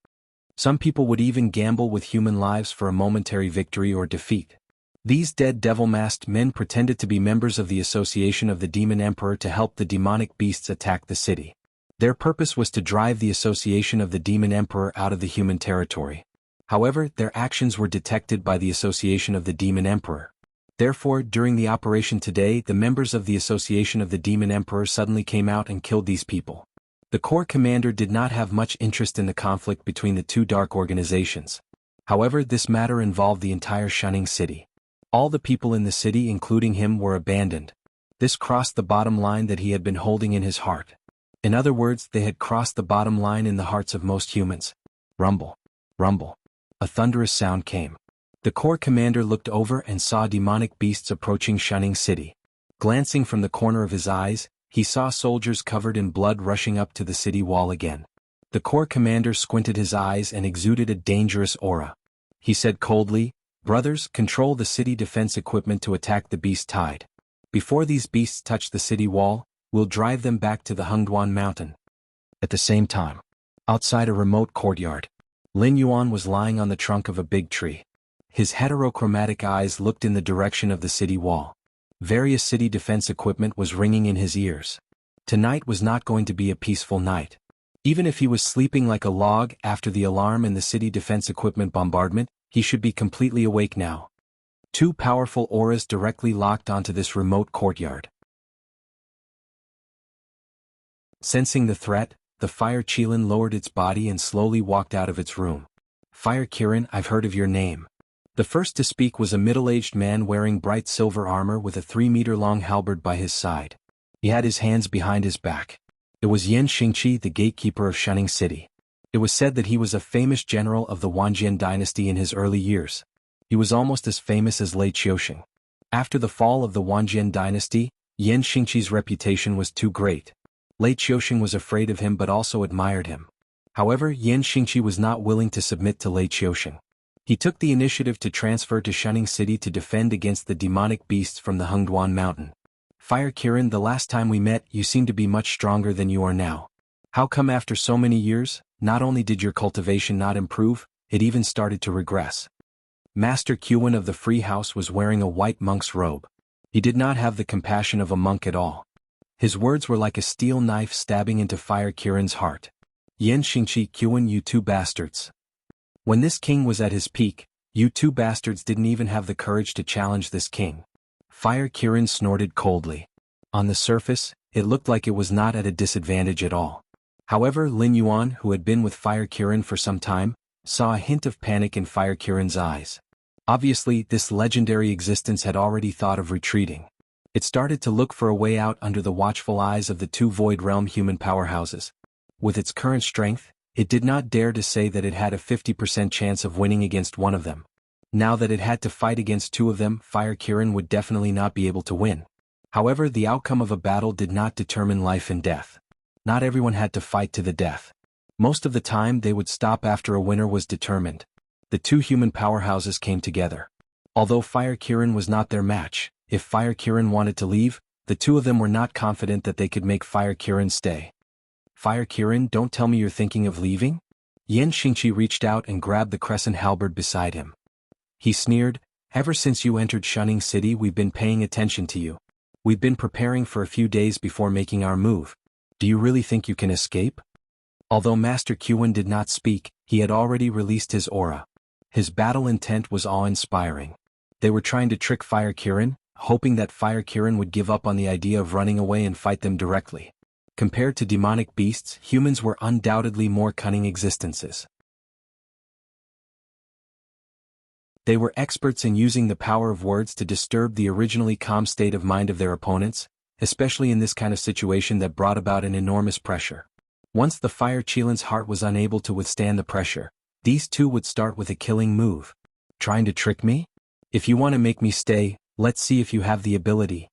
Some people would even gamble with human lives for a momentary victory or defeat. These dead devil-masked men pretended to be members of the Association of the Demon Emperor to help the demonic beasts attack the city. Their purpose was to drive the Association of the Demon Emperor out of the human territory. However, their actions were detected by the Association of the Demon Emperor. Therefore, during the operation today, the members of the Association of the Demon Emperor suddenly came out and killed these people. The corps commander did not have much interest in the conflict between the two dark organizations. However, this matter involved the entire Shining City. All the people in the city including him were abandoned. This crossed the bottom line that he had been holding in his heart. In other words, they had crossed the bottom line in the hearts of most humans. Rumble. Rumble. A thunderous sound came. The Corps commander looked over and saw demonic beasts approaching Shunning City. Glancing from the corner of his eyes, he saw soldiers covered in blood rushing up to the city wall again. The Corps commander squinted his eyes and exuded a dangerous aura. He said coldly, "Brothers, control the city defense equipment to attack the beast tide. Before these beasts touch the city wall, we'll drive them back to the Hungduan mountain." At the same time, outside a remote courtyard, Lin Yuan was lying on the trunk of a big tree. His heterochromatic eyes looked in the direction of the city wall. Various city defense equipment was ringing in his ears. Tonight was not going to be a peaceful night. Even if he was sleeping like a log after the alarm and the city defense equipment bombardment, he should be completely awake now. Two powerful auras directly locked onto this remote courtyard. Sensing the threat, the Fire Qilin lowered its body and slowly walked out of its room. "Fire Kirin, I've heard of your name." The first to speak was a middle-aged man wearing bright silver armor with a 3-meter-long halberd by his side. He had his hands behind his back. It was Yan Xingqi, the gatekeeper of Shunning City. It was said that he was a famous general of the Wanjian dynasty in his early years. He was almost as famous as Lei Qiusheng. After the fall of the Wanjian dynasty, Yan Xingqi's reputation was too great. Lei Qiusheng was afraid of him but also admired him. However, Yan Xingqi was not willing to submit to Lei Qiusheng. He took the initiative to transfer to Shunning City to defend against the demonic beasts from the Hungduan mountain. "Fire Kirin, the last time we met you seemed to be much stronger than you are now. How come after so many years, not only did your cultivation not improve, it even started to regress?" Master Qin of the Free House was wearing a white monk's robe. He did not have the compassion of a monk at all. His words were like a steel knife stabbing into Fire Kirin's heart. "Yan Xingqi, Qin, you two bastards." When this king was at his peak, you two bastards didn't even have the courage to challenge this king. Fire Kirin snorted coldly. On the surface, it looked like it was not at a disadvantage at all. However, Lin Yuan, who had been with Fire Kirin for some time, saw a hint of panic in Fire Kirin's eyes. Obviously, this legendary existence had already thought of retreating. It started to look for a way out under the watchful eyes of the two Void Realm human powerhouses. With its current strength, it did not dare to say that it had a 50% chance of winning against one of them. Now that it had to fight against two of them, Fire Kirin would definitely not be able to win. However, the outcome of a battle did not determine life and death. Not everyone had to fight to the death. Most of the time they would stop after a winner was determined. The two human powerhouses came together. Although Fire Kirin was not their match, if Fire Kirin wanted to leave, the two of them were not confident that they could make Fire Kirin stay. "Fire Kirin, don't tell me you're thinking of leaving?" Yan Xingqi reached out and grabbed the crescent halberd beside him. He sneered, "Ever since you entered Shunning City we've been paying attention to you. We've been preparing for a few days before making our move. Do you really think you can escape?" Although Master Qin did not speak, he had already released his aura. His battle intent was awe-inspiring. They were trying to trick Fire Kirin, hoping that Fire Kirin would give up on the idea of running away and fight them directly. Compared to demonic beasts, humans were undoubtedly more cunning existences. They were experts in using the power of words to disturb the originally calm state of mind of their opponents, especially in this kind of situation that brought about an enormous pressure. Once the Fire Qilin's heart was unable to withstand the pressure, these two would start with a killing move. "Trying to trick me? If you want to make me stay, let's see if you have the ability.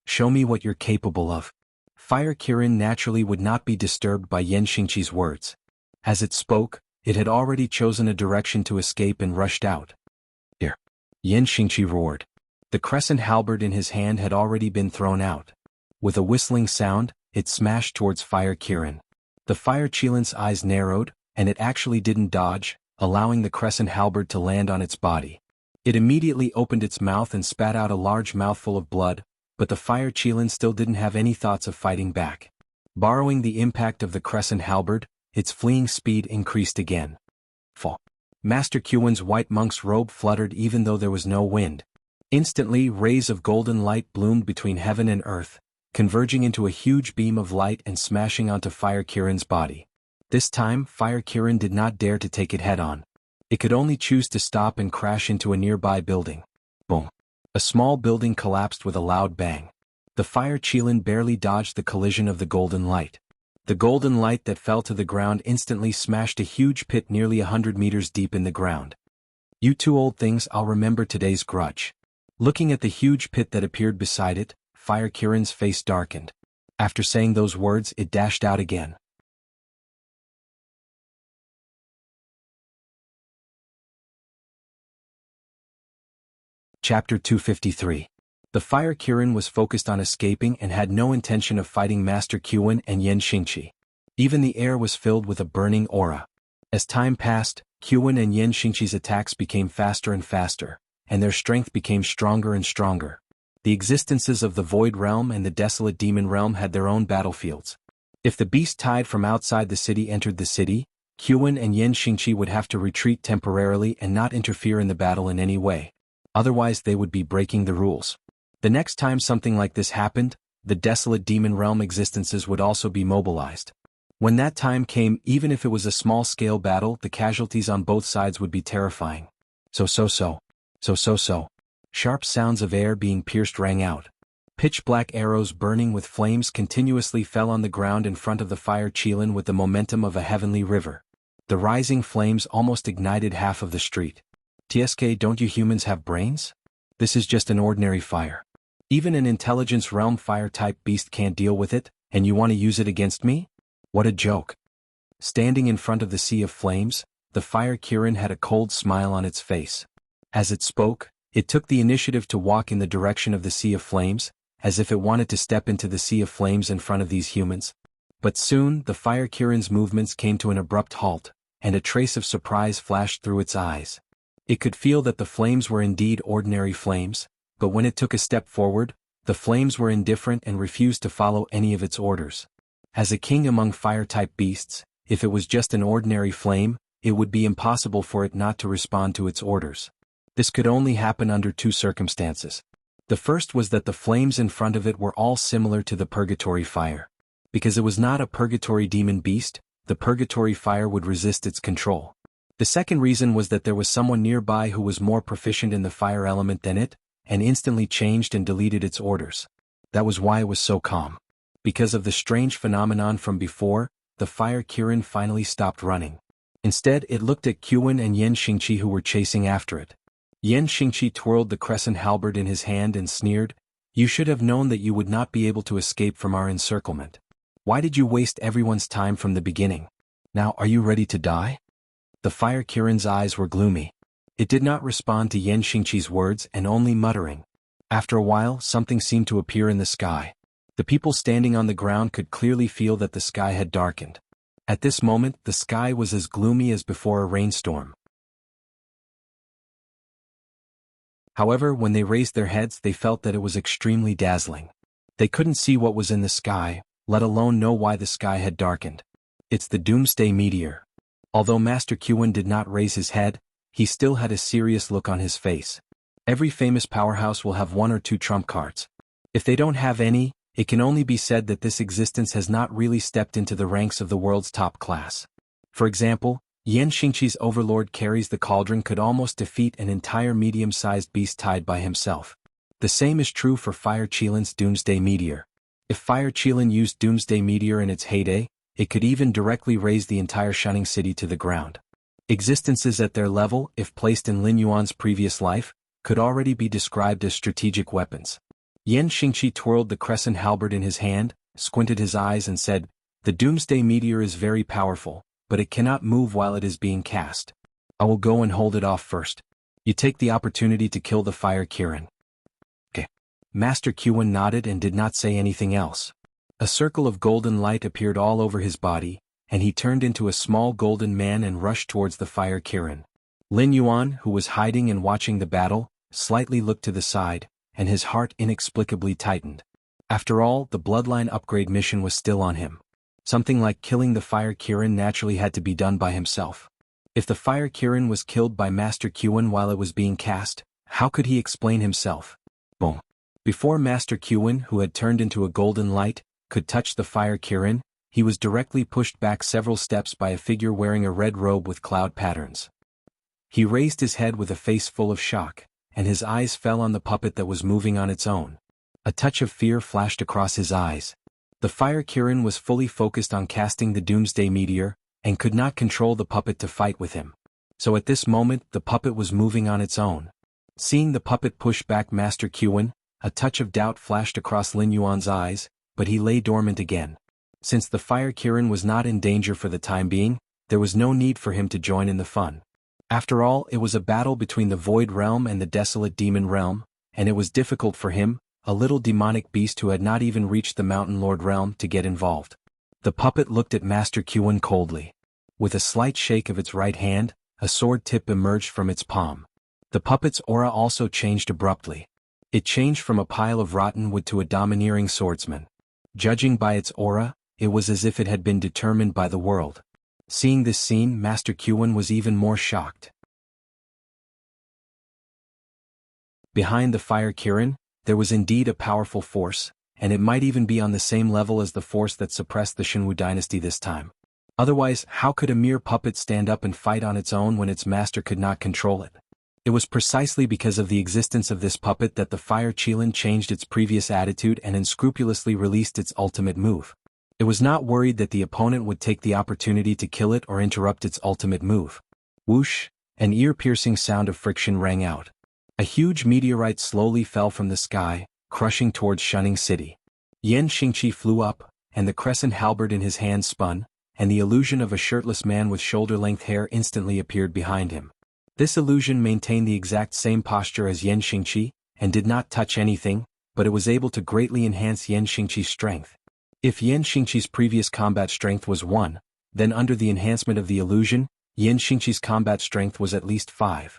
Show me what you're capable of." Fire Kirin naturally would not be disturbed by Yan Xingqi's words. As it spoke, it had already chosen a direction to escape and rushed out. "Here!" Yan Xingqi roared. The crescent halberd in his hand had already been thrown out. With a whistling sound, it smashed towards Fire Kirin. The Fire Qilin's eyes narrowed, and it actually didn't dodge, allowing the crescent halberd to land on its body. It immediately opened its mouth and spat out a large mouthful of blood, but the Fire Qilin still didn't have any thoughts of fighting back. Borrowing the impact of the crescent halberd, its fleeing speed increased again. Fall. Master Qin's white monk's robe fluttered even though there was no wind. Instantly, rays of golden light bloomed between heaven and earth, converging into a huge beam of light and smashing onto Fire Kirin's body. This time, Fire Kirin did not dare to take it head-on. It could only choose to stop and crash into a nearby building. Boom. A small building collapsed with a loud bang. The fire Qilin barely dodged the collision of the golden light. The golden light that fell to the ground instantly smashed a huge pit nearly 100 meters deep in the ground. "You two old things, I'll remember today's grudge." Looking at the huge pit that appeared beside it, Fire Qirin's face darkened. After saying those words, it dashed out again. Chapter 253. The Fire Qirin was focused on escaping and had no intention of fighting Master Qin and Yan Xingqi. Even the air was filled with a burning aura. As time passed, Qin and Yan Xingqi's attacks became faster and faster, and their strength became stronger and stronger. The existences of the Void Realm and the Desolate Demon Realm had their own battlefields. If the beast tide from outside the city entered the city, Qin and Yan Xingqi would have to retreat temporarily and not interfere in the battle in any way. Otherwise they would be breaking the rules. The next time something like this happened, the Desolate Demon Realm existences would also be mobilized. When that time came, even if it was a small-scale battle, the casualties on both sides would be terrifying. So. Sharp sounds of air being pierced rang out. Pitch-black arrows burning with flames continuously fell on the ground in front of the Fire Qilin with the momentum of a heavenly river. The rising flames almost ignited half of the street. "TSK, don't you humans have brains? This is just an ordinary fire. Even an intelligence realm fire-type beast can't deal with it, and you want to use it against me? What a joke." Standing in front of the sea of flames, the Fire Qirin had a cold smile on its face. As it spoke, it took the initiative to walk in the direction of the sea of flames, as if it wanted to step into the sea of flames in front of these humans. But soon, the Fire Qirin's movements came to an abrupt halt, and a trace of surprise flashed through its eyes. It could feel that the flames were indeed ordinary flames, but when it took a step forward, the flames were indifferent and refused to follow any of its orders. As a king among fire-type beasts, if it was just an ordinary flame, it would be impossible for it not to respond to its orders. This could only happen under two circumstances. The first was that the flames in front of it were all similar to the purgatory fire. Because it was not a purgatory demon beast, the purgatory fire would resist its control. The second reason was that there was someone nearby who was more proficient in the fire element than it, and instantly changed and deleted its orders. That was why it was so calm. Because of the strange phenomenon from before, the Fire Qirin finally stopped running. Instead, it looked at Qin and Yan Xingqi who were chasing after it. Yan Xingqi twirled the crescent halberd in his hand and sneered, "You should have known that you would not be able to escape from our encirclement. Why did you waste everyone's time from the beginning? Now are you ready to die?" The Fire Qirin's eyes were gloomy. It did not respond to Yan Xingqi's words and only muttering. After a while, something seemed to appear in the sky. The people standing on the ground could clearly feel that the sky had darkened. At this moment, the sky was as gloomy as before a rainstorm. However, when they raised their heads, they felt that it was extremely dazzling. They couldn't see what was in the sky, let alone know why the sky had darkened. "It's the Doomsday Meteor." Although Master Qin did not raise his head, he still had a serious look on his face. Every famous powerhouse will have one or two trump cards. If they don't have any, it can only be said that this existence has not really stepped into the ranks of the world's top class. For example, Yan Xingqi's overlord carries the cauldron could almost defeat an entire medium-sized beast tied by himself. The same is true for Fire Qilin's Doomsday Meteor. If Fire Qilin used Doomsday Meteor in its heyday, it could even directly raise the entire Shunning City to the ground. Existences at their level, if placed in Lin Yuan's previous life, could already be described as strategic weapons. Yan Xingqi twirled the crescent halberd in his hand, squinted his eyes and said, "The Doomsday Meteor is very powerful, but it cannot move while it is being cast. I will go and hold it off first. You take the opportunity to kill the Fire Qirin." "Okay." Master Qin nodded and did not say anything else. A circle of golden light appeared all over his body, and he turned into a small golden man and rushed towards the Fire Qirin. Lin Yuan, who was hiding and watching the battle, slightly looked to the side, and his heart inexplicably tightened. After all, the bloodline upgrade mission was still on him. Something like killing the Fire Qirin naturally had to be done by himself. If the Fire Qirin was killed by Master Qin while it was being cast, how could he explain himself? Boom. Before Master Qin, who had turned into a golden light, could touch the Fire Qirin, he was directly pushed back several steps by a figure wearing a red robe with cloud patterns. He raised his head with a face full of shock, and his eyes fell on the puppet that was moving on its own. A touch of fear flashed across his eyes. The fire Kirin was fully focused on casting the doomsday meteor, and could not control the puppet to fight with him. So at this moment the puppet was moving on its own. Seeing the puppet push back Master Qin, a touch of doubt flashed across Lin Yuan's eyes, but he lay dormant again. Since the fire Kirin was not in danger for the time being, there was no need for him to join in the fun. After all, it was a battle between the Void Realm and the desolate Demon Realm, and it was difficult for him, a little demonic beast who had not even reached the Mountain Lord Realm, to get involved. The puppet looked at Master Qin coldly. With a slight shake of its right hand, a sword tip emerged from its palm. The puppet's aura also changed abruptly. It changed from a pile of rotten wood to a domineering swordsman. Judging by its aura, it was as if it had been determined by the world. Seeing this scene, Master Qin was even more shocked. Behind the fire Kirin, there was indeed a powerful force, and it might even be on the same level as the force that suppressed the Shenwu dynasty this time. Otherwise, how could a mere puppet stand up and fight on its own when its master could not control it? It was precisely because of the existence of this puppet that the fire Qilin changed its previous attitude and unscrupulously released its ultimate move. It was not worried that the opponent would take the opportunity to kill it or interrupt its ultimate move. Whoosh! An ear-piercing sound of friction rang out. A huge meteorite slowly fell from the sky, crushing towards Shunning City. Yan Xingqi flew up, and the crescent halberd in his hand spun, and the illusion of a shirtless man with shoulder-length hair instantly appeared behind him. This illusion maintained the exact same posture as Yan Xingqi, and did not touch anything, but it was able to greatly enhance Yan Xingqi's strength. If Yan Xingqi's previous combat strength was 1, then under the enhancement of the illusion, Yan Xingqi's combat strength was at least 5.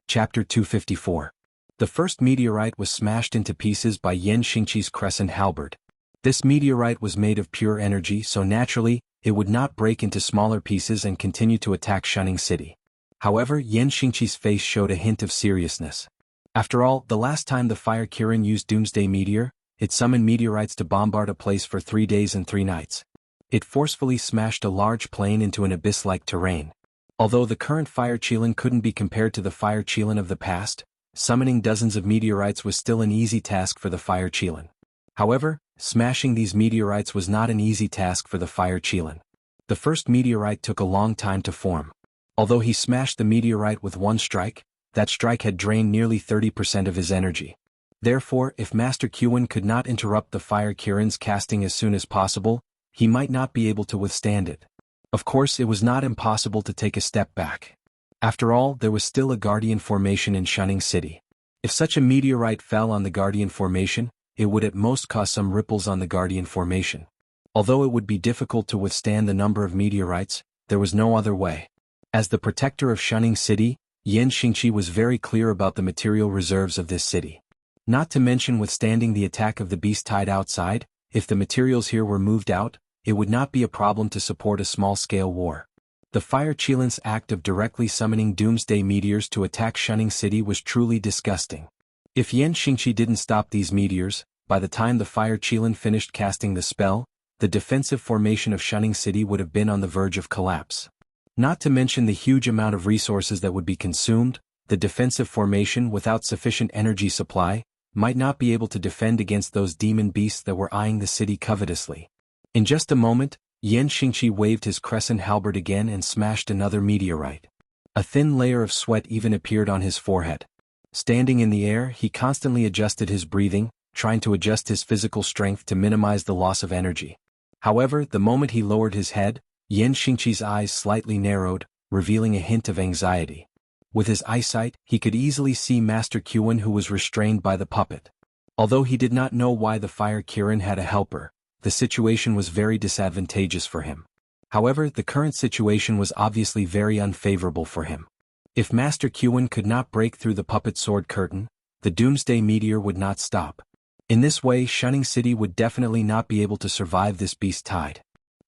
Chapter 254. The first meteorite was smashed into pieces by Yan Xingqi's crescent halberd. This meteorite was made of pure energy, so naturally, it would not break into smaller pieces and continue to attack Shunning City. However, Yan Xingqi's face showed a hint of seriousness. After all, the last time the fire Kirin used Doomsday Meteor, it summoned meteorites to bombard a place for 3 days and 3 nights. It forcefully smashed a large plain into an abyss-like terrain. Although the current fire Qilin couldn't be compared to the fire Qilin of the past, summoning dozens of meteorites was still an easy task for the fire Qilin. However, smashing these meteorites was not an easy task for the fire Qilin. The first meteorite took a long time to form. Although he smashed the meteorite with one strike, that strike had drained nearly 30% of his energy. Therefore, if Master Qin could not interrupt the fire Kirin's casting as soon as possible, he might not be able to withstand it. Of course, it was not impossible to take a step back. After all, there was still a Guardian Formation in Shunning City. If such a meteorite fell on the Guardian Formation, it would at most cause some ripples on the Guardian Formation. Although it would be difficult to withstand the number of meteorites, there was no other way. As the protector of Shunning City, Yan Xingqi was very clear about the material reserves of this city. Not to mention withstanding the attack of the beast tied outside, if the materials here were moved out, it would not be a problem to support a small-scale war. The fire Qilin's act of directly summoning doomsday meteors to attack Shunning City was truly disgusting. If Yan Xingqi didn't stop these meteors, by the time the fire Qilin finished casting the spell, the defensive formation of Shunning City would have been on the verge of collapse. Not to mention the huge amount of resources that would be consumed, the defensive formation without sufficient energy supply might not be able to defend against those demon beasts that were eyeing the city covetously. In just a moment, Yan Xingqi waved his crescent halberd again and smashed another meteorite. A thin layer of sweat even appeared on his forehead. Standing in the air, he constantly adjusted his breathing, trying to adjust his physical strength to minimize the loss of energy. However, the moment he lowered his head, Yan Xingqi's eyes slightly narrowed, revealing a hint of anxiety. With his eyesight, he could easily see Master Qin, who was restrained by the puppet. Although he did not know why the fire Kirin had a helper, the situation was very disadvantageous for him. However, the current situation was obviously very unfavorable for him. If Master Qin could not break through the puppet sword curtain, the Doomsday Meteor would not stop. In this way, Shunning City would definitely not be able to survive this beast tide.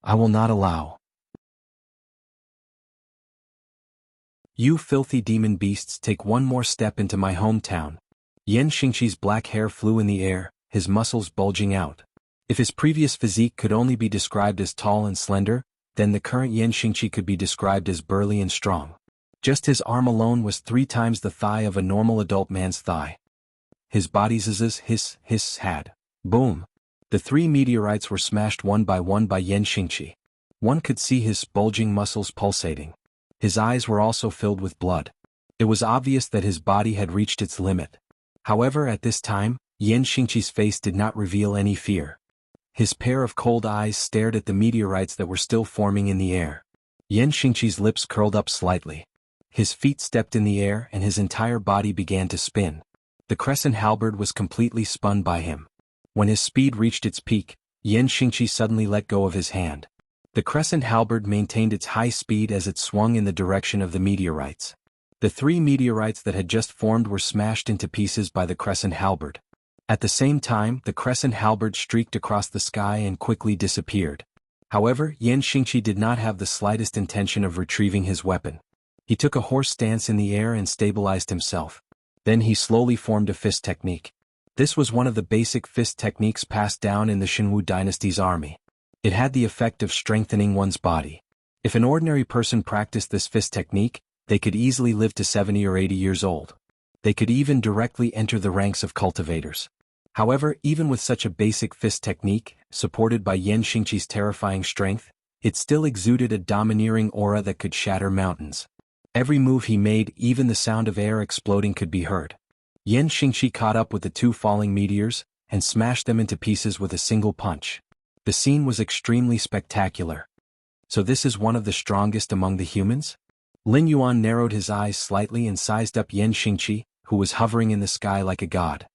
I will not allow. You filthy demon beasts, take one more step into my hometown. Yan Xingqi's black hair flew in the air, his muscles bulging out. If his previous physique could only be described as tall and slender, then the current Yan Xingqi could be described as burly and strong. Just his arm alone was 3 times the thigh of a normal adult man's thigh. His body's hiss had. Boom. The 3 meteorites were smashed one by Yan Xingqi. One could see his bulging muscles pulsating. His eyes were also filled with blood. It was obvious that his body had reached its limit. However, at this time, Yan Xingqi's face did not reveal any fear. His pair of cold eyes stared at the meteorites that were still forming in the air. Yan Xingqi's lips curled up slightly. His feet stepped in the air and his entire body began to spin. The crescent halberd was completely spun by him. When his speed reached its peak, Yan Xingqi suddenly let go of his hand. The crescent halberd maintained its high speed as it swung in the direction of the meteorites. The 3 meteorites that had just formed were smashed into pieces by the crescent halberd. At the same time, the crescent halberd streaked across the sky and quickly disappeared. However, Yan Xingqi did not have the slightest intention of retrieving his weapon. He took a horse stance in the air and stabilized himself. Then he slowly formed a fist technique. This was one of the basic fist techniques passed down in the Xinwu dynasty's army. It had the effect of strengthening one's body. If an ordinary person practiced this fist technique, they could easily live to 70 or 80 years old. They could even directly enter the ranks of cultivators. However, even with such a basic fist technique, supported by Yan Xingqi's terrifying strength, it still exuded a domineering aura that could shatter mountains. Every move he made, even the sound of air exploding could be heard. Yan Xingqi caught up with the 2 falling meteors, and smashed them into pieces with a single punch. The scene was extremely spectacular. So this is one of the strongest among the humans? Lin Yuan narrowed his eyes slightly and sized up Yan Xingqi, who was hovering in the sky like a god.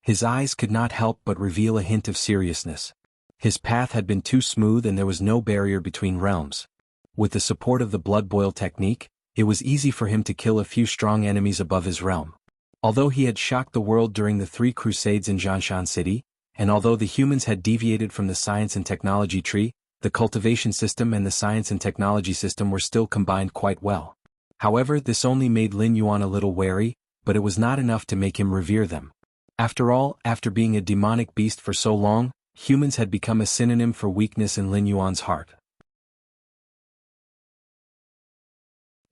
His eyes could not help but reveal a hint of seriousness. His path had been too smooth and there was no barrier between realms. With the support of the blood boil technique, it was easy for him to kill a few strong enemies above his realm. Although he had shocked the world during the 3 crusades in Zhanshan City, and although the humans had deviated from the science and technology tree, the cultivation system and the science and technology system were still combined quite well. However, this only made Lin Yuan a little wary, but it was not enough to make him revere them. After all, after being a demonic beast for so long, humans had become a synonym for weakness in Lin Yuan's heart.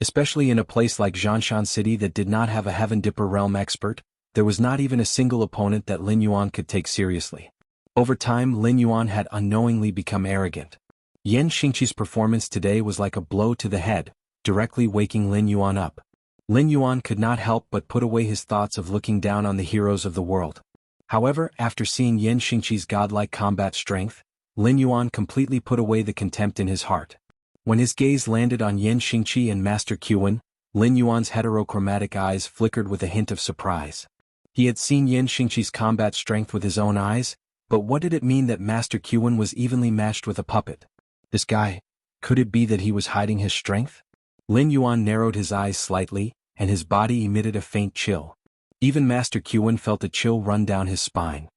Especially in a place like Zhanshan City that did not have a Heaven Dipper realm expert, there was not even a single opponent that Lin Yuan could take seriously. Over time, Lin Yuan had unknowingly become arrogant. Yan Xingqi's performance today was like a blow to the head, directly waking Lin Yuan up. Lin Yuan could not help but put away his thoughts of looking down on the heroes of the world. However, after seeing Yan Xingqi's godlike combat strength, Lin Yuan completely put away the contempt in his heart. When his gaze landed on Yan Xingqi and Master Qin, Lin Yuan's heterochromatic eyes flickered with a hint of surprise. He had seen Yan Xingqi's combat strength with his own eyes, but what did it mean that Master Qin was evenly matched with a puppet? This guy, could it be that he was hiding his strength? Lin Yuan narrowed his eyes slightly, and his body emitted a faint chill. Even Master Qin felt a chill run down his spine.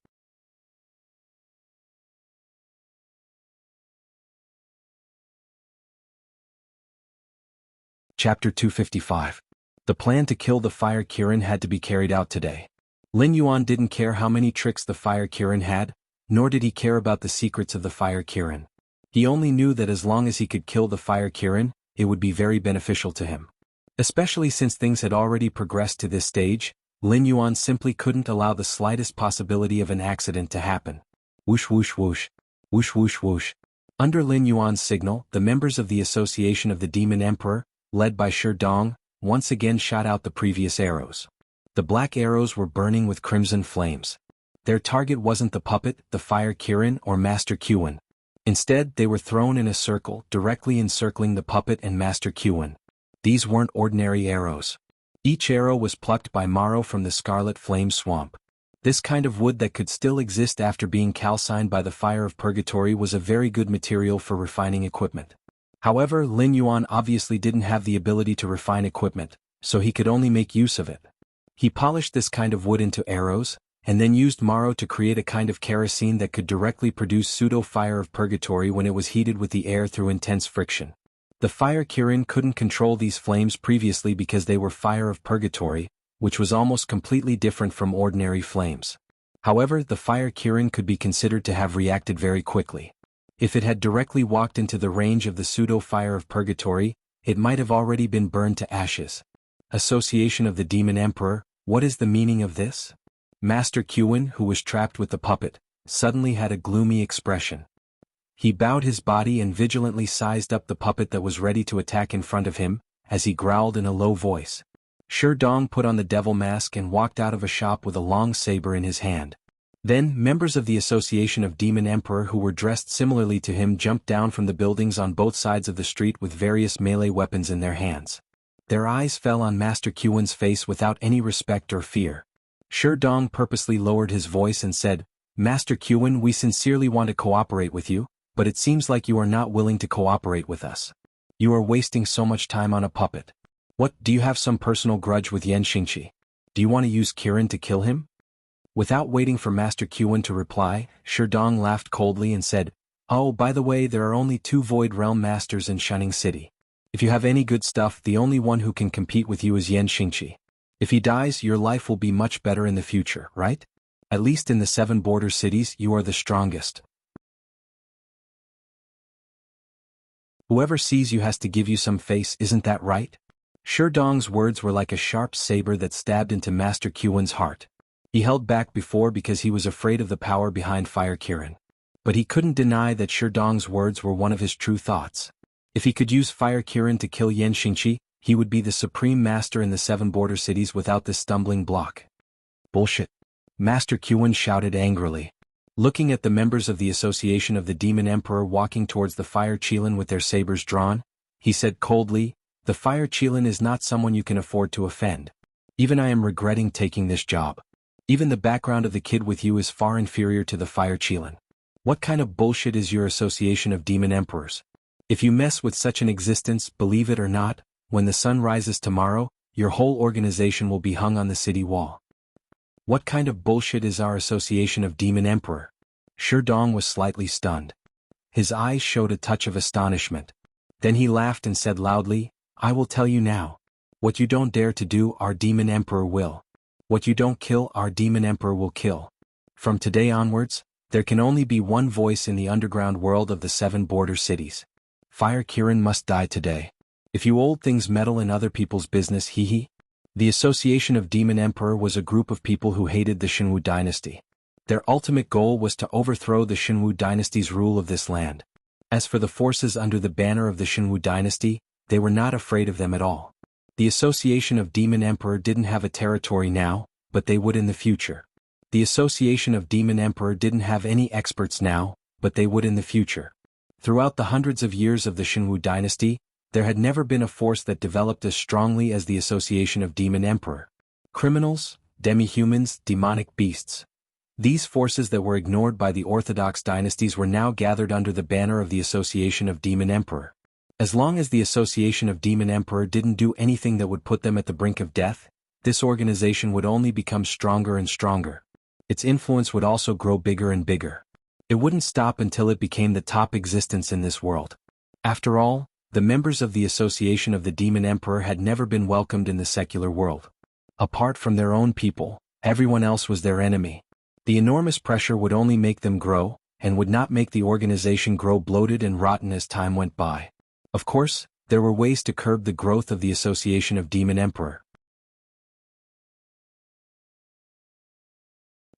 Chapter 255. The plan to kill the Fire Kirin had to be carried out today. Lin Yuan didn't care how many tricks the Fire Kirin had, nor did he care about the secrets of the Fire Kirin. He only knew that as long as he could kill the Fire Kirin, it would be very beneficial to him. Especially since things had already progressed to this stage, Lin Yuan simply couldn't allow the slightest possibility of an accident to happen. Whoosh whoosh whoosh. Whoosh whoosh whoosh. Under Lin Yuan's signal, the members of the Association of the Demon Emperor, led by Shi Dong, once again shot out the previous arrows. The black arrows were burning with crimson flames. Their target wasn't the puppet, the Fire Kirin, or Master Qin. Instead, they were thrown in a circle, directly encircling the puppet and Master Qin. These weren't ordinary arrows. Each arrow was plucked by Maro from the Scarlet Flame Swamp. This kind of wood that could still exist after being calcined by the fire of purgatory was a very good material for refining equipment. However, Lin Yuan obviously didn't have the ability to refine equipment, so he could only make use of it. He polished this kind of wood into arrows, and then used Maro to create a kind of kerosene that could directly produce pseudo-fire of purgatory when it was heated with the air through intense friction. The Fire Kirin couldn't control these flames previously because they were fire of purgatory, which was almost completely different from ordinary flames. However, the fire Kirin could be considered to have reacted very quickly. If it had directly walked into the range of the pseudo-fire of purgatory, it might have already been burned to ashes. Association of the Demon Emperor, what is the meaning of this? Master Qin, who was trapped with the puppet, suddenly had a gloomy expression. He bowed his body and vigilantly sized up the puppet that was ready to attack in front of him, as he growled in a low voice. Shi Dong put on the devil mask and walked out of a shop with a long saber in his hand. Then, members of the Association of Demon Emperor who were dressed similarly to him jumped down from the buildings on both sides of the street with various melee weapons in their hands. Their eyes fell on Master Qin's face without any respect or fear. Shi Dong purposely lowered his voice and said, "Master Qin, we sincerely want to cooperate with you, but it seems like you are not willing to cooperate with us. You are wasting so much time on a puppet. What, do you have some personal grudge with Yan Xingqi? Do you want to use Kirin to kill him?" Without waiting for Master Qin to reply, Shi Dong laughed coldly and said, "Oh, by the way, there are only 2 Void Realm Masters in Shining City. If you have any good stuff, the only one who can compete with you is Yan Xingqi. If he dies, your life will be much better in the future, right? At least in the 7 border cities, you are the strongest. Whoever sees you has to give you some face, isn't that right?" Shi Dong's words were like a sharp saber that stabbed into Master Qin's heart. He held back before because he was afraid of the power behind Fire Kirin. But he couldn't deny that Shi Dong's words were one of his true thoughts. If he could use Fire Kirin to kill Yan Xingqi, he would be the supreme master in the 7 border cities without this stumbling block. Bullshit. Master Qin shouted angrily. Looking at the members of the Association of the Demon Emperor walking towards the Fire Qilin with their sabers drawn, he said coldly, "The Fire Qilin is not someone you can afford to offend. Even I am regretting taking this job. Even the background of the kid with you is far inferior to the Fire Qilin. What kind of bullshit is your Association of Demon Emperors? If you mess with such an existence, believe it or not, when the sun rises tomorrow, your whole organization will be hung on the city wall." What kind of bullshit is our Association of Demon Emperor? Shi Dong was slightly stunned. His eyes showed a touch of astonishment. Then he laughed and said loudly, "I will tell you now. What you don't dare to do, our Demon Emperor will. What you don't kill, our Demon Emperor will kill. From today onwards, there can only be one voice in the underground world of the 7 border cities. Fire Kirin must die today. If you old things meddle in other people's business, hee." The Association of Demon Emperor was a group of people who hated the Xinwu dynasty. Their ultimate goal was to overthrow the Xinwu dynasty's rule of this land. As for the forces under the banner of the Xinwu dynasty, they were not afraid of them at all. The Association of Demon Emperor didn't have a territory now, but they would in the future. The Association of Demon Emperor didn't have any experts now, but they would in the future. Throughout the hundreds of years of the Xinwu dynasty, there had never been a force that developed as strongly as the Association of Demon Emperor. Criminals, demi-humans, demonic beasts. These forces that were ignored by the orthodox dynasties were now gathered under the banner of the Association of Demon Emperor. As long as the Association of Demon Emperor didn't do anything that would put them at the brink of death, this organization would only become stronger and stronger. Its influence would also grow bigger and bigger. It wouldn't stop until it became the top existence in this world. After all, the members of the Association of the Demon Emperor had never been welcomed in the secular world. Apart from their own people, everyone else was their enemy. The enormous pressure would only make them grow, and would not make the organization grow bloated and rotten as time went by. Of course, there were ways to curb the growth of the Association of Demon Emperor.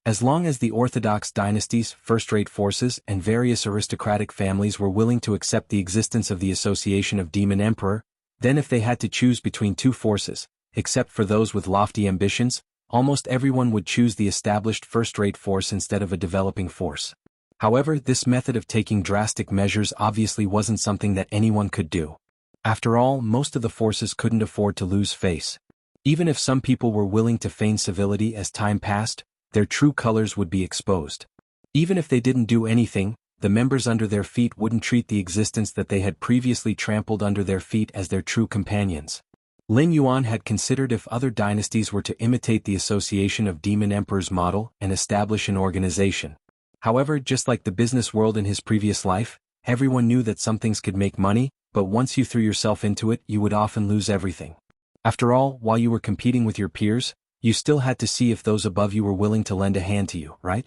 As long as the orthodox dynasties, first-rate forces, and various aristocratic families were willing to accept the existence of the Association of Demon Emperor, then if they had to choose between 2 forces, except for those with lofty ambitions, almost everyone would choose the established first-rate force instead of a developing force. However, this method of taking drastic measures obviously wasn't something that anyone could do. After all, most of the forces couldn't afford to lose face. Even if some people were willing to feign civility as time passed, their true colors would be exposed. Even if they didn't do anything, the members under their feet wouldn't treat the existence that they had previously trampled under their feet as their true companions. Lin Yuan had considered if other dynasties were to imitate the Association of Demon Emperor's model and establish an organization. However, just like the business world in his previous life, everyone knew that some things could make money, but once you threw yourself into it, you would often lose everything. After all, while you were competing with your peers, You still had to see if those above you were willing to lend a hand to you, right?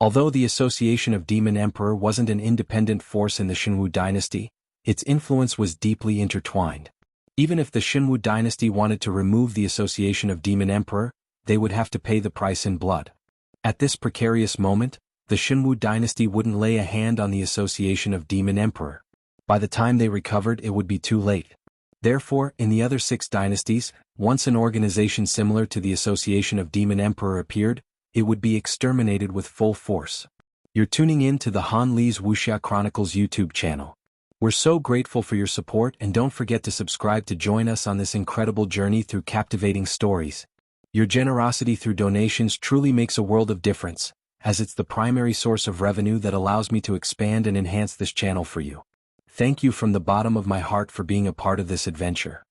Although the Association of Demon Emperor wasn't an independent force in the Shinwu dynasty, its influence was deeply intertwined. Even if the Shinwu dynasty wanted to remove the Association of Demon Emperor, they would have to pay the price in blood. At this precarious moment, the Shinwu dynasty wouldn't lay a hand on the Association of Demon Emperor. By the time they recovered, it would be too late. Therefore, in the other 6 dynasties, once an organization similar to the Association of Demon Emperor appeared, it would be exterminated with full force. You're tuning in to the Han Li's Wuxia Chronicles YouTube channel. We're so grateful for your support, and don't forget to subscribe to join us on this incredible journey through captivating stories. Your generosity through donations truly makes a world of difference, as it's the primary source of revenue that allows me to expand and enhance this channel for you. Thank you from the bottom of my heart for being a part of this adventure.